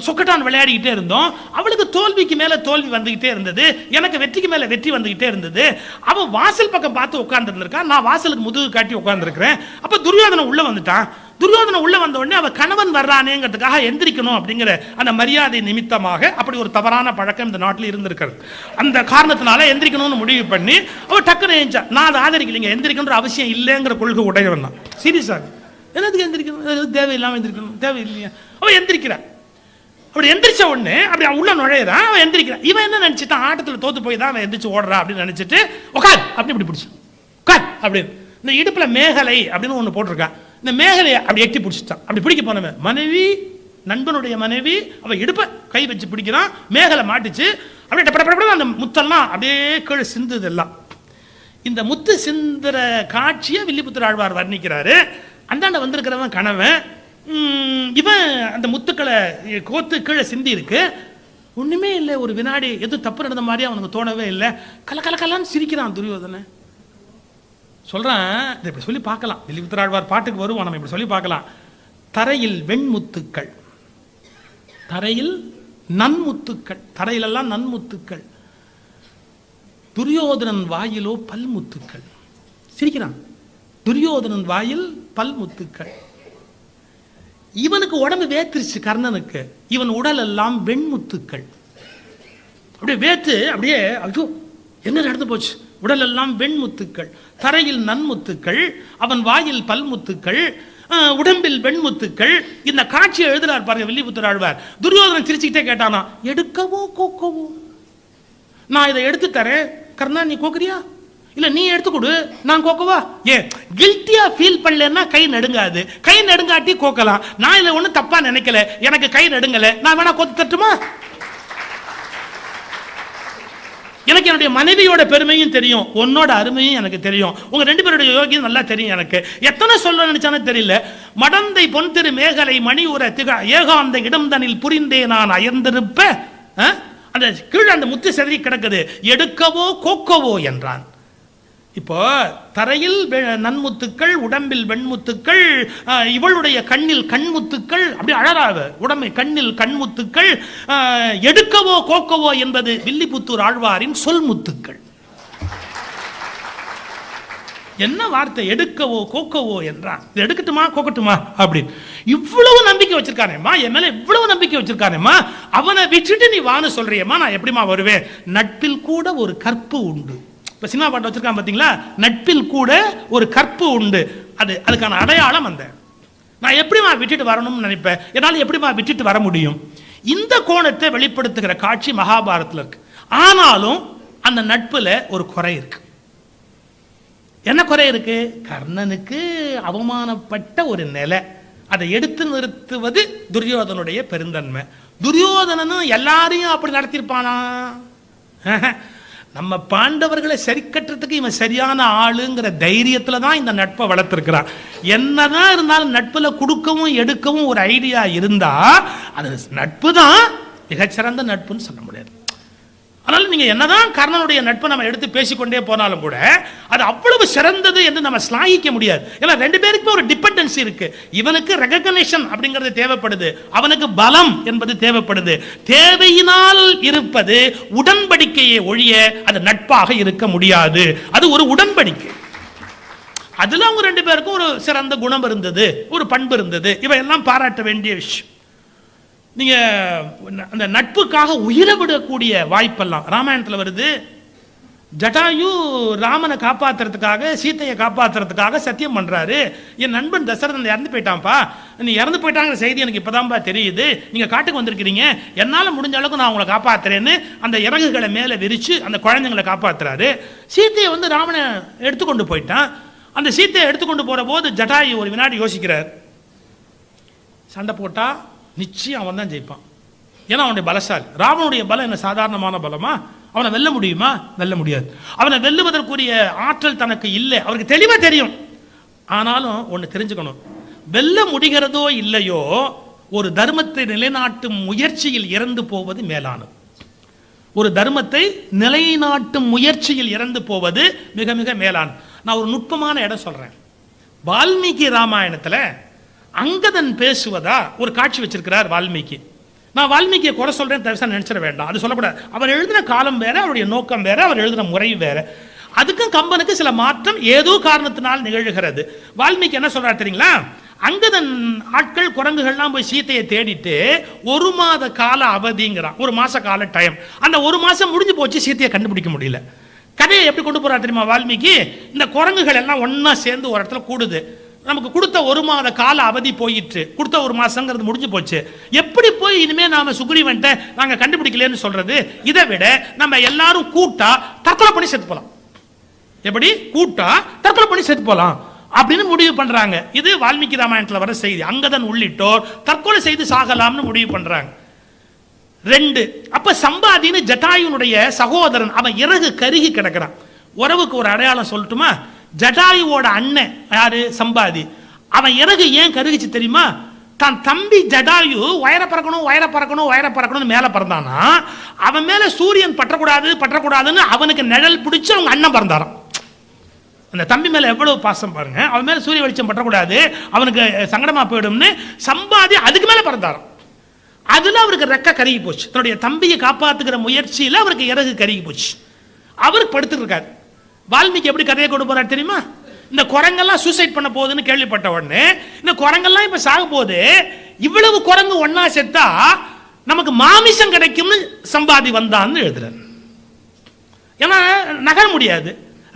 சொக்கட்டான் விளையாடிக்கிட்டே இருந்தோம். அவளுக்கு தோல்விக்கு மேலே தோல்வி வந்துக்கிட்டே இருந்தது, எனக்கு வெற்றிக்கு மேலே வெற்றி வந்துக்கிட்டே இருந்தது. அவள் வாசல் பக்கம் பார்த்து உட்காந்துருந்துருக்கா, நான் வாசலுக்கு முதுகு காட்டி உட்காந்துருக்கிறேன். அப்போ துரியோதனை உள்ளே வந்துட்டான். துரியோதனை உள்ள வந்த உடனே அவ கணவன் வர்றானேங்கிறதுக்காக எந்திரிக்கணும் அப்படிங்கிற அந்த மரியாதை நிமித்தமாக அப்படி ஒரு தவறான பழக்கம் இந்த நாட்டில் இருந்திருக்கிறது. அந்த காரணத்தினால எந்திரிக்கணும்னு முடிவு பண்ணி அவ டக்குன்னு எழுந்தா. நான் அதை ஆதரிக்கலைங்க, எந்திரிக்கணுன்ற அவசியம் இல்லைங்கிற கொள்கை உடையவன் தான். சீரியஸாக என்னதுக்கு எந்திரிக்கணும், தேவையில்லாமல் எந்திரிக்கணும், தேவையில்லையா. அவன் எந்திரிக்கிறான். அப்படி எந்திரிச்ச உடனே அப்படி அவன் உள்ள நுழையிறான், அவன் எந்திரிக்கிறான். இவன் என்ன நினைச்சிட்டான், ஆட்டத்தில் தோத்து போய் தான் அவன் எந்திரிச்சு ஓடுறா அப்படின்னு நினைச்சிட்டு உட்கார் அப்படி இப்படி பிடிச்சான். உட்கார் அப்படின்னு இந்த இடுப்புல மேகலை அப்படின்னு ஒன்று போட்டிருக்கான். இந்த மேகலையை அப்படி எட்டி பிடிச்சிட்டான். அப்படி பிடிக்க போனவன் மனைவி, நண்பனுடைய மனைவி, அவன் இடுப்பை கை வச்சு பிடிக்கிறான். மேகலை மாட்டிச்சு. அப்படியே அந்த முத்தெல்லாம் அப்படியே கீழே சிந்துது எல்லாம். இந்த முத்து சிந்துற காட்சியை வில்லிபுத்தூர் ஆழ்வார் வர்ணிக்கிறாரு. அந்தாண்ட வந்திருக்கிறவன் கணவன், இவன் அந்த முத்துக்களை கோத்து கீழே சிந்தி இருக்கு. ஒண்ணுமே இல்லை, ஒரு வினாடி எதுவும் தப்பு நடந்த மாதிரி அவனுக்கு தோணவே இல்லை. கலக்கலக்கலான்னு சிரிக்கிறான் துரியோதனை. சொல்றேன், இதை இப்படி சொல்லி பார்க்கலாம், வில்லிபுத்தூர் ஆழ்வார் பாட்டுக்கு வருவோம், நம்ம இப்படி சொல்லி பார்க்கலாம். தரையில் வெண்முத்துக்கள், தரையில் நன்முத்துக்கள், தரையிலெல்லாம் நன்முத்துக்கள், துரியோதனன் வாயிலோ பல்முத்துக்கள். சிரிக்கிறான். துரியோதனன் வாயில் பல்முத்துக்கள். இவனுக்கு உடம்பு வேத்திருச்சு கர்ணனுக்கு, இவன் உடல் எல்லாம் வெண்முத்துக்கள். அப்படியே வேத்து அப்படியே ஐயோ என்ன நடந்து போச்சு, உடல் எல்லாம் வெண்முத்துக்கள், தரையில் நன்முத்துக்கள், அவன் வாயில் பல்முத்துக்கள், உடம்பில் வெண்முத்துக்கள். இந்த காட்சியை எழுதுறார் பாருங்க வில்லிபுத்தூர் ஆழ்வார். துரியோதனன் சிரிச்சுக்கிட்டே கேட்டானா, எடுக்கவோ கோக்கவோ, நான் இதை எடுத்து தரேன், கர்ணா நீ கோக்குறியா, இல்ல நீ எடுத்து கொடு நான் கோக்கவா. ஏன் கில்ட்டியா ஃபீல் பண்ணலன்னா கை நடுங்காது, கை நடுங்காட்டி கோக்கலாம். நான் இதை ஒன்றும் தப்பா நினைக்கல, எனக்கு கை நடுங்கல, நான் வேணா கோத்து தட்டுமா. எனக்கு என்னுடைய மனைவியோட பெருமையும் தெரியும், உன்னோட அருமையும் எனக்கு தெரியும், உங்க ரெண்டு பேருடைய யோகியம் நல்லா தெரியும். எனக்கு எத்தனை சொல்ல நினைச்சானே தெரியல. மடந்தை பொன் திரு மேகலை மணி உர திக ஏகாந்த இடம்தனில் புரிந்தே நான் அயர்ந்திருப்ப, அந்த கீழே அந்த முத்து செதறி கிடக்குது, எடுக்கவோ கோக்கவோ என்றான். இப்போ தரையில் நன்முத்துக்கள், உடம்பில் வெண்முத்துக்கள், இவளுடைய கண்ணில் கண்முத்துக்கள், அப்படி அழகாக உடம்பை கண்ணில் கண்முத்துக்கள், எடுக்கவோ கோக்கவோ என்பது வில்லிபுத்தூர் ஆழ்வாரின் சொல்முத்துக்கள். என்ன வார்த்தை, எடுக்கவோ கோக்கவோ என்றான். இது எடுக்கட்டுமா கோக்கட்டுமா அப்படின்னு இவ்வளவு நம்பிக்கை வச்சிருக்கானேம்மா, என் மேல இவ்வளவு நம்பிக்கை வச்சிருக்கானேம்மா, அவனை விட்டுட்டு நீ வான்னு சொல்றியம்மா, நான் எப்படிமா வருவேன். நட்பில் கூட ஒரு கற்பு உண்டு. இப்ப சினிமா பாட்டு வச்சிருக்கான் பாத்தீங்களா, நட்பில் கூட ஒரு கற்பு உண்டு. அதுக்கான அடையாளம் அந்த நான் எப்படிமா விட்டுட்டு வரணும்னு நினைப்பேன், என்னால் எப்படிமா விட்டுட்டு வர முடியும். இந்த கோணத்தை வெளிப்படுத்துகிற காட்சி மகாபாரத்தில் இருக்கு. ஆனாலும் அந்த நட்புல ஒரு குறை இருக்கு. என்ன குறை இருக்கு, கர்ணனுக்கு அவமானப்பட்ட ஒரு நிலை, அதை எடுத்து நிறுத்துவது துரியோதனுடைய பெருந்தன்மை. துரியோதனனும் எல்லாரையும் அப்படி நடத்திருப்பானா, நம்ம பாண்டவர்களை சரி கட்டுறதுக்கு இவன் சரியான ஆளுங்கிற தைரியத்துல தான் இந்த நட்பை வளர்த்திருக்கிறான். என்னதான் இருந்தாலும் நட்புல கொடுக்கவும் எடுக்கவும் ஒரு ஐடியா இருந்தா அது நட்பு தான் மிகச்சிறந்த நட்புன்னு சொல்ல முடியாது. அதனால நீங்க என்னதான் கர்ணனுடைய நட்பை நம்ம எடுத்து பேசிக்கொண்டே போனாலும் கூட அது அவ்வளவு சிறந்தது என்று நம்ம ஸ்லாகிக்க முடியாது. ஏன்னா ரெண்டு பேருக்கு ஒரு டிபெண்டன்சி இருக்கு. இவனுக்கு ரெகக்னிஷன் அப்படிங்கிறது தேவைப்படுது, அவனுக்கு பலம் என்பது தேவைப்படுது. தேவையினால் இருப்பது உடன்படிக்கையை ஒழிய அது நட்பாக இருக்க முடியாது. அது ஒரு உடன்படிக்கை. அதுல அவங்க ரெண்டு பேருக்கும் ஒரு சிறந்த குணம் இருந்தது, ஒரு பண்பு இருந்தது. இவையெல்லாம் பாராட்ட வேண்டிய விஷயம். நீங்க அந்த நட்புக்காக உயிரை விடக்கூடிய வாய்ப்பெல்லாம் ராமாயணத்தில் வருது. ஜட்டாயு ராமனை காப்பாத்துறதுக்காக, சீத்தையை காப்பாத்துறதுக்காக சத்தியம் பண்றாரு. என் நண்பன் தசரதன் இறந்து போயிட்டான்ப்பா, நீ இறந்து போயிட்டாங்கிற செய்தி எனக்கு இப்பதான்ப்பா தெரியுது, நீங்க காட்டுக்கு வந்திருக்கிறீங்க, என்னால முடிஞ்ச அளவுக்கு நான் உங்களை காப்பாத்துறேன்னு அந்த இறகுகளை மேல விரிச்சு அந்த குழந்தைங்களை காப்பாத்துறாரு. சீத்தையை ராமனை எடுத்துக்கொண்டு போயிட்டான். அந்த சீத்தையை எடுத்துக்கொண்டு போற போது ஜட்டாயு ஒரு வினாடி யோசிக்கிறார். சண்டை போட்டா நிச்சயம் அவன் தான் ஜெயிப்பான், ஏன்னா அவனுடைய பலசாலி. ராவனுடைய பலம் என்ன சாதாரணமான பலமா? அவனை வெல்ல முடியுமா? வெல்ல முடியாது. அவனை வெல்லுவதற்குரிய ஆற்றல் தனக்கு இல்லை, அவருக்கு தெளிவா தெரியும். ஆனாலும் ஒன்று தெரிஞ்சுக்கணும், வெல்ல முடிகிறதோ இல்லையோ ஒரு தர்மத்தை நிலைநாட்டும் முயற்சியில் இறந்து போவது மேலானது. ஒரு தர்மத்தை நிலைநாட்டும் முயற்சியில் இறந்து போவது மிக மிக மேலானது. நான் ஒரு நுட்பமான இடம் சொல்றேன். வால்மீகி ராமாயணத்தில் அங்கதன் பேசுவதா ஒரு காட்சி வச்சிருக்கிறார் வால்மீகி. நான் வால்மீகியை குறை சொல்றேன், தவிர நினைச்சிட வேண்டாம், அது சொல்லக்கூடாது. அவர் எழுதின காலம் வேற, அவருடைய நோக்கம் வேற, அவர் எழுதின முறை வேற. அதுக்கும் கம்பனுக்கு சில மாற்றம் ஏதோ காரணத்தினால் நிகழ்கிறது. வால்மீகி என்ன சொல்றாரு தெரியுங்களா? அங்கதன் ஆட்கள் குரங்குகள்லாம் போய் சீத்தையை தேடிட்டு 1 மாத கால அவதிங்கிறான், 1 மாச கால டைம். அந்த 1 மாசம் முடிஞ்சு போச்சு, சீத்தையை கண்டுபிடிக்க முடியல. கதையை எப்படி கொண்டு போறா தெரியுமா வால்மீகி? இந்த குரங்குகள் எல்லாம் ஒன்னா சேர்ந்து ஒரு இடத்துல கூடுது. நமக்கு கொடுத்த 1 மாத கால அவதி போயிட்டு, கொடுத்த 1 மாசங்கிறது முடிஞ்சு போச்சு. எப்படி போய் இனிமே நாம சுக்ரீவன்ட்ட நாங்க கண்டுபிடிக்கலன்னு சொல்றது? இதை விட நம்ம எல்லாரும் கூட்டா தற்கொலை பண்ணி செத்து போலாம். எப்படி கூட்டா தற்கொலை பண்ணி செத்து போலாம் அப்படின்னு முடிவு பண்றாங்க. இது வால்மீகி ராமாயணத்தில் வர செய்தி. அங்கதன் உள்ளிட்டோர் தற்கொலை செய்து சாகலாம்னு முடிவு பண்றாங்க. 2, அப்ப சம்பாதின்னு ஜட்டாயுனுடைய சகோதரன், அவன் இறகு கருகி கிடக்கிறான். உறவுக்கு ஒரு அடையாளம் சொல்லட்டுமா? ஜட்டாயுவோட அண்ணன் யாரு? சம்பாதி. அவன் இறகு ஏன் கருகிச்சு தெரியுமா? தான் தம்பி ஜடாயு உயர பறக்கணும் மேல பறந்தானா, அவன் மேல சூரியன் பற்றக்கூடாதுன்னு அவனுக்கு நிழல் பிடிச்சு அவங்க அண்ணன் பறந்தாராம். அந்த தம்பி மேல எவ்வளவு பாசம் பாருங்க. அவன் மேல சூரிய வெளிச்சம் பற்றக்கூடாது, அவனுக்கு சங்கடமா போயிடும்னு சம்பாதி அதுக்கு மேல பறந்தாராம். அதுல அவருக்கு ரெக்க கருகி போச்சு. தன்னுடைய தம்பியை காப்பாத்துக்கிற முயற்சியில அவருக்கு இறகு கருகி போச்சு. அவருக்கு படுத்துட்டு இருக்காரு. வால்மீகி எப்படி கதையை கொண்டு போறாரு தெரியுமா? இந்த குரங்கெல்லாம் சூசைட் பண்ண போகுதுன்னு கேள்விப்பட்ட உடனே, இந்த குரங்கெல்லாம் இப்ப சாக போகுது, இவ்வளவு குரங்கு ஒன்னா செத்தா நமக்கு மாமிசம் கிடைக்கும்னு சம்பாதி வந்தான்னு எழுதுறாரு. ஏன்னா நகர முடியாது,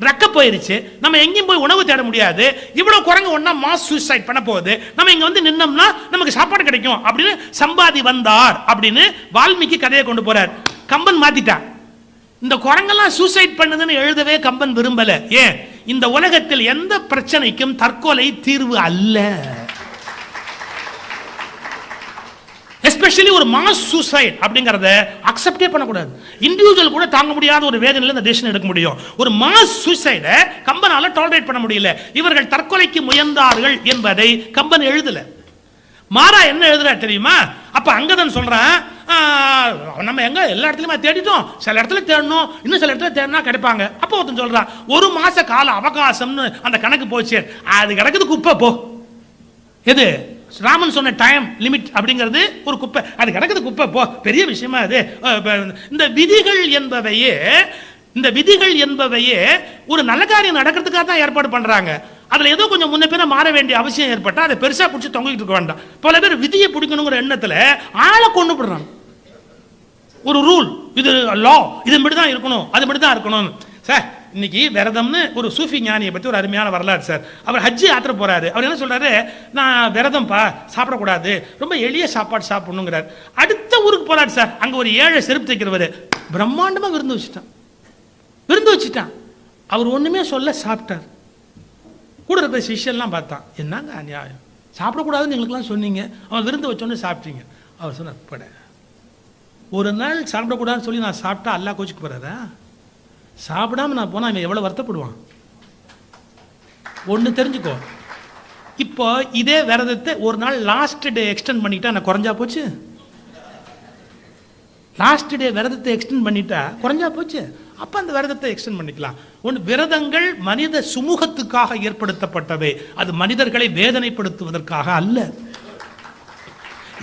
ரெக்க போயிருச்சு, நம்ம எங்கேயும் போய் உணவு தேட முடியாது, இவ்வளவு குரங்கு ஒன்னா மாஸ் சூசைட் பண்ண போகுது, நம்ம இங்க வந்து நின்னோம்னா நமக்கு சாப்பாடு கிடைக்கும் அப்படின்னு சம்பாதி வந்தார் அப்படின்னு வால்மீகி கதையை கொண்டு போறார். கம்பன் மாத்திட்டான். இந்த குரங்கெல்லாம் சூசைட் பண்ணுதுன்னு எழுதவே கம்பன் விரும்பல. ஏன்? இந்த உலகத்தில் எந்த பிரச்சனைக்கும் தற்கொலை தீர்வு அல்ல. எஸ்பெஷலி ஒரு மாஸ் சூசைட் அப்படிங்கறத அக்செப்டே பண்ணக்கூடாது. இண்டிவிஜுவல் கூட தாங்க முடியாத ஒரு வேதனையில இந்த டெசிஷன் எடுக்க முடியும். ஒரு மாஸ் சூசைட கம்பனால டாலரேட் பண்ண முடியல. இவர்கள் தற்கொலைக்கு முயன்றார்கள் என்பதை கம்பன் எழுதல. மாறா என்ன எழுதுறா தெரியுமா? அப்ப அங்கதன் சொல்றான், நம்ம எங்க எல்லா இடத்துலயுமே தேடிட்டோம், சில இடத்துல தேடணும், இன்னும் சில இடத்துல தேடினா கிடைப்பாங்க. அப்ப ஒருத்தன் சொல்றான், 1 மாச கால அவகாசம்னு அந்த கணக்கு போச்சு, அது கிடக்குது குப்பை போ. எது? ராமன் சொன்ன டைம் லிமிட் அப்படிங்கிறது ஒரு குப்பை, அது கிடக்குது குப்பை போ, பெரிய விஷயமா அது. இந்த விதிகள் என்பவையே ஒரு நல்ல காரியம் நடக்கிறதுக்காக தான் ஏற்பாடு பண்றாங்க. அதுல ஏதோ கொஞ்சம் முன்ன பின்ன மாற வேண்டிய அவசியம் ஏற்பட்டா அதை பெருசா பிடிச்சி தொங்கிட்டு இருக்க வேண்டாம். பல பேர் விதியை பிடிக்கணுங்கிற எண்ணத்துல ஆளை கொண்டு போடுறாங்க. ஒரு ரூல், இது லா, இது மட்டும் தான் இருக்கணும், அது மட்டும் தான் இருக்கணும். சார் இன்னைக்கு விரதம்னு ஒரு சூஃபி ஞானியை பத்தி ஒரு அருமையான வரலாறு சார். அவர் ஹஜ்ஜி யாத்திரை போறாரு. அவர் என்ன சொல்றாரு? நான் விரதம்பா, சாப்பிடக்கூடாது, ரொம்ப எளிய சாப்பாடு சாப்பிடணுங்கிறார். அடுத்த ஊருக்கு போறாரு சார். அங்க ஒரு 7 செருப்பு தைக்கிறவர் பிரம்மாண்டமா விருந்து வச்சுட்டான். அவர் ஒண்ணுமே சொல்ல சாப்பிட்டார். கூட இருக்கிற சிஷ்யெல்லாம் பார்த்தான், என்னங்க அநியாயம், சாப்பிடக்கூடாதுன்னு எங்களுக்குலாம் சொன்னீங்க, அவன் விருந்து வச்சோன்னு சாப்பிட்டீங்க. அவர் சொன்னார், பட ஒரு நாள் சாப்பிடக்கூடாதுன்னு சொல்லி நான் சாப்பிட்டா அல்லாஹ் கோச்சுக்கு போறாரா? சாப்பிடாம நான் போனா அவன் எவ்வளவு வருத்தப்படுவான். ஒன்று தெரிஞ்சுக்கோ, இப்போ இதே விரதத்தை ஒரு நாள் லாஸ்ட் டே எக்ஸ்டெண்ட் பண்ணிட்டா நான் குறைஞ்சா போச்சு. லாஸ்ட் டே விரதத்தை எக்ஸ்டெண்ட் பண்ணிட்டா குறைஞ்சா போச்சு. அப்ப அந்த விரதத்தை எக்ஸ்டெண்ட் பண்ணிக்கலாம். ஒன்று, விரதங்கள் மனித சுமூகத்துக்காக ஏற்படுத்தப்பட்டவை, அது மனிதர்களை வேதனைப்படுத்துவதற்காக அல்ல.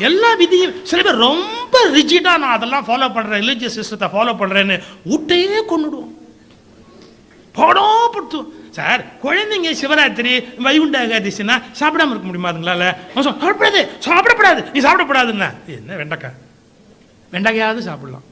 எல்லா விதியும் சில பேர் ரொம்ப ரிஜிடா நான் அதெல்லாம் ஃபாலோ பண்றேன், ரிலீஜியஸ் சிஸ்டத்தை ஃபாலோ பண்றேன்னு ஊட்டையே கொண்டுடுவோம், படப்படுத்துவோம். சார் குழந்தைங்க சிவராத்திரி வைகுண்ட ஏகாதசினா சாப்பிடாம இருக்க முடியுமா? அதுங்களால சாப்பிடப்படாது, நீ சாப்பிடப்படாதுன்னா என்ன? வெண்டைக்காயாவது சாப்பிடலாம்.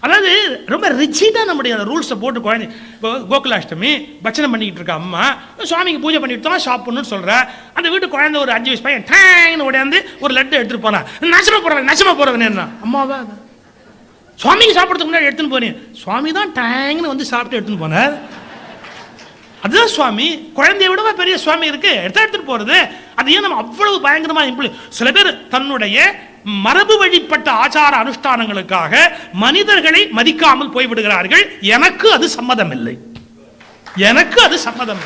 அதாவது ரொம்ப ரிஜிடா நம்முடைய ரூல்ஸை போட்டு குழந்தை. இப்போ கோகுலாஷ்டமி பட்சணம் பண்ணிக்கிட்டு இருக்க அம்மா சுவாமிக்கு பூஜை பண்ணிட்டு தான் சாப்பிடணும்னு சொல்ற. அந்த வீட்டு குழந்தை ஒரு 5 வயசு பையன் டேங்னு உடையாந்து ஒரு லட்டு எடுத்துட்டு போனா, நச்சமா போறவன் என்ன அம்மாவா? சுவாமிக்கு சாப்பிட்றதுக்கு முன்னாடி எடுத்துன்னு போனேன், சுவாமி தான் டேங்னு வந்து சாப்பிட்டு எடுத்துன்னு போனார். அதுதான் சுவாமி. குழந்தைய விட பெரிய சுவாமி இருக்கு, எடுத்துட்டு போறது. அது ஏன் நம்ம அவ்வளவு பயங்கரமா சில பேர் தன்னுடைய மரபு வழிப்பட்ட ஆச்சார அனுஷ்டானங்களுக்காக மனிதர்களை மதிக்காமல் போய்விடுகிறார்கள். எனக்கு அது சம்மதம் இல்லை. எனக்கு அது சம்மதம்.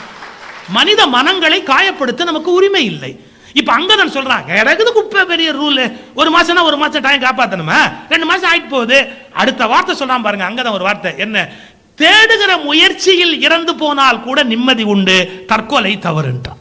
மனித மனங்களை காயப்படுத்த நமக்கு உரிமை இல்லை. இப்ப அங்கதான் சொல்றாங்க, எனக்கு குப்பை பெரிய ரூல். ஒரு மாசம்னா ஒரு மாசம் டைம் காப்பாத்தணுமா? 2 மாசம் ஆயிட்டு போகுது. அடுத்த வார்த்தை சொல்றான் பாருங்க, அங்கதான் ஒரு வார்த்தை என்ன, தேடுகிற முயற்சியில் இறந்து போனால் கூட நிம்மதி உண்டு, தற்கொலை தவறுன்றான்.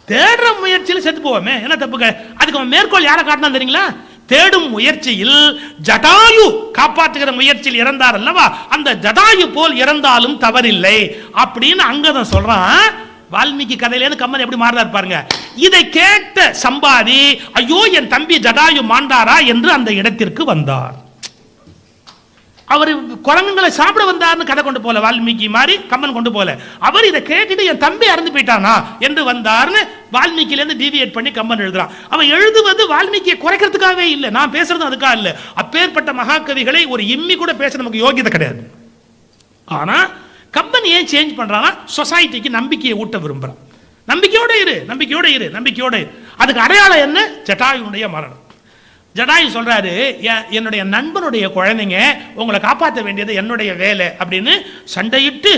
தேடுற முயற்சியில் செத்து போவோமே, என்ன தப்புங்க? அதுக்கு அவன் மேற்கோள் யாரை காட்டினா தெரியுங்களா? தேடும் முயற்சியில் ஜடாயு காப்பாற்றுகிற முயற்சியில் இறந்தார் அல்லவா, அந்த ஜடாயு போல் இறந்தாலும் தவறில்லை அப்படின்னு அங்கதான் சொல்றான். வால்மீகி கதையிலேருந்து கம்மன் எப்படி மாறுறாரு பாருங்க. இதை கேட்ட சம்பாதி, ஐயோ என் தம்பி ஜடாயு மாண்டாரா என்று அந்த இடத்திற்கு வந்தார். அவர் குரங்குகளை சாப்பிட வந்தார்னு கதை கொண்டு போல, வால்மீகி மாதிரி கம்மன் கொண்டு போல. அவர் இதை கேட்டுட்டு என் தம்பி இறந்து போயிட்டானா என்று வந்தார்னு வால்மீகிலேருந்து டீவியேட் பண்ணி கம்மன் எழுதுறான். அவன் எழுதுவது வால்மீகியை குறைக்கிறதுக்காகவே இல்லை, நான் பேசுறது அதுக்காக இல்லை. அப்பேற்பட்ட மகாகவிகளை ஒரு இம்மி கூட பேச நமக்கு யோகியதை கிடையாது. ஆனா கம்பன் ஏன் சேஞ்ச் பண்றான்னா, சொசைட்டிக்கு நம்பிக்கையை ஊட்ட விரும்புறான். நம்பிக்கையோட இரு, நம்பிக்கையோட இரு, நம்பிக்கையோட இரு. அதுக்கு அடையாளம் என்ன? ஜடாயுடைய மரணம். ஜடாயு சொல்றாரு, என்னுடைய நண்பனுடைய குழந்தைங்க, உங்களை காப்பாற்ற வேண்டியது என்னுடைய வேலை அப்படின்னு சண்டையிட்டு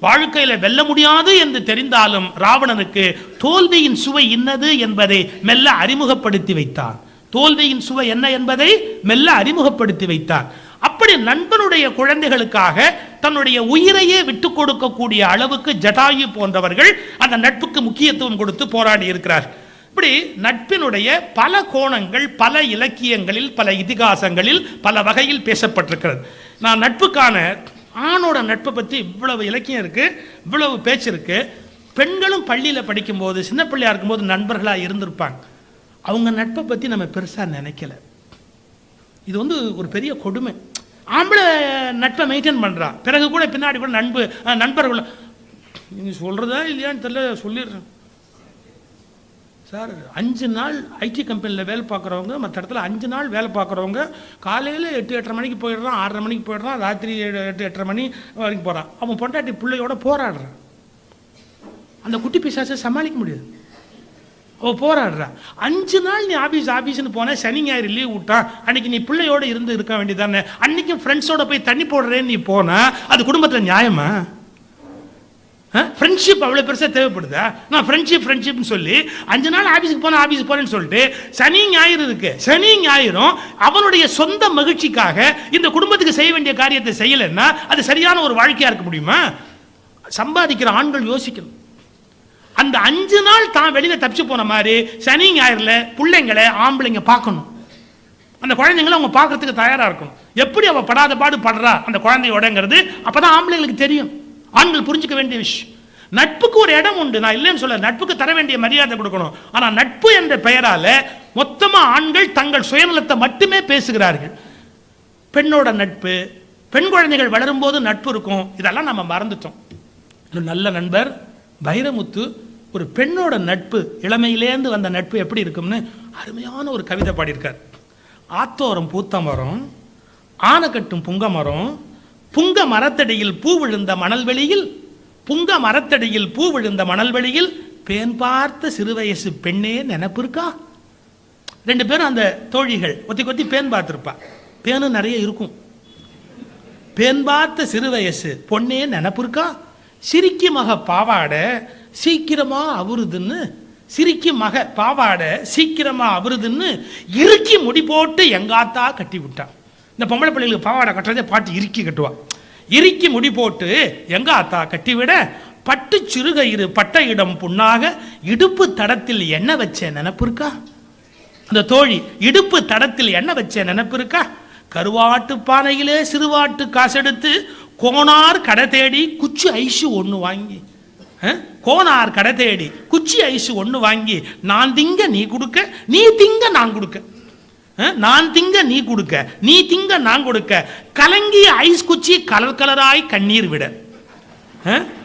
வாழ்க்கையில வெல்ல முடியாது என்று தெரிந்தாலும் ராவணனுக்கு தோல்வியின் சுவை இன்னது என்பதை மெல்ல அறிமுகப்படுத்தி வைத்தான். தோல்வியின் சுவை என்ன என்பதை மெல்ல அறிமுகப்படுத்தி வைத்தான். அப்படி நண்பனுடைய குழந்தைகளுக்காக தன்னுடைய உயிரையே விட்டுக் கொடுக்கக்கூடிய அளவுக்கு ஜடாயு போன்றவர்கள் அந்த நட்புக்கு முக்கியத்துவம் கொடுத்து போராடி இருக்கிறார். இப்படி நட்பினுடைய பல கோணங்கள் பல இலக்கியங்களில் பல இதிகாசங்களில் பல வகையில் பேசப்பட்டிருக்கிறது. நான் நட்புக்கான ஆணோட நட்பை பற்றி இவ்வளவு இலக்கியம் இருக்கு, இவ்வளவு பேச்சு இருக்கு. பெண்களும் பள்ளியில் படிக்கும்போது சின்ன பிள்ளையா இருக்கும்போது நண்பர்களாக இருந்திருப்பாங்க. அவங்க நட்பை பற்றி நம்ம பெருசாக நினைக்கல. இது ஒரு பெரிய கொடுமை. ஆம்பளை நட்பை மெயின்டைன் பண்ணுறான், பிறகு கூட பின்னாடி கூட நண்பர்கள் நீங்க சொல்றதா இல்லையான்னு தெரியல, சொல்லிடுறேன் சார். 5 நாள் ஐடி கம்பெனியில் வேலை பார்க்குறவங்க, மற்ற இடத்துல 5 நாள் வேலை பார்க்குறவங்க காலையில் 8-8:30 மணிக்கு போயிடுறான், 6:30 மணிக்கு போயிடுறான், ராத்திரி 8-8:30 மணி வரைக்கும் போகிறான். அவன் பொண்டாட்டி பிள்ளையோட போராடுறான். அந்த குட்டி பிசாசை சமாளிக்க முடியாது, அவள் போராடுறான். 5 நாள் நீ ஆஃபீஸ்னு போன, சனி ஞாயிறு லீவ் விட்டான், அன்னைக்கு நீ பிள்ளையோட இருந்து இருக்க வேண்டியதானே. அன்னைக்கும் ஃப்ரெண்ட்ஸோட போய் தண்ணி போடுறேன்னு நீ போனா அது குடும்பத்தில் நியாயமா? ஃப்ரெண்ட்ஷிப் அவ்வளோ பெருசாக தேவைப்படுதா? நான் ஃப்ரெண்ட்ஷிப்னு சொல்லி 5 நாள் ஆஃபீஸுக்கு போனேன்னு சொல்லிட்டு சனி ஞாயிறு இருக்கு, சனி ஞாயிறும் அவனுடைய சொந்த மகிழ்ச்சிக்காக இந்த குடும்பத்துக்கு செய்ய வேண்டிய காரியத்தை செய்யலைன்னா அது சரியான ஒரு வாழ்க்கையாக இருக்க முடியுமா? சம்பாதிக்கிற ஆண்கள் யோசிக்கணும். அந்த 5 நாள் தான் வெளியில தப்பிச்சு போன மாதிரி சனி ஞாயிறுல பிள்ளைங்களை ஆம்பளைங்க பார்க்கணும். அந்த குழந்தைங்களை அவங்க பார்க்கறதுக்கு தயாராக இருக்கணும். எப்படி அவ படாத பாடு படுறா அந்த குழந்தையோடங்கிறது அப்பதான் ஆம்பளைங்களுக்கு தெரியும். ஆண்கள் புரிஞ்சுக்க வேண்டிய விஷயம். நட்புக்கு ஒரு இடம் உண்டு, நான் இல்லைன்னு சொல்ல, நட்புக்கு தர வேண்டிய மரியாதை கொடுக்கணும். ஆனா நட்பு என்ற பெயரால மொத்தமா ஆண்கள் தங்கள் சுயநலத்தை மட்டுமே பேசுகிறார்கள். பெண்ணோட நட்பு, பெண் குழந்தைகள் வளரும் போது நட்பு இருக்கும், இதெல்லாம் நம்ம மறந்துட்டோம். ஒரு நல்ல நண்பர் வைரமுத்து ஒரு பெண்ணோட நட்பு, இளமையிலேருந்து வந்த நட்பு எப்படி இருக்கும்னு அருமையான ஒரு கவிதை பாடியிருக்கார். ஆத்தோரம் பூத்த மரம், ஆனக்கட்டும் புங்க மரம், புங்க மரத்தடியில் பூ விழுந்த மணல்வெளியில், புங்க மரத்தடியில் பூ விழுந்த மணல்வெளியில் பேன் பார்த்த சிறுவயசு பெண்ணே நினைப்பு இருக்கா? 2 பேரும் அந்த தோழிகள் ஒத்தி பேன் பார்த்துருப்பா. பேனு நிறைய இருக்கும். பேன் பார்த்த சிறுவயசு பொண்ணே நினைப்பு இருக்கா? சிரிக்கி மக பாவாடை சீக்கிரமா அவருதுன்னு, சிரிக்கி மக பாவாடை சீக்கிரமா அவருதுன்னு இறுக்கி முடி போட்டு எங்காத்தா கட்டி விட்டான். இந்த பொம்பளை பிள்ளைகளுக்கு பாவாடை கட்டுறதே பாட்டு இறுக்கி கட்டுவா. இறுக்கி முடி போட்டு எங்காத்தா கட்டிவிட பட்டு சிறுகயிறு பட்ட இடம் புண்ணாக இடுப்பு தடத்தில் என்ன வச்ச நினைப்பு இருக்கா? அந்த தோழி இடுப்பு தடத்தில் என்ன வச்ச நினைப்பு இருக்கா? கருவாட்டு பானையிலே சிறுவாட்டு காசெடுத்து கோனார் கடை தேடி குச்சி ஐசு 1 வாங்கி, கோனார் கடை தேடி குச்சி ஐசு 1 வாங்கி, நான் திங்க நீ கொடுக்க, நீ திங்க நான் கொடுக்க, நான் திங்க நீ கொடுக்க, நீ திங்க நான் கொடுக்க, கலங்கிய ஐஸ் குச்சி கலர் கலராய் கண்ணீர் விட,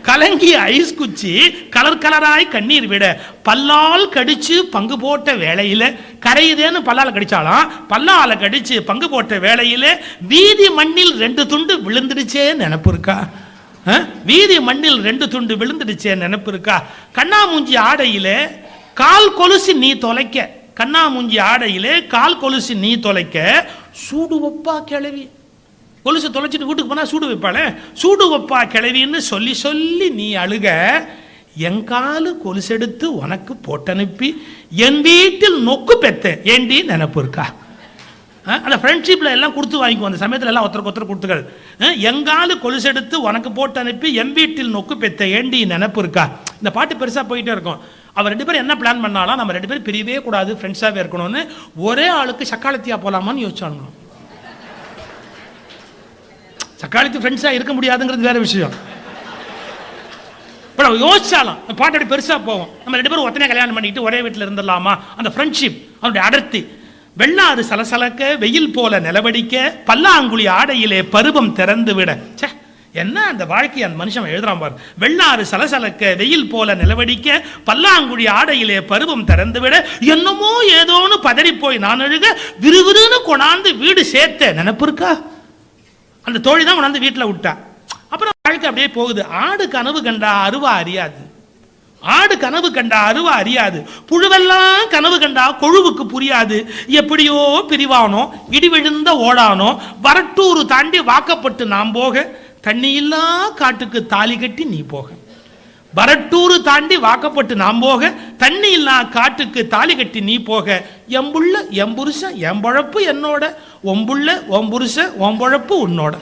கலங்கிய ஐஸ் குச்சி கலர் கலராய் கண்ணீர் விட, பல்லால் கடிச்சு பங்கு போட்ட வேளையில, கரையுதேன்னு பல்லால கடிச்சாலாம், பல்லால கடிச்சு பங்கு போட்ட வேளையில வீதி மண்ணில் 2 துண்டு விழுந்துடுச்சே நினைப்பு இருக்கா? வீதி மண்ணில் 2 துண்டு விழுந்துடுச்சே நினைப்பு இருக்கா? கண்ணாமூஞ்சி ஆடையில கால் கொலுசு நீ தொலைக்க, கண்ணாமூஞ்சி ஆடையிலே கால் கொலுசு நீ தொலைக்க சூடு வைப்பா கிளவி. கொலுசு தொலைச்சிட்டு வீட்டுக்கு போனால் சூடு வைப்பாளே, சூடு வைப்பா கிளவின்னு சொல்லி சொல்லி நீ அழுக. எங்காலு கொலுசெடுத்து உனக்கு போட்டனுப்பி என் வீட்டில் நொக்கு பெத்தேன் ஏண்டி நினைப்பு இருக்கா? அந்த ஃப்ரெண்ட்ஷிப்பில் எல்லாம் கொடுத்து வாங்கிக்குவோம். அந்த சமயத்தில் எல்லாம் ஒருத்தருக்கு ஒருத்தர் கொடுத்துக்கள். எங்காலு கொலுசெடுத்து உனக்கு போட்டு அனுப்பி என் வீட்டில் நொக்கு பெத்த ஏண்டி நினைப்பு இருக்கா? இந்த பாட்டு பெருசாக போயிட்டே இருக்கும். அவர் 2 பேரும் என்ன பிளான் பண்ணாலும் நம்ம 2 பேரும் பிரியவே கூடாது, ஃப்ரெண்ட்ஸாகவே இருக்கணும்னு ஒரே ஆளுக்கு சக்காலத்தியா போகலாமான்னு யோசிச்சாங்க. சக்காலத்தி ஃப்ரெண்ட்ஸாக இருக்க முடியாதுங்கிறது வேற விஷயம். இப்போ யோசிச்சாலும் பாட்டு அப்படி பெருசாக போகும். நம்ம 2 பேரும் ஒத்தனையாக கல்யாணம் பண்ணிட்டு ஒரே வீட்டில் இருந்துடலாமா? அந்த ஃப்ரெண்ட்ஷிப் அதனுடைய அடர்த்தி. வெள்ளாறு சலசலக்க வெயில் போல நிலவடிக்க பல்லாங்குழி ஆடையிலே பருவம் திறந்து விட. சே, என்ன அந்த வாழ்க்கையை அந்த மனுஷன் எழுதுறான் பாரு. வெள்ளாறு சலசலக்க வெயில் போல நிலவடிக்க பல்லாங்குழி ஆடையிலே பருவம் திறந்து விட என்னமோ ஏதோன்னு பதறி போய் நான் அழுக விறுவிறுன்னு கொண்டாந்து வீடு சேர்த்த நினைப்பு இருக்கா? அந்த தோழி தான் கொண்டாந்து வீட்டில் விட்டா. அப்புறம் வாழ்க்கை அப்படியே போகுது. ஆடு கனவு கண்டா அருவா அறியாது, ஆடு கனவு கண்டா அருவா அறியாது, புழுவெல்லாம் கனவு கண்டா கொழுவுக்கு புரியாது. எப்படியோ பிரிவானோ இடி விழுந்த ஓடானோ வரட்டூர் தாண்டி வாக்கப்பட்டு நாம் போக தண்ணியில்லா காட்டுக்கு தாலி கட்டி நீ போக. வரட்டூர் தாண்டி வாக்கப்பட்டு நாம் போக தண்ணி இல்லா காட்டுக்கு தாலி கட்டி நீ போக. எம்புள்ள எம்புருஷன் எம்பழப்பு என்னோட, ஒம்புள்ள ஒம்புருஷன் ஒம்பழப்பு உன்னோட.